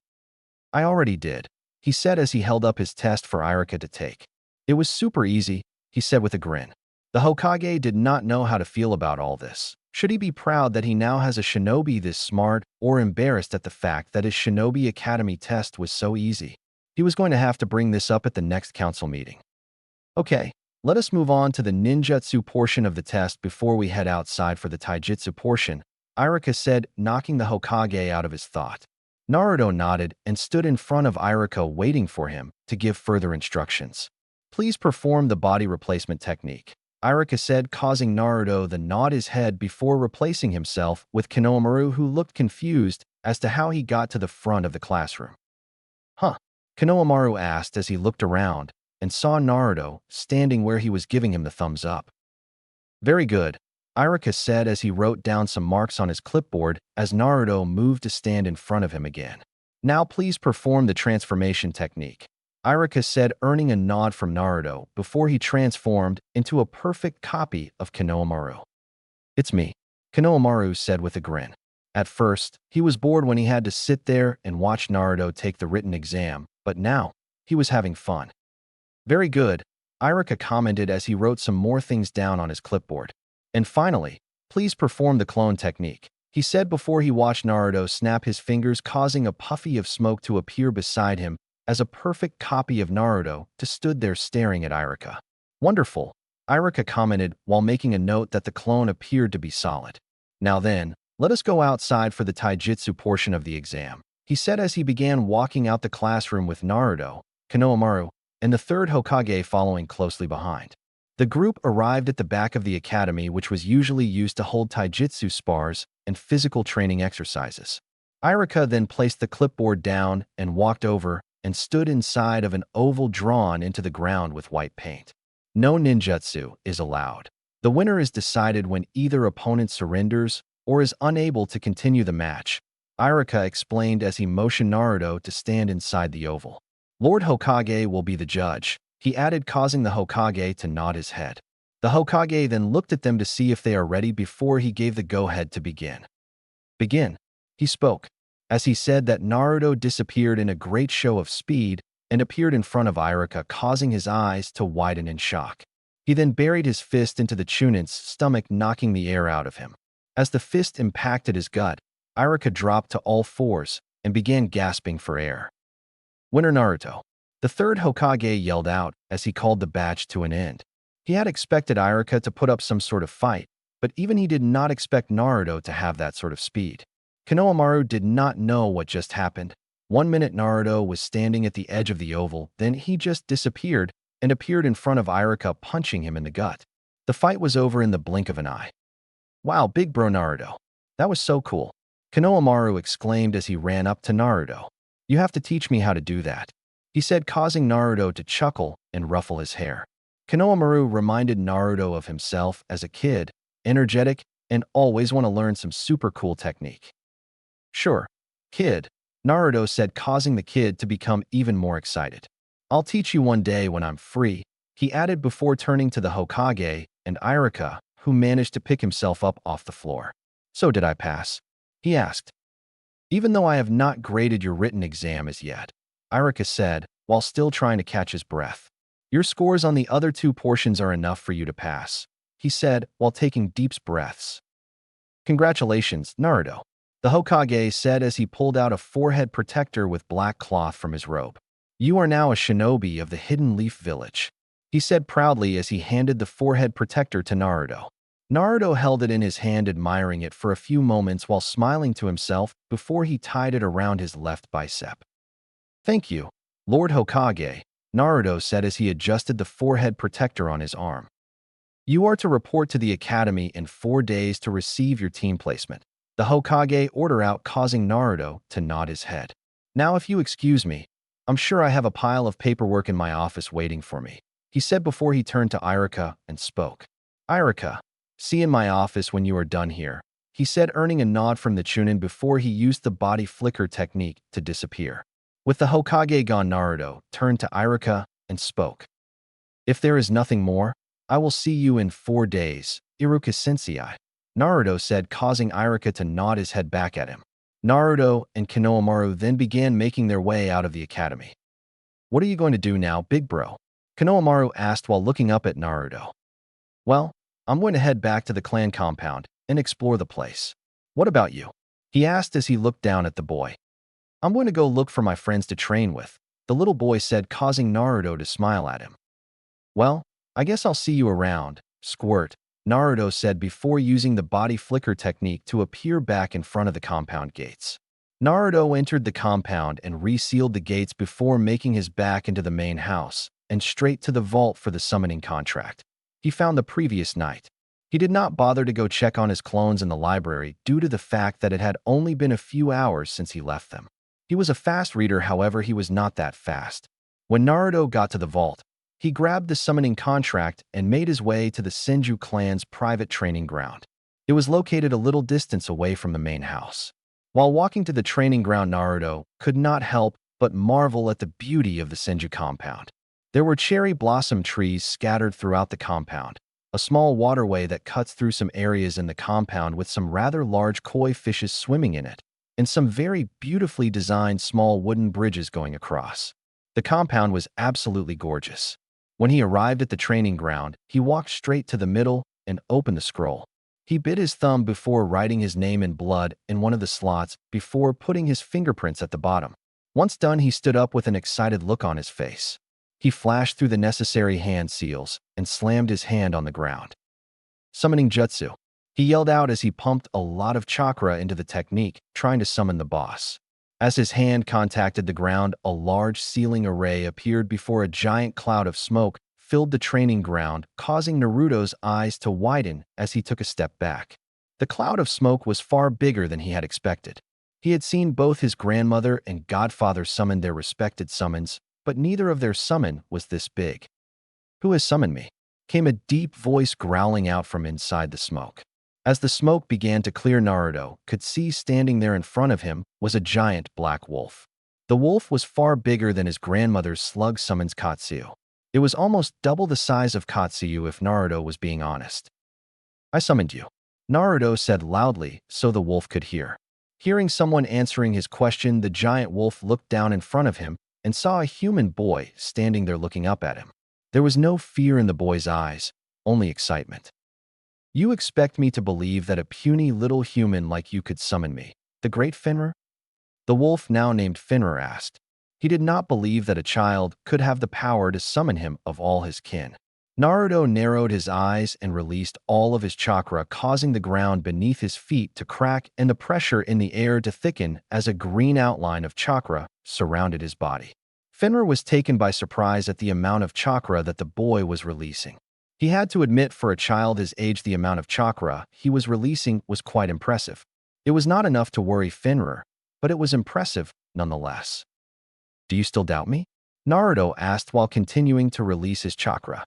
I already did, he said as he held up his test for Iruka to take. It was super easy, he said with a grin. The Hokage did not know how to feel about all this. Should he be proud that he now has a shinobi this smart, or embarrassed at the fact that his Shinobi Academy test was so easy? He was going to have to bring this up at the next council meeting. Okay, let us move on to the ninjutsu portion of the test before we head outside for the taijutsu portion, Iruka said, knocking the Hokage out of his thought. Naruto nodded and stood in front of Iruka waiting for him to give further instructions. Please perform the body replacement technique, Iruka said, causing Naruto to nod his head before replacing himself with Konohamaru, who looked confused as to how he got to the front of the classroom. Huh? Konohamaru asked as he looked around and saw Naruto standing where he was giving him the thumbs up. Very good, Iruka said as he wrote down some marks on his clipboard as Naruto moved to stand in front of him again. Now please perform the transformation technique, Iruka said, earning a nod from Naruto before he transformed into a perfect copy of Konohamaru. It's me, Konohamaru said with a grin. At first, he was bored when he had to sit there and watch Naruto take the written exam, but now, he was having fun. Very good, Iruka commented as he wrote some more things down on his clipboard. And finally, please perform the clone technique, he said before he watched Naruto snap his fingers, causing a puffy of smoke to appear beside him as a perfect copy of Naruto stood there staring at Iruka. Wonderful, Iruka commented while making a note that the clone appeared to be solid. Now then, let us go outside for the taijutsu portion of the exam, he said as he began walking out the classroom with Naruto, Konohamaru, and the third Hokage following closely behind. The group arrived at the back of the academy, which was usually used to hold taijutsu spars and physical training exercises. Iruka then placed the clipboard down and walked over and stood inside of an oval drawn into the ground with white paint. No ninjutsu is allowed. The winner is decided when either opponent surrenders or is unable to continue the match, Iruka explained as he motioned Naruto to stand inside the oval. Lord Hokage will be the judge, he added, causing the Hokage to nod his head. The Hokage then looked at them to see if they are ready before he gave the go-ahead to begin. Begin, he spoke, as he said that Naruto disappeared in a great show of speed and appeared in front of Iruka, causing his eyes to widen in shock. He then buried his fist into the Chunin's stomach, knocking the air out of him. As the fist impacted his gut, Iruka dropped to all fours and began gasping for air. Winner Naruto, the third Hokage yelled out as he called the batch to an end. He had expected Iruka to put up some sort of fight, but even he did not expect Naruto to have that sort of speed. Konohamaru did not know what just happened. 1 minute Naruto was standing at the edge of the oval, then he just disappeared and appeared in front of Iruka, punching him in the gut. The fight was over in the blink of an eye. Wow, big bro Naruto. That was so cool, Konohamaru exclaimed as he ran up to Naruto. You have to teach me how to do that, he said, causing Naruto to chuckle and ruffle his hair. Konohamaru reminded Naruto of himself as a kid, energetic, and always want to learn some super cool technique. Sure, kid, Naruto said, causing the kid to become even more excited. I'll teach you one day when I'm free, he added before turning to the Hokage and Iruka, who managed to pick himself up off the floor. So did I pass? He asked. Even though I have not graded your written exam as yet, Iruka said, while still trying to catch his breath. Your scores on the other two portions are enough for you to pass, he said while taking deep breaths. Congratulations, Naruto, the Hokage said as he pulled out a forehead protector with black cloth from his robe. You are now a shinobi of the Hidden Leaf Village, he said proudly as he handed the forehead protector to Naruto. Naruto held it in his hand, admiring it for a few moments while smiling to himself before he tied it around his left bicep. Thank you, Lord Hokage, Naruto said as he adjusted the forehead protector on his arm. You are to report to the academy in 4 days to receive your team placement. The Hokage ordered out, causing Naruto to nod his head. Now if you excuse me, I'm sure I have a pile of paperwork in my office waiting for me, he said before he turned to Irika and spoke. Irika, see in my office when you are done here, he said, earning a nod from the Chunin before he used the body flicker technique to disappear. With the Hokage gone, Naruto turned to Irika and spoke. If there is nothing more, I will see you in 4 days, Iruka Sensei, Naruto said, causing Irika to nod his head back at him. Naruto and Konohamaru then began making their way out of the academy. What are you going to do now, big bro? Konohamaru asked while looking up at Naruto. Well, I'm going to head back to the clan compound and explore the place. What about you? He asked as he looked down at the boy. I'm going to go look for my friends to train with, the little boy said, causing Naruto to smile at him. Well, I guess I'll see you around, squirt, Naruto said before using the body flicker technique to appear back in front of the compound gates. Naruto entered the compound and resealed the gates before making his back into the main house and straight to the vault for the summoning contract he found the previous night. He did not bother to go check on his clones in the library due to the fact that it had only been a few hours since he left them. He was a fast reader, however, he was not that fast. When Naruto got to the vault, he grabbed the summoning contract and made his way to the Senju clan's private training ground. It was located a little distance away from the main house. While walking to the training ground, Naruto could not help but marvel at the beauty of the Senju compound. There were cherry blossom trees scattered throughout the compound, a small waterway that cuts through some areas in the compound with some rather large koi fishes swimming in it, and some very beautifully designed small wooden bridges going across. The compound was absolutely gorgeous. When he arrived at the training ground, he walked straight to the middle and opened the scroll. He bit his thumb before writing his name in blood in one of the slots before putting his fingerprints at the bottom. Once done, he stood up with an excited look on his face. He flashed through the necessary hand seals and slammed his hand on the ground. Summoning jutsu, he yelled out as he pumped a lot of chakra into the technique, trying to summon the boss. As his hand contacted the ground, a large ceiling array appeared before a giant cloud of smoke filled the training ground, causing Naruto's eyes to widen as he took a step back. The cloud of smoke was far bigger than he had expected. He had seen both his grandmother and godfather summon their respected summons, but neither of their summon was this big. Who has summoned me? Came a deep voice growling out from inside the smoke. As the smoke began to clear, Naruto could see standing there in front of him was a giant black wolf. The wolf was far bigger than his grandmother's slug summons Katsuyu. It was almost double the size of Katsuyu if Naruto was being honest. I summoned you, Naruto said loudly so the wolf could hear. Hearing someone answering his question, the giant wolf looked down in front of him and saw a human boy standing there looking up at him. There was no fear in the boy's eyes, only excitement. You expect me to believe that a puny little human like you could summon me, the great Fenrir? The wolf, now named Fenrir, asked. He did not believe that a child could have the power to summon him of all his kin. Naruto narrowed his eyes and released all of his chakra, causing the ground beneath his feet to crack and the pressure in the air to thicken as a green outline of chakra surrounded his body. Fenrir was taken by surprise at the amount of chakra that the boy was releasing. He had to admit, for a child his age, the amount of chakra he was releasing was quite impressive. It was not enough to worry Fenrir, but it was impressive nonetheless. Do you still doubt me? Naruto asked while continuing to release his chakra.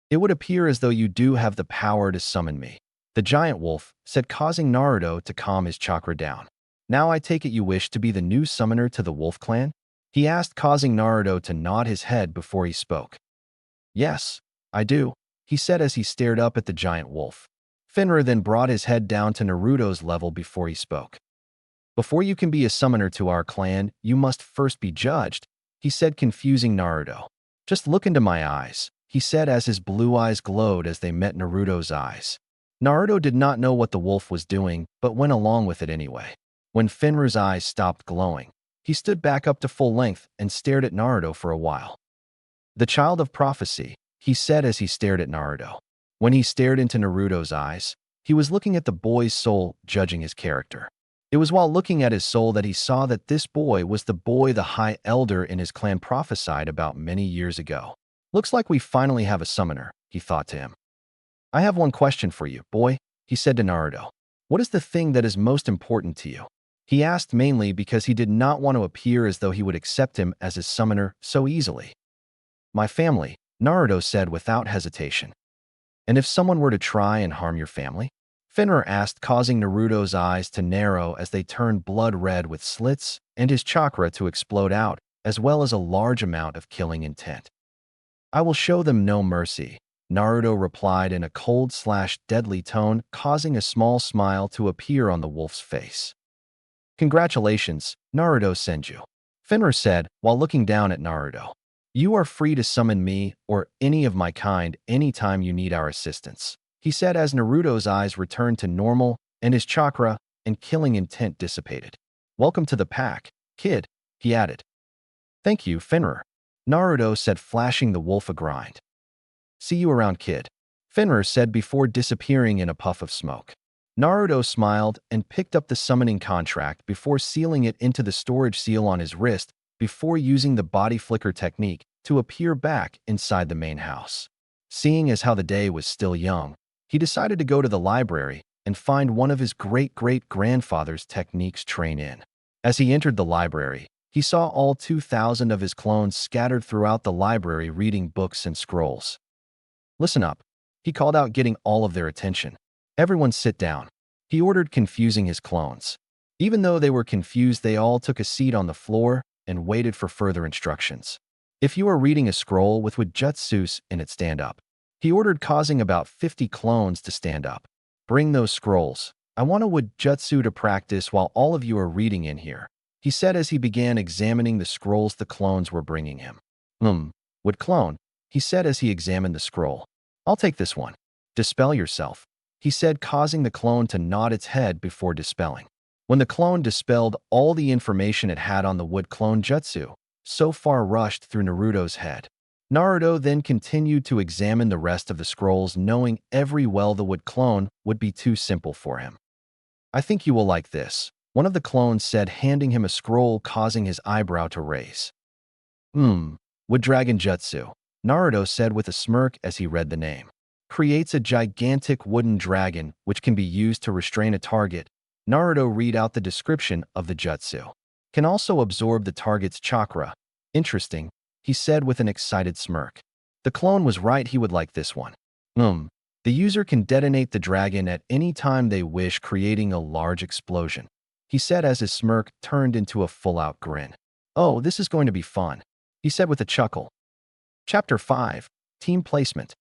It would appear as though you do have the power to summon me, the giant wolf said, causing Naruto to calm his chakra down. Now I take it you wish to be the new summoner to the Wolf Clan? He asked, causing Naruto to nod his head before he spoke. Yes, I do, he said as he stared up at the giant wolf. Fenrir then brought his head down to Naruto's level before he spoke. Before you can be a summoner to our clan, you must first be judged, he said, confusing Naruto. Just look into my eyes, he said as his blue eyes glowed as they met Naruto's eyes. Naruto did not know what the wolf was doing, but went along with it anyway. When Fenrir's eyes stopped glowing, he stood back up to full length and stared at Naruto for a while. The child of prophecy, he said as he stared at Naruto. When he stared into Naruto's eyes, he was looking at the boy's soul, judging his character. It was while looking at his soul that he saw that this boy was the boy the High Elder in his clan prophesied about many years ago. Looks like we finally have a summoner, he thought to him. I have one question for you, boy, he said to Naruto. What is the thing that is most important to you? He asked mainly because he did not want to appear as though he would accept him as his summoner so easily. My family, Naruto said without hesitation. And if someone were to try and harm your family? Fenrir asked, causing Naruto's eyes to narrow as they turned blood red with slits and his chakra to explode out, as well as a large amount of killing intent. I will show them no mercy, Naruto replied in a cold/deadly tone, causing a small smile to appear on the wolf's face. Congratulations, Naruto Senju, Fenrir said while looking down at Naruto. You are free to summon me or any of my kind anytime you need our assistance, he said as Naruto's eyes returned to normal and his chakra and killing intent dissipated. Welcome to the pack, kid, he added. Thank you, Fenrir, Naruto said, flashing the wolf a grind. See you around, kid, Fenrir said before disappearing in a puff of smoke. Naruto smiled and picked up the summoning contract before sealing it into the storage seal on his wrist before using the body flicker technique to appear back inside the main house. Seeing as how the day was still young, he decided to go to the library and find one of his great-great-grandfather's techniques train in. As he entered the library, he saw all 2,000 of his clones scattered throughout the library reading books and scrolls. Listen up, he called out, getting all of their attention. Everyone sit down, he ordered, confusing his clones. Even though they were confused, they all took a seat on the floor and waited for further instructions. If you are reading a scroll with jutsus in it, stand up, he ordered, causing about 50 clones to stand up. Bring those scrolls. I want a jutsu to practice while all of you are reading in here, he said as he began examining the scrolls the clones were bringing him. Wood clone, he said as he examined the scroll. I'll take this one. Dispel yourself, he said, causing the clone to nod its head before dispelling. When the clone dispelled, all the information it had on the wood clone jutsu so far rushed through Naruto's head. Naruto then continued to examine the rest of the scrolls, knowing every well the wood clone would be too simple for him. I think you will like this, one of the clones said, handing him a scroll, causing his eyebrow to raise. Wood dragon jutsu, Naruto said with a smirk as he read the name. Creates a gigantic wooden dragon which can be used to restrain a target. Naruto read out the description of the jutsu. Can also absorb the target's chakra. Interesting, he said with an excited smirk. The clone was right, he would like this one. The user can detonate the dragon at any time they wish, creating a large explosion, he said as his smirk turned into a full-out grin. Oh, this is going to be fun, he said with a chuckle. Chapter 5, Team Placement.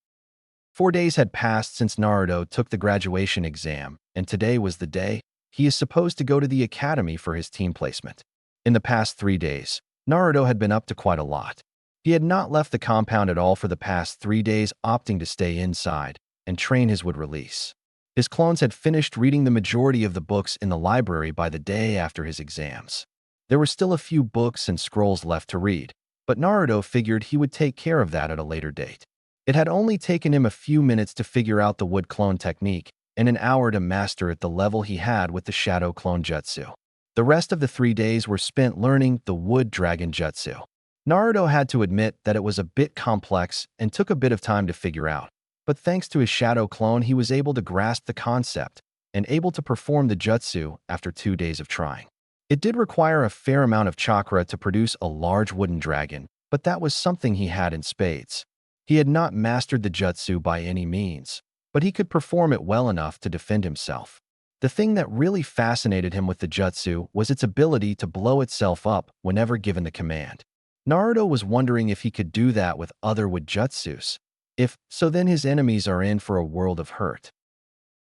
4 days had passed since Naruto took the graduation exam, and today was the day he is supposed to go to the academy for his team placement. In the past 3 days, Naruto had been up to quite a lot. He had not left the compound at all for the past 3 days, opting to stay inside and train his wood release. His clones had finished reading the majority of the books in the library by the day after his exams. There were still a few books and scrolls left to read, but Naruto figured he would take care of that at a later date. It had only taken him a few minutes to figure out the wood clone technique and an hour to master at the level he had with the shadow clone jutsu. The rest of the 3 days were spent learning the wood dragon jutsu. Naruto had to admit that it was a bit complex and took a bit of time to figure out, but thanks to his shadow clone, he was able to grasp the concept and able to perform the jutsu after 2 days of trying. It did require a fair amount of chakra to produce a large wooden dragon, but that was something he had in spades. He had not mastered the jutsu by any means, but he could perform it well enough to defend himself. The thing that really fascinated him with the jutsu was its ability to blow itself up whenever given the command. Naruto was wondering if he could do that with other wood jutsus. If so, then his enemies are in for a world of hurt.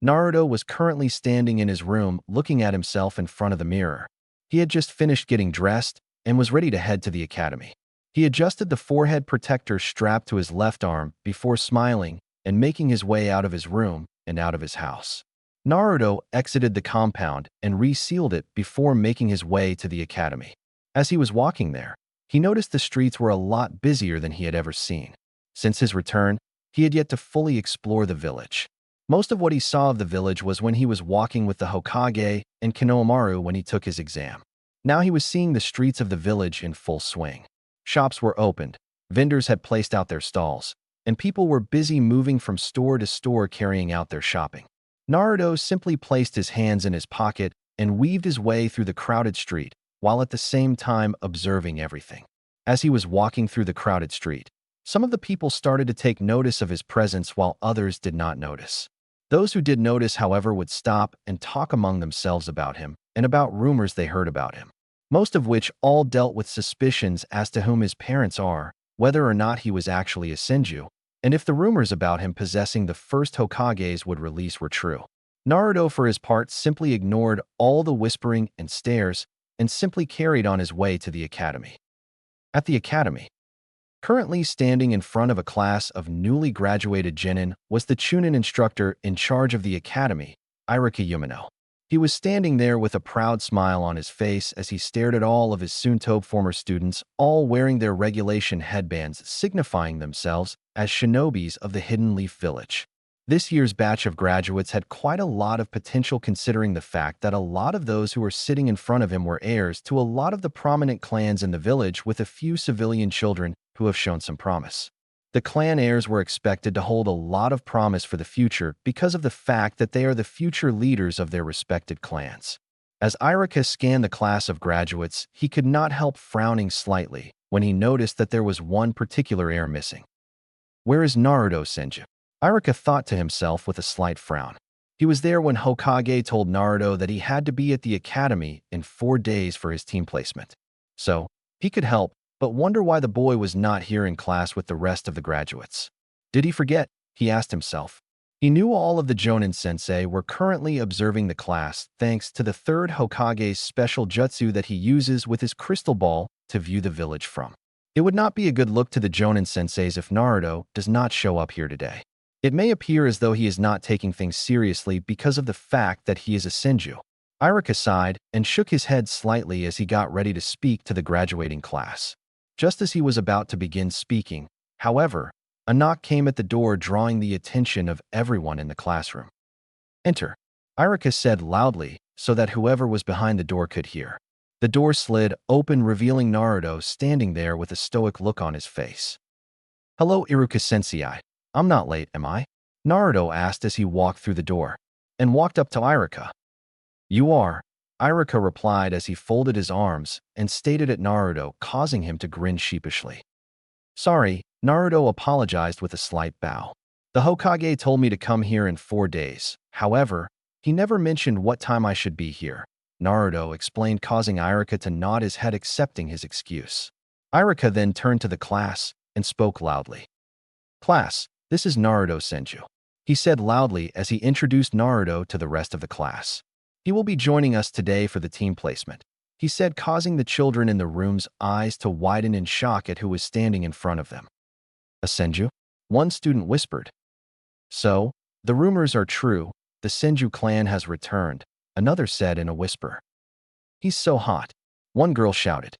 Naruto was currently standing in his room looking at himself in front of the mirror. He had just finished getting dressed and was ready to head to the academy. He adjusted the forehead protector strapped to his left arm before smiling and making his way out of his room and out of his house. Naruto exited the compound and resealed it before making his way to the academy. As he was walking there, he noticed the streets were a lot busier than he had ever seen. Since his return, he had yet to fully explore the village. Most of what he saw of the village was when he was walking with the Hokage and Kinomaru when he took his exam. Now he was seeing the streets of the village in full swing. Shops were opened, vendors had placed out their stalls, and people were busy moving from store to store carrying out their shopping. Naruto simply placed his hands in his pocket and weaved his way through the crowded street, while at the same time observing everything. As he was walking through the crowded street, some of the people started to take notice of his presence while others did not notice. Those who did notice, however, would stop and talk among themselves about him and about rumors they heard about him, most of which all dealt with suspicions as to whom his parents are, whether or not he was actually a Senju, and if the rumors about him possessing the first Hokages would release were true. Naruto, for his part, simply ignored all the whispering and stares and simply carried on his way to the academy. At the academy, currently standing in front of a class of newly graduated genin, was the Chunin instructor in charge of the academy, Iruka Yumino. He was standing there with a proud smile on his face as he stared at all of his soon-to-be former students, all wearing their regulation headbands signifying themselves as shinobis of the Hidden Leaf Village. This year's batch of graduates had quite a lot of potential, considering the fact that a lot of those who were sitting in front of him were heirs to a lot of the prominent clans in the village, with a few civilian children who have shown some promise. The clan heirs were expected to hold a lot of promise for the future because of the fact that they are the future leaders of their respected clans. As Iruka scanned the class of graduates, he could not help frowning slightly when he noticed that there was one particular heir missing. Where is Naruto Senju? Iruka thought to himself with a slight frown. He was there when Hokage told Naruto that he had to be at the academy in 4 days for his team placement. So, he could help, but wonder why the boy was not here in class with the rest of the graduates. Did he forget? He asked himself. He knew all of the Jonin sensei were currently observing the class thanks to the third Hokage's special jutsu that he uses with his crystal ball to view the village from. It would not be a good look to the Jonin senseis if Naruto does not show up here today. It may appear as though he is not taking things seriously because of the fact that he is a Senju. Iruka sighed and shook his head slightly as he got ready to speak to the graduating class. Just as he was about to begin speaking, however, a knock came at the door, drawing the attention of everyone in the classroom. "Enter," Iruka said loudly so that whoever was behind the door could hear. The door slid open, revealing Naruto standing there with a stoic look on his face. "Hello, Iruka-sensei. I'm not late, am I?" Naruto asked as he walked through the door and walked up to Iruka. "You are," Iruka replied as he folded his arms and stared at Naruto, causing him to grin sheepishly. "Sorry," Naruto apologized with a slight bow. "The Hokage told me to come here in 4 days. However, he never mentioned what time I should be here," Naruto explained, causing Iruka to nod his head, accepting his excuse. Iruka then turned to the class and spoke loudly. "Class, this is Naruto Senju," he said loudly as he introduced Naruto to the rest of the class. "He will be joining us today for the team placement," he said, causing the children in the room's eyes to widen in shock at who was standing in front of them. "A Senju?" one student whispered. "So, the rumors are true, the Senju clan has returned," another said in a whisper. "He's so hot," one girl shouted.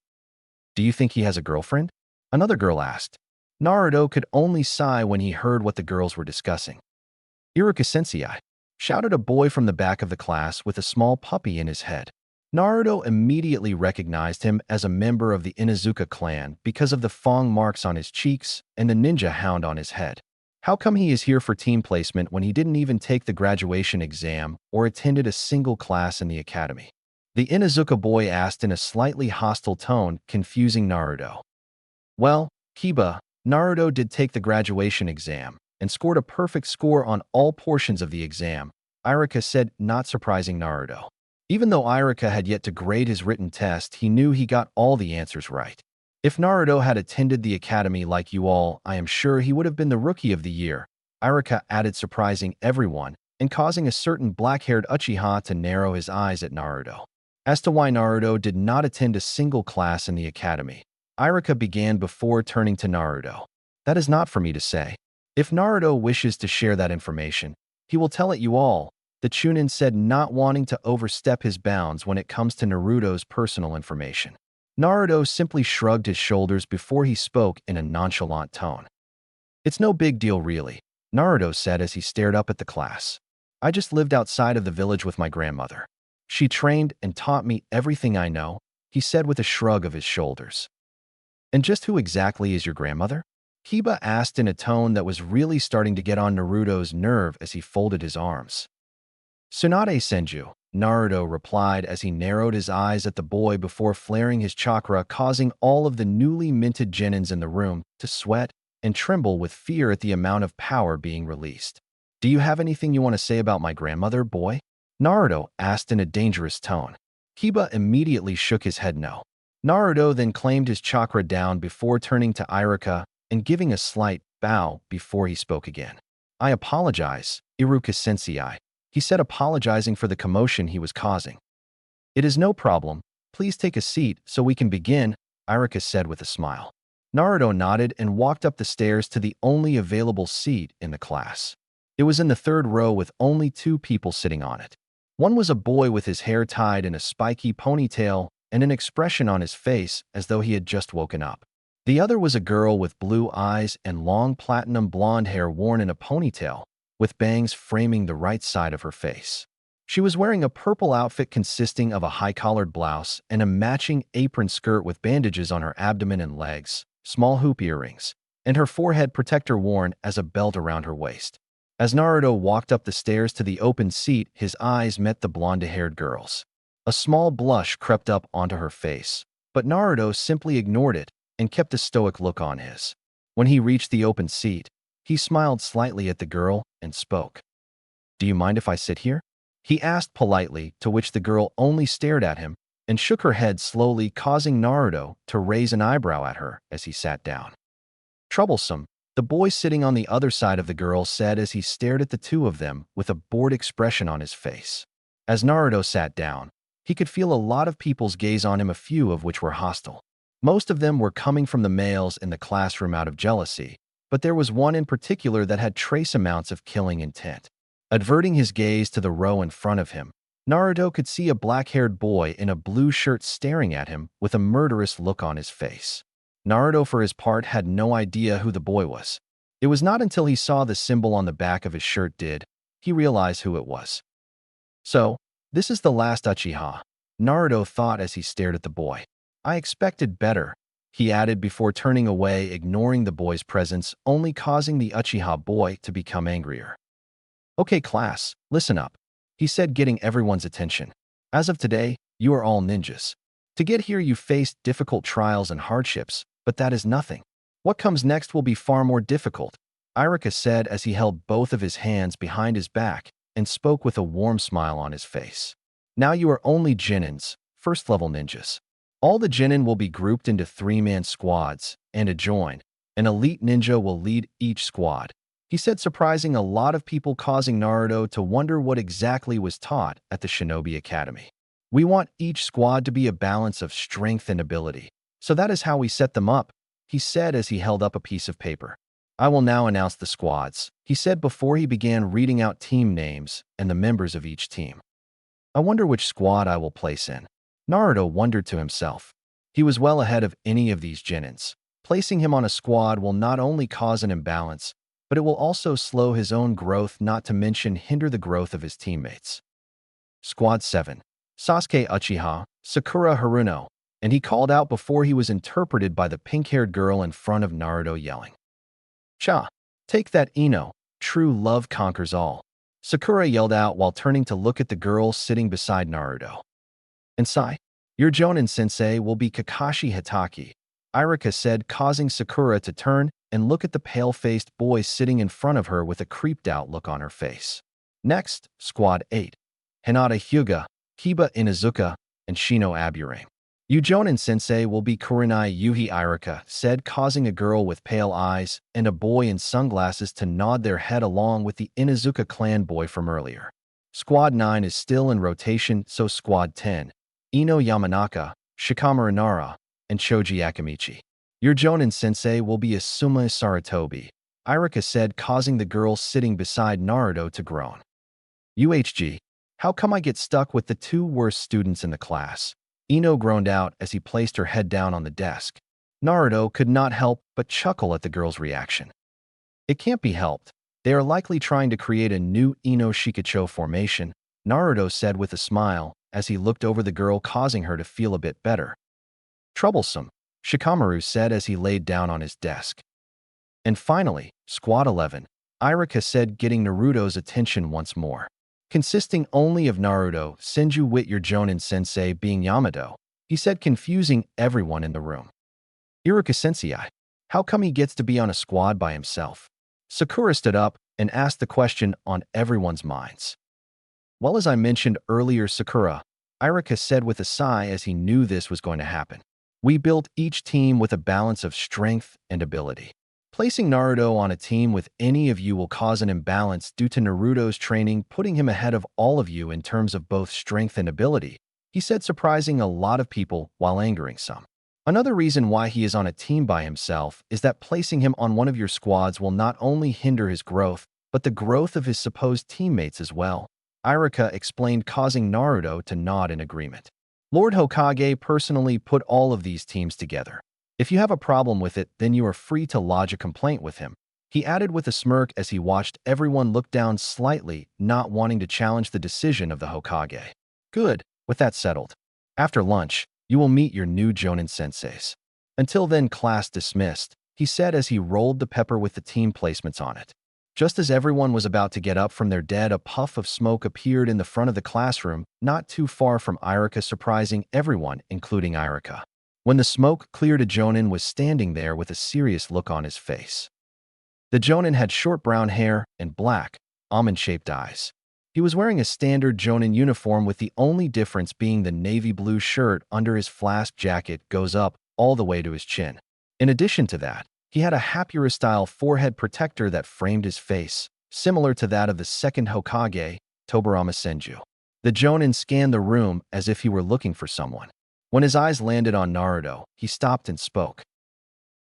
"Do you think he has a girlfriend?" another girl asked. Naruto could only sigh when he heard what the girls were discussing. "Iruka-sensei," shouted a boy from the back of the class with a small puppy in his head. Naruto immediately recognized him as a member of the Inuzuka clan because of the fang marks on his cheeks and the ninja hound on his head. How come he is here for team placement when he didn't even take the graduation exam or attended a single class in the academy? The Inuzuka boy asked in a slightly hostile tone, confusing Naruto. "Well, Kiba, Naruto did take the graduation exam and scored a perfect score on all portions of the exam," Iruka said, not surprising Naruto. Even though Iruka had yet to grade his written test, he knew he got all the answers right. If Naruto had attended the academy like you all, I am sure he would have been the rookie of the year, Iruka added, surprising everyone and causing a certain black-haired Uchiha to narrow his eyes at Naruto. As to why Naruto did not attend a single class in the academy, Iruka began before turning to Naruto. "That is not for me to say. If Naruto wishes to share that information, he will tell it you all," the Chunin said, not wanting to overstep his bounds when it comes to Naruto's personal information. Naruto simply shrugged his shoulders before he spoke in a nonchalant tone. "It's no big deal really. Naruto said as he stared up at the class. I just lived outside of the village with my grandmother. She trained and taught me everything I know, he said with a shrug of his shoulders. And just who exactly is your grandmother? Kiba asked in a tone that was really starting to get on Naruto's nerve as he folded his arms. Tsunade Senju, Naruto replied as he narrowed his eyes at the boy before flaring his chakra, causing all of the newly minted genins in the room to sweat and tremble with fear at the amount of power being released. Do you have anything you want to say about my grandmother, boy? Naruto asked in a dangerous tone. Kiba immediately shook his head no. Naruto then claimed his chakra down before turning to Iruka and giving a slight bow before he spoke again. I apologize, Iruka-sensei, he said, apologizing for the commotion he was causing. It is no problem. Please take a seat so we can begin, Iruka said with a smile. Naruto nodded and walked up the stairs to the only available seat in the class. It was in the third row with only 2 people sitting on it. One was a boy with his hair tied in a spiky ponytail and an expression on his face as though he had just woken up. The other was a girl with blue eyes and long platinum blonde hair worn in a ponytail, with bangs framing the right side of her face. She was wearing a purple outfit consisting of a high-collared blouse and a matching apron skirt with bandages on her abdomen and legs, small hoop earrings, and her forehead protector worn as a belt around her waist. As Naruto walked up the stairs to the open seat, his eyes met the blonde-haired girl's. A small blush crept up onto her face, but Naruto simply ignored it and kept a stoic look on his. When he reached the open seat, he smiled slightly at the girl and spoke. Do you mind if I sit here? He asked politely, to which the girl only stared at him and shook her head slowly, causing Naruto to raise an eyebrow at her as he sat down. Troublesome, the boy sitting on the other side of the girl said as he stared at the two of them with a bored expression on his face. As Naruto sat down, he could feel a lot of people's gaze on him, a few of which were hostile. Most of them were coming from the males in the classroom out of jealousy, but there was one in particular that had trace amounts of killing intent. Averting his gaze to the row in front of him, Naruto could see a black-haired boy in a blue shirt staring at him with a murderous look on his face. Naruto, for his part, had no idea who the boy was. It was not until he saw the symbol on the back of his shirt did he realize who it was. So, this is the last Uchiha, Naruto thought as he stared at the boy. I expected better, he added before turning away, ignoring the boy's presence, only causing the Uchiha boy to become angrier. Okay, class, listen up, he said, getting everyone's attention. As of today, you are all ninjas. To get here, you faced difficult trials and hardships, but that is nothing. What comes next will be far more difficult, Iruka said as he held both of his hands behind his back and spoke with a warm smile on his face. Now you are only Genins, first-level ninjas. All the Genin will be grouped into 3-man squads, and an elite ninja will lead each squad, he said, surprising a lot of people, causing Naruto to wonder what exactly was taught at the Shinobi Academy. We want each squad to be a balance of strength and ability, so that is how we set them up, he said as he held up a piece of paper. I will now announce the squads, he said before he began reading out team names and the members of each team. I wonder which squad I will place in, Naruto wondered to himself. He was well ahead of any of these Genins. Placing him on a squad will not only cause an imbalance, but it will also slow his own growth, not to mention hinder the growth of his teammates. Squad 7. Sasuke Uchiha, Sakura Haruno, and he called out before he was interpreted by the pink-haired girl in front of Naruto, yelling, Cha! Take that, Ino! True love conquers all, Sakura yelled out while turning to look at the girl sitting beside Naruto. And Sai, your Jonin-sensei will be Kakashi Hitaki, Iruka said, causing Sakura to turn and look at the pale-faced boy sitting in front of her with a creeped-out look on her face. Next, Squad 8. Hinata Hyuga, Kiba Inuzuka, and Shino Aburame. You Jonin-sensei will be Kurenai Yuhi, Iruka said, causing a girl with pale eyes and a boy in sunglasses to nod their head along with the Inuzuka clan boy from earlier. Squad 9 is still in rotation, so Squad 10. Ino Yamanaka, Shikamaru Nara, and Choji Akamichi. Your Jonin-sensei will be Asuma Sarutobi, Iruka said, causing the girl sitting beside Naruto to groan. UHG, how come I get stuck with the 2 worst students in the class? Ino groaned out as he placed her head down on the desk. Naruto could not help but chuckle at the girl's reaction. It can't be helped. They are likely trying to create a new Ino Shikacho formation, Naruto said with a smile as he looked over the girl, causing her to feel a bit better. Troublesome, Shikamaru said as he laid down on his desk. And finally, Squad 11, Irika said, getting Naruto's attention once more. Consisting only of Naruto, Senju with your Jonin-sensei being Yamato, he said, confusing everyone in the room. Iruka-sensei, how come he gets to be on a squad by himself? Sakura stood up and asked the question on everyone's minds. Well, as I mentioned earlier, Sakura, Irika said with a sigh as he knew this was going to happen. We built each team with a balance of strength and ability. Placing Naruto on a team with any of you will cause an imbalance due to Naruto's training, putting him ahead of all of you in terms of both strength and ability, he said, surprising a lot of people while angering some. Another reason why he is on a team by himself is that placing him on one of your squads will not only hinder his growth, but the growth of his supposed teammates as well, Irika explained, causing Naruto to nod in agreement. Lord Hokage personally put all of these teams together. If you have a problem with it, then you are free to lodge a complaint with him, he added with a smirk as he watched everyone look down slightly, not wanting to challenge the decision of the Hokage. Good, with that settled. After lunch, you will meet your new Jonin-senseis. Until then, class dismissed, he said as he rolled the pepper with the team placements on it. Just as everyone was about to get up from their dead, a puff of smoke appeared in the front of the classroom, not too far from Irika, surprising everyone, including Irika. When the smoke cleared, a Jonin was standing there with a serious look on his face. The Jonin had short brown hair and black, almond-shaped eyes. He was wearing a standard Jonin uniform, with the only difference being the navy blue shirt under his flask jacket goes up all the way to his chin. In addition to that, he had a Hapura-style forehead protector that framed his face, similar to that of the second Hokage, Tobirama Senju. The Jonin scanned the room as if he were looking for someone. When his eyes landed on Naruto, he stopped and spoke.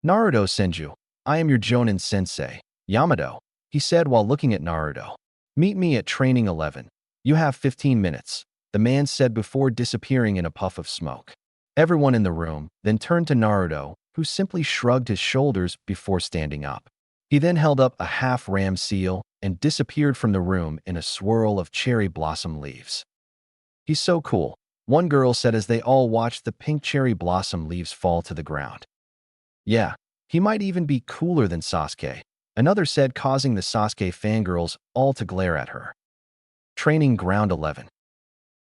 Naruto Senju, I am your Jonin sensei, Yamato, he said while looking at Naruto. Meet me at training 11. You have 15 minutes, the man said before disappearing in a puff of smoke. Everyone in the room then turned to Naruto, who simply shrugged his shoulders before standing up. He then held up a half-ram seal and disappeared from the room in a swirl of cherry blossom leaves. He's so cool, one girl said as they all watched the pink cherry blossom leaves fall to the ground. Yeah, he might even be cooler than Sasuke, another said, causing the Sasuke fangirls all to glare at her. Training Ground 11.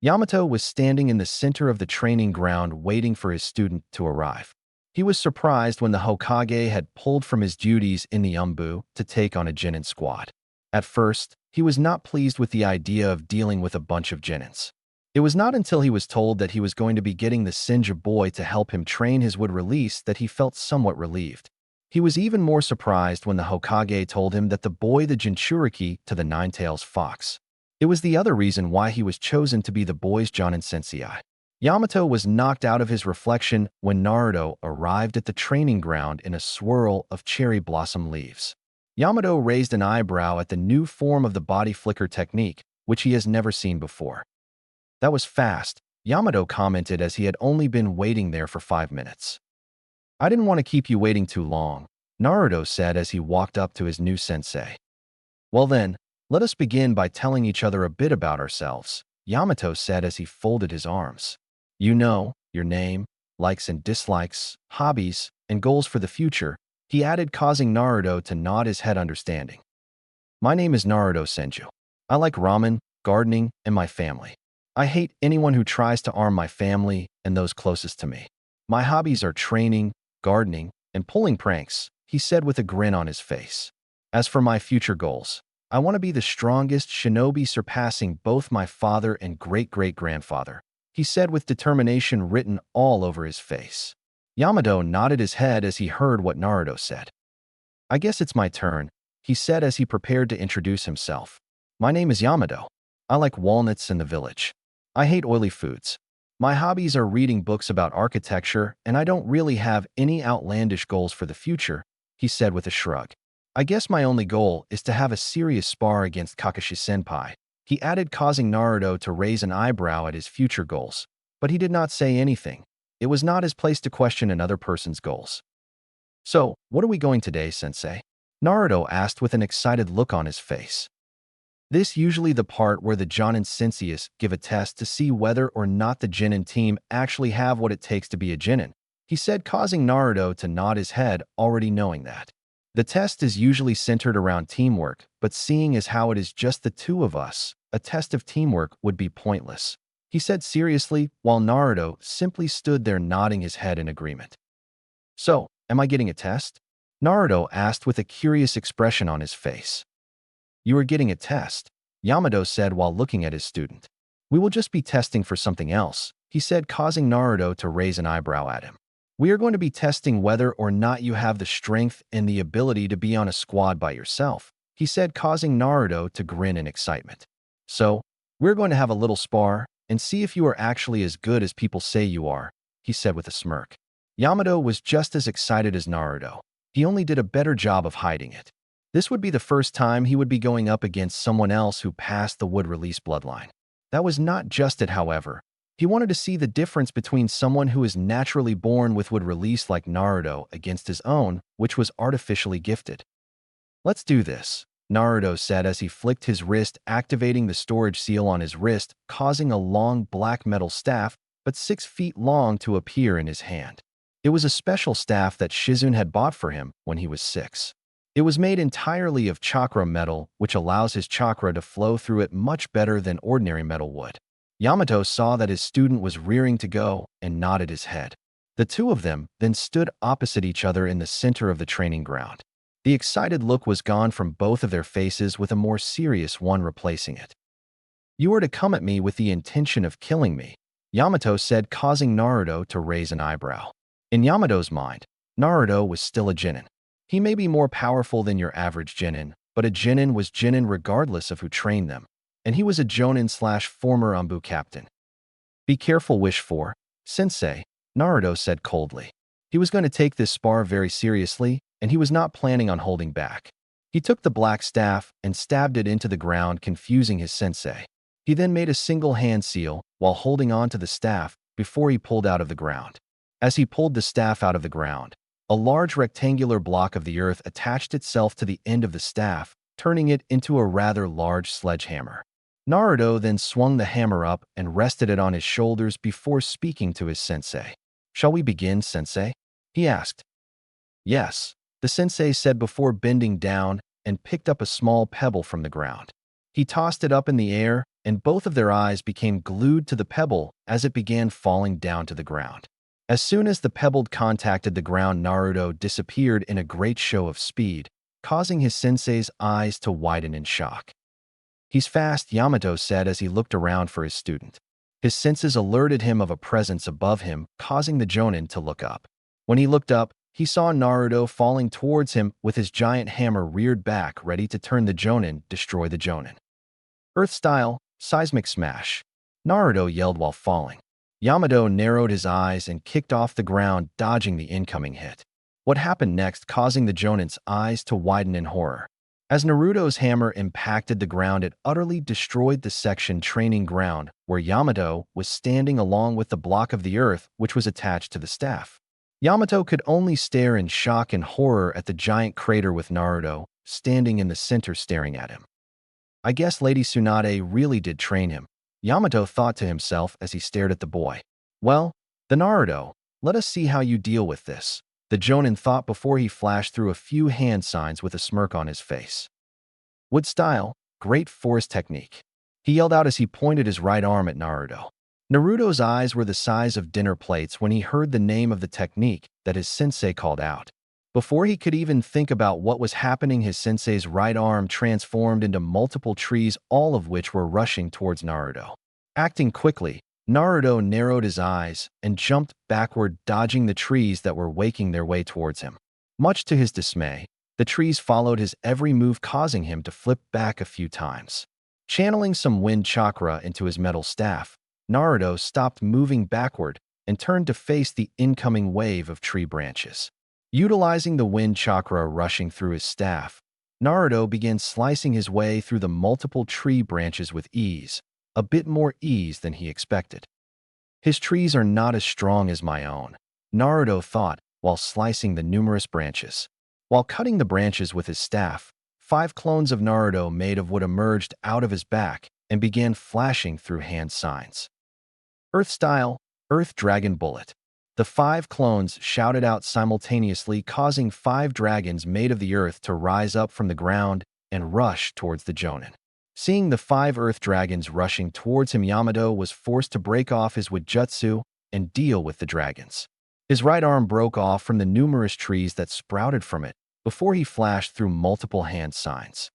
Yamato was standing in the center of the training ground waiting for his student to arrive. He was surprised when the Hokage had pulled from his duties in the Umbu to take on a Genin squad. At first, he was not pleased with the idea of dealing with a bunch of Genins. It was not until he was told that he was going to be getting the Senju boy to help him train his wood release that he felt somewhat relieved. He was even more surprised when the Hokage told him that the boy the Jinchuriki to the Nine-Tails Fox. It was the other reason why he was chosen to be the boy's Jonin sensei. Yamato was knocked out of his reflection when Naruto arrived at the training ground in a swirl of cherry blossom leaves. Yamato raised an eyebrow at the new form of the body flicker technique, which he has never seen before. That was fast, Yamato commented as he had only been waiting there for 5 minutes. I didn't want to keep you waiting too long, Naruto said as he walked up to his new sensei. Well then, let us begin by telling each other a bit about ourselves, Yamato said as he folded his arms. You know, your name, likes and dislikes, hobbies, and goals for the future, he added, causing Naruto to nod his head understanding. My name is Naruto Senju. I like ramen, gardening, and my family. I hate anyone who tries to harm my family and those closest to me. My hobbies are training, gardening, and pulling pranks, he said with a grin on his face. As for my future goals, I want to be the strongest shinobi, surpassing both my father and great-great-grandfather, he said with determination written all over his face. Yamato nodded his head as he heard what Naruto said. I guess it's my turn, he said as he prepared to introduce himself. My name is Yamato. I like walnuts in the village. I hate oily foods. My hobbies are reading books about architecture, and I don't really have any outlandish goals for the future, he said with a shrug. I guess my only goal is to have a serious spar against Kakashi-senpai, he added, causing Naruto to raise an eyebrow at his future goals. But he did not say anything. It was not his place to question another person's goals. So, what are we going today, sensei? Naruto asked with an excited look on his face. This usually the part where the Jonin Sensius give a test to see whether or not the Genin team actually have what it takes to be a Genin, he said, causing Naruto to nod his head, already knowing that. The test is usually centered around teamwork, but seeing as how it is just the two of us, a test of teamwork would be pointless, he said seriously, while Naruto simply stood there nodding his head in agreement. So, am I getting a test? Naruto asked with a curious expression on his face. You are getting a test, Yamato said while looking at his student. We will just be testing for something else, he said, causing Naruto to raise an eyebrow at him. We are going to be testing whether or not you have the strength and the ability to be on a squad by yourself, he said, causing Naruto to grin in excitement. So, we're going to have a little spar and see if you are actually as good as people say you are, he said with a smirk. Yamato was just as excited as Naruto. He only did a better job of hiding it. This would be the first time he would be going up against someone else who passed the wood release bloodline. That was not just it, however. He wanted to see the difference between someone who is naturally born with wood release like Naruto against his own, which was artificially gifted. Let's do this, Naruto said as he flicked his wrist, activating the storage seal on his wrist, causing a long black metal staff, but 6 feet long, to appear in his hand. It was a special staff that Shizune had bought for him when he was 6. It was made entirely of chakra metal, which allows his chakra to flow through it much better than ordinary metal would. Yamato saw that his student was rearing to go and nodded his head. The two of them then stood opposite each other in the center of the training ground. The excited look was gone from both of their faces, with a more serious one replacing it. You are to come at me with the intention of killing me, Yamato said, causing Naruto to raise an eyebrow. In Yamato's mind, Naruto was still a Genin. He may be more powerful than your average Genin, but a Genin was Genin regardless of who trained them, and he was a Jonin/former Anbu captain. Be careful, Wish 4, Sensei, Naruto said coldly. He was going to take this spar very seriously, and he was not planning on holding back. He took the black staff and stabbed it into the ground, confusing his sensei. He then made a single hand seal while holding on to the staff before he pulled out of the ground. As he pulled the staff out of the ground, a large rectangular block of the earth attached itself to the end of the staff, turning it into a rather large sledgehammer. Naruto then swung the hammer up and rested it on his shoulders before speaking to his sensei. Shall we begin, sensei? He asked. Yes, the sensei said before bending down and picked up a small pebble from the ground. He tossed it up in the air, and both of their eyes became glued to the pebble as it began falling down to the ground. As soon as the pebble contacted the ground, Naruto disappeared in a great show of speed, causing his sensei's eyes to widen in shock. He's fast, Yamato said as he looked around for his student. His senses alerted him of a presence above him, causing the Jonin to look up. When he looked up, he saw Naruto falling towards him with his giant hammer reared back, ready to turn the Jonin, destroy the Jonin. Earth-style, seismic smash, Naruto yelled while falling. Yamato narrowed his eyes and kicked off the ground, dodging the incoming hit. What happened next causing the Jonin's eyes to widen in horror. As Naruto's hammer impacted the ground, it utterly destroyed the section training ground where Yamato was standing, along with the block of the earth which was attached to the staff. Yamato could only stare in shock and horror at the giant crater with Naruto standing in the center staring at him. I guess Lady Tsunade really did train him, Yamato thought to himself as he stared at the boy. Well, the Naruto, let us see how you deal with this, the Jonin thought before he flashed through a few hand signs with a smirk on his face. Wood style, great force technique, he yelled out as he pointed his right arm at Naruto. Naruto's eyes were the size of dinner plates when he heard the name of the technique that his sensei called out. Before he could even think about what was happening, his sensei's right arm transformed into multiple trees, all of which were rushing towards Naruto. Acting quickly, Naruto narrowed his eyes and jumped backward, dodging the trees that were making their way towards him. Much to his dismay, the trees followed his every move, causing him to flip back a few times. Channeling some wind chakra into his metal staff, Naruto stopped moving backward and turned to face the incoming wave of tree branches. Utilizing the wind chakra rushing through his staff, Naruto began slicing his way through the multiple tree branches with ease, a bit more ease than he expected. His trees are not as strong as my own, Naruto thought while slicing the numerous branches. While cutting the branches with his staff, 5 clones of Naruto made of wood emerged out of his back and began flashing through hand signs. Earth Style, Earth Dragon Bullet. The 5 clones shouted out simultaneously, causing 5 dragons made of the earth to rise up from the ground and rush towards the Jonin. Seeing the 5 earth dragons rushing towards him, Yamato was forced to break off his Jutsu and deal with the dragons. His right arm broke off from the numerous trees that sprouted from it before he flashed through multiple hand signs.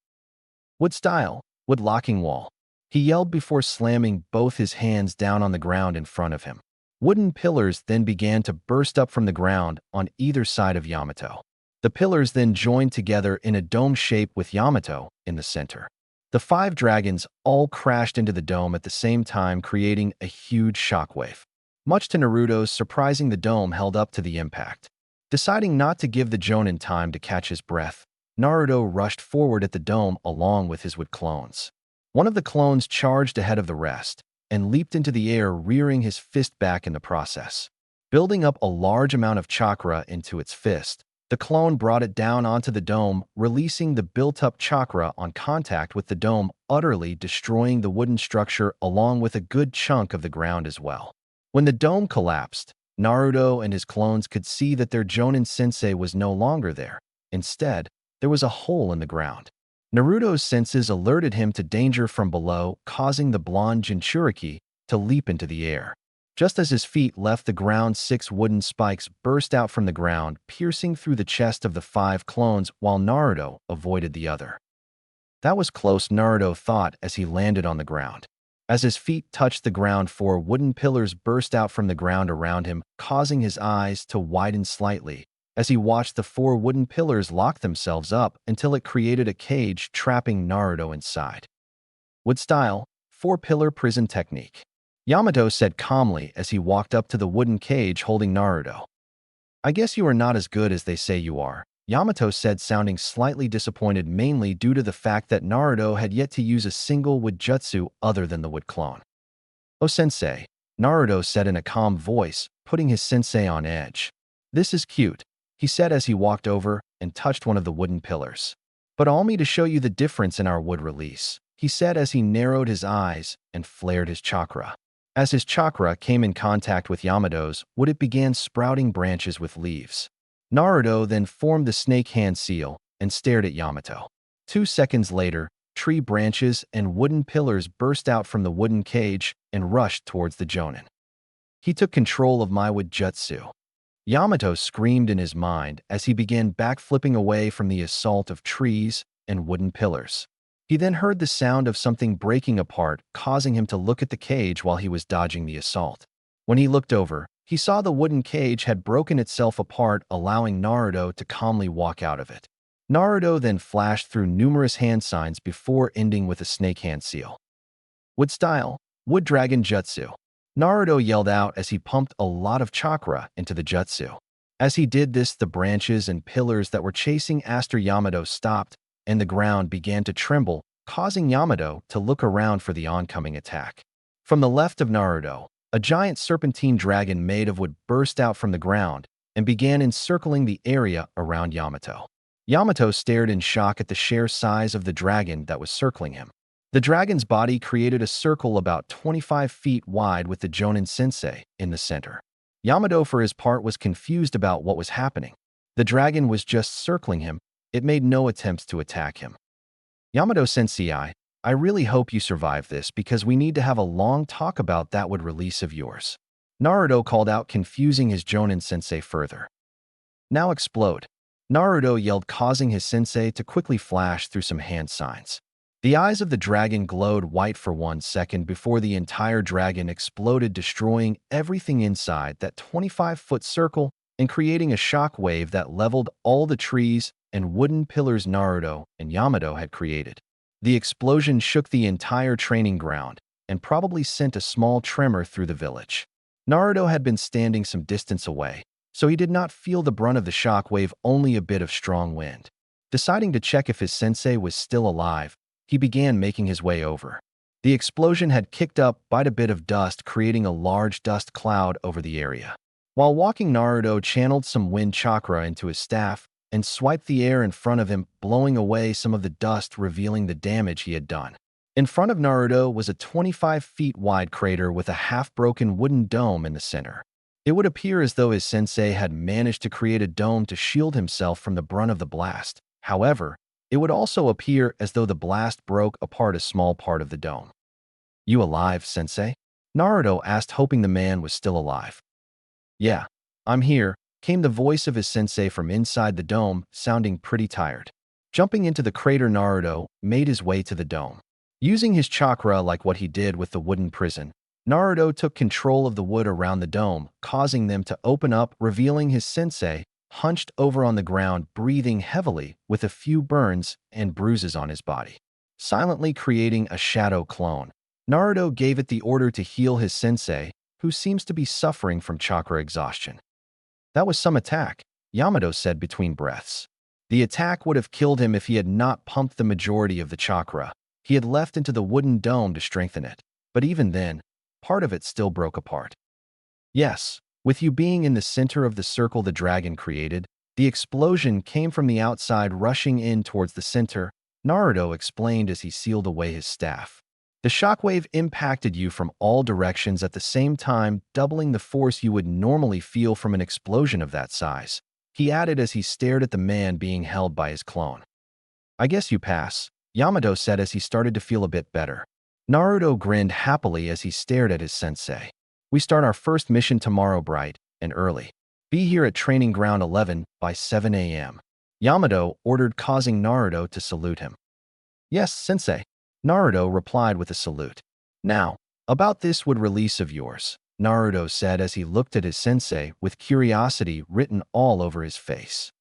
Wood Style, Wood Locking Wall. He yelled before slamming both his hands down on the ground in front of him. Wooden pillars then began to burst up from the ground on either side of Yamato. The pillars then joined together in a dome shape with Yamato in the center. The 5 dragons all crashed into the dome at the same time, creating a huge shockwave. Much to Naruto's surprising, the dome held up to the impact. Deciding not to give the Jonin time to catch his breath, Naruto rushed forward at the dome along with his wood clones. One of the clones charged ahead of the rest and leaped into the air, rearing his fist back in the process. Building up a large amount of chakra into its fist, the clone brought it down onto the dome, releasing the built-up chakra on contact with the dome, utterly destroying the wooden structure along with a good chunk of the ground as well. When the dome collapsed, Naruto and his clones could see that their Jonin sensei was no longer there. Instead, there was a hole in the ground. Naruto's senses alerted him to danger from below, causing the blonde Jinchuriki to leap into the air. Just as his feet left the ground, 6 wooden spikes burst out from the ground, piercing through the chest of the 5 clones while Naruto avoided the other. That was close, Naruto thought as he landed on the ground. As his feet touched the ground, 4 wooden pillars burst out from the ground around him, causing his eyes to widen slightly as he watched the 4 wooden pillars lock themselves up until it created a cage, trapping Naruto inside. Wood Style, 4-pillar prison technique. Yamato said calmly as he walked up to the wooden cage holding Naruto. "I guess you are not as good as they say you are," Yamato said, sounding slightly disappointed, mainly due to the fact that Naruto had yet to use a single wood jutsu other than the wood clone. "Oh sensei," Naruto said in a calm voice, putting his sensei on edge. "This is cute," he said as he walked over and touched one of the wooden pillars. "But allow me to show you the difference in our wood release," he said as he narrowed his eyes and flared his chakra. As his chakra came in contact with Yamato's wood, it began sprouting branches with leaves. Naruto then formed the snake hand seal and stared at Yamato. 2 seconds later, tree branches and wooden pillars burst out from the wooden cage and rushed towards the Jonin. "He took control of my wood jutsu," Yamato screamed in his mind as he began backflipping away from the assault of trees and wooden pillars. He then heard the sound of something breaking apart, causing him to look at the cage while he was dodging the assault. When he looked over, he saw the wooden cage had broken itself apart, allowing Naruto to calmly walk out of it. Naruto then flashed through numerous hand signs before ending with a snake hand seal. Wood Style, Wood Dragon Jutsu. Naruto yelled out as he pumped a lot of chakra into the jutsu. As he did this, the branches and pillars that were chasing after Yamato stopped, and the ground began to tremble, causing Yamato to look around for the oncoming attack. From the left of Naruto, a giant serpentine dragon made of wood burst out from the ground and began encircling the area around Yamato. Yamato stared in shock at the sheer size of the dragon that was circling him. The dragon's body created a circle about 25 feet wide with the Jonin sensei in the center. Yamato, for his part, was confused about what was happening. The dragon was just circling him. It made no attempts to attack him. "Yamato sensei, I really hope you survive this because we need to have a long talk about that wood release of yours," Naruto called out, confusing his Jonin sensei further. "Now explode," Naruto yelled, causing his sensei to quickly flash through some hand signs. The eyes of the dragon glowed white for 1 second before the entire dragon exploded, destroying everything inside that 25-foot circle and creating a shock wave that leveled all the trees and wooden pillars Naruto and Yamato had created. The explosion shook the entire training ground and probably sent a small tremor through the village. Naruto had been standing some distance away, so he did not feel the brunt of the shock wave, only a bit of strong wind. Deciding to check if his sensei was still alive, he began making his way over. The explosion had kicked up quite a bit of dust, creating a large dust cloud over the area. While walking, Naruto channeled some wind chakra into his staff and swiped the air in front of him, blowing away some of the dust, revealing the damage he had done. In front of Naruto was a 25 feet wide crater with a half-broken wooden dome in the center. It would appear as though his sensei had managed to create a dome to shield himself from the brunt of the blast. However, it would also appear as though the blast broke apart a small part of the dome. "You alive, sensei?" Naruto asked, hoping the man was still alive. "Yeah, I'm here," came the voice of his sensei from inside the dome, sounding pretty tired. Jumping into the crater, Naruto made his way to the dome. Using his chakra like what he did with the wooden prison, Naruto took control of the wood around the dome, causing them to open up, revealing his sensei, hunched over on the ground, breathing heavily with a few burns and bruises on his body. Silently creating a shadow clone, Naruto gave it the order to heal his sensei, who seems to be suffering from chakra exhaustion. "That was some attack," Yamato said between breaths. The attack would have killed him if he had not pumped the majority of the chakra he had left into the wooden dome to strengthen it. But even then, part of it still broke apart. "Yes, with you being in the center of the circle the dragon created, the explosion came from the outside rushing in towards the center," Naruto explained as he sealed away his staff. "The shockwave impacted you from all directions at the same time, doubling the force you would normally feel from an explosion of that size," he added as he stared at the man being held by his clone. "I guess you pass," Yamato said as he started to feel a bit better. Naruto grinned happily as he stared at his sensei. "We start our first mission tomorrow bright and early. Be here at Training Ground 11 by 7 a.m. Yamato ordered, causing Naruto to salute him. "Yes, sensei," Naruto replied with a salute. "Now, about this wood release of yours," Naruto said as he looked at his sensei with curiosity written all over his face.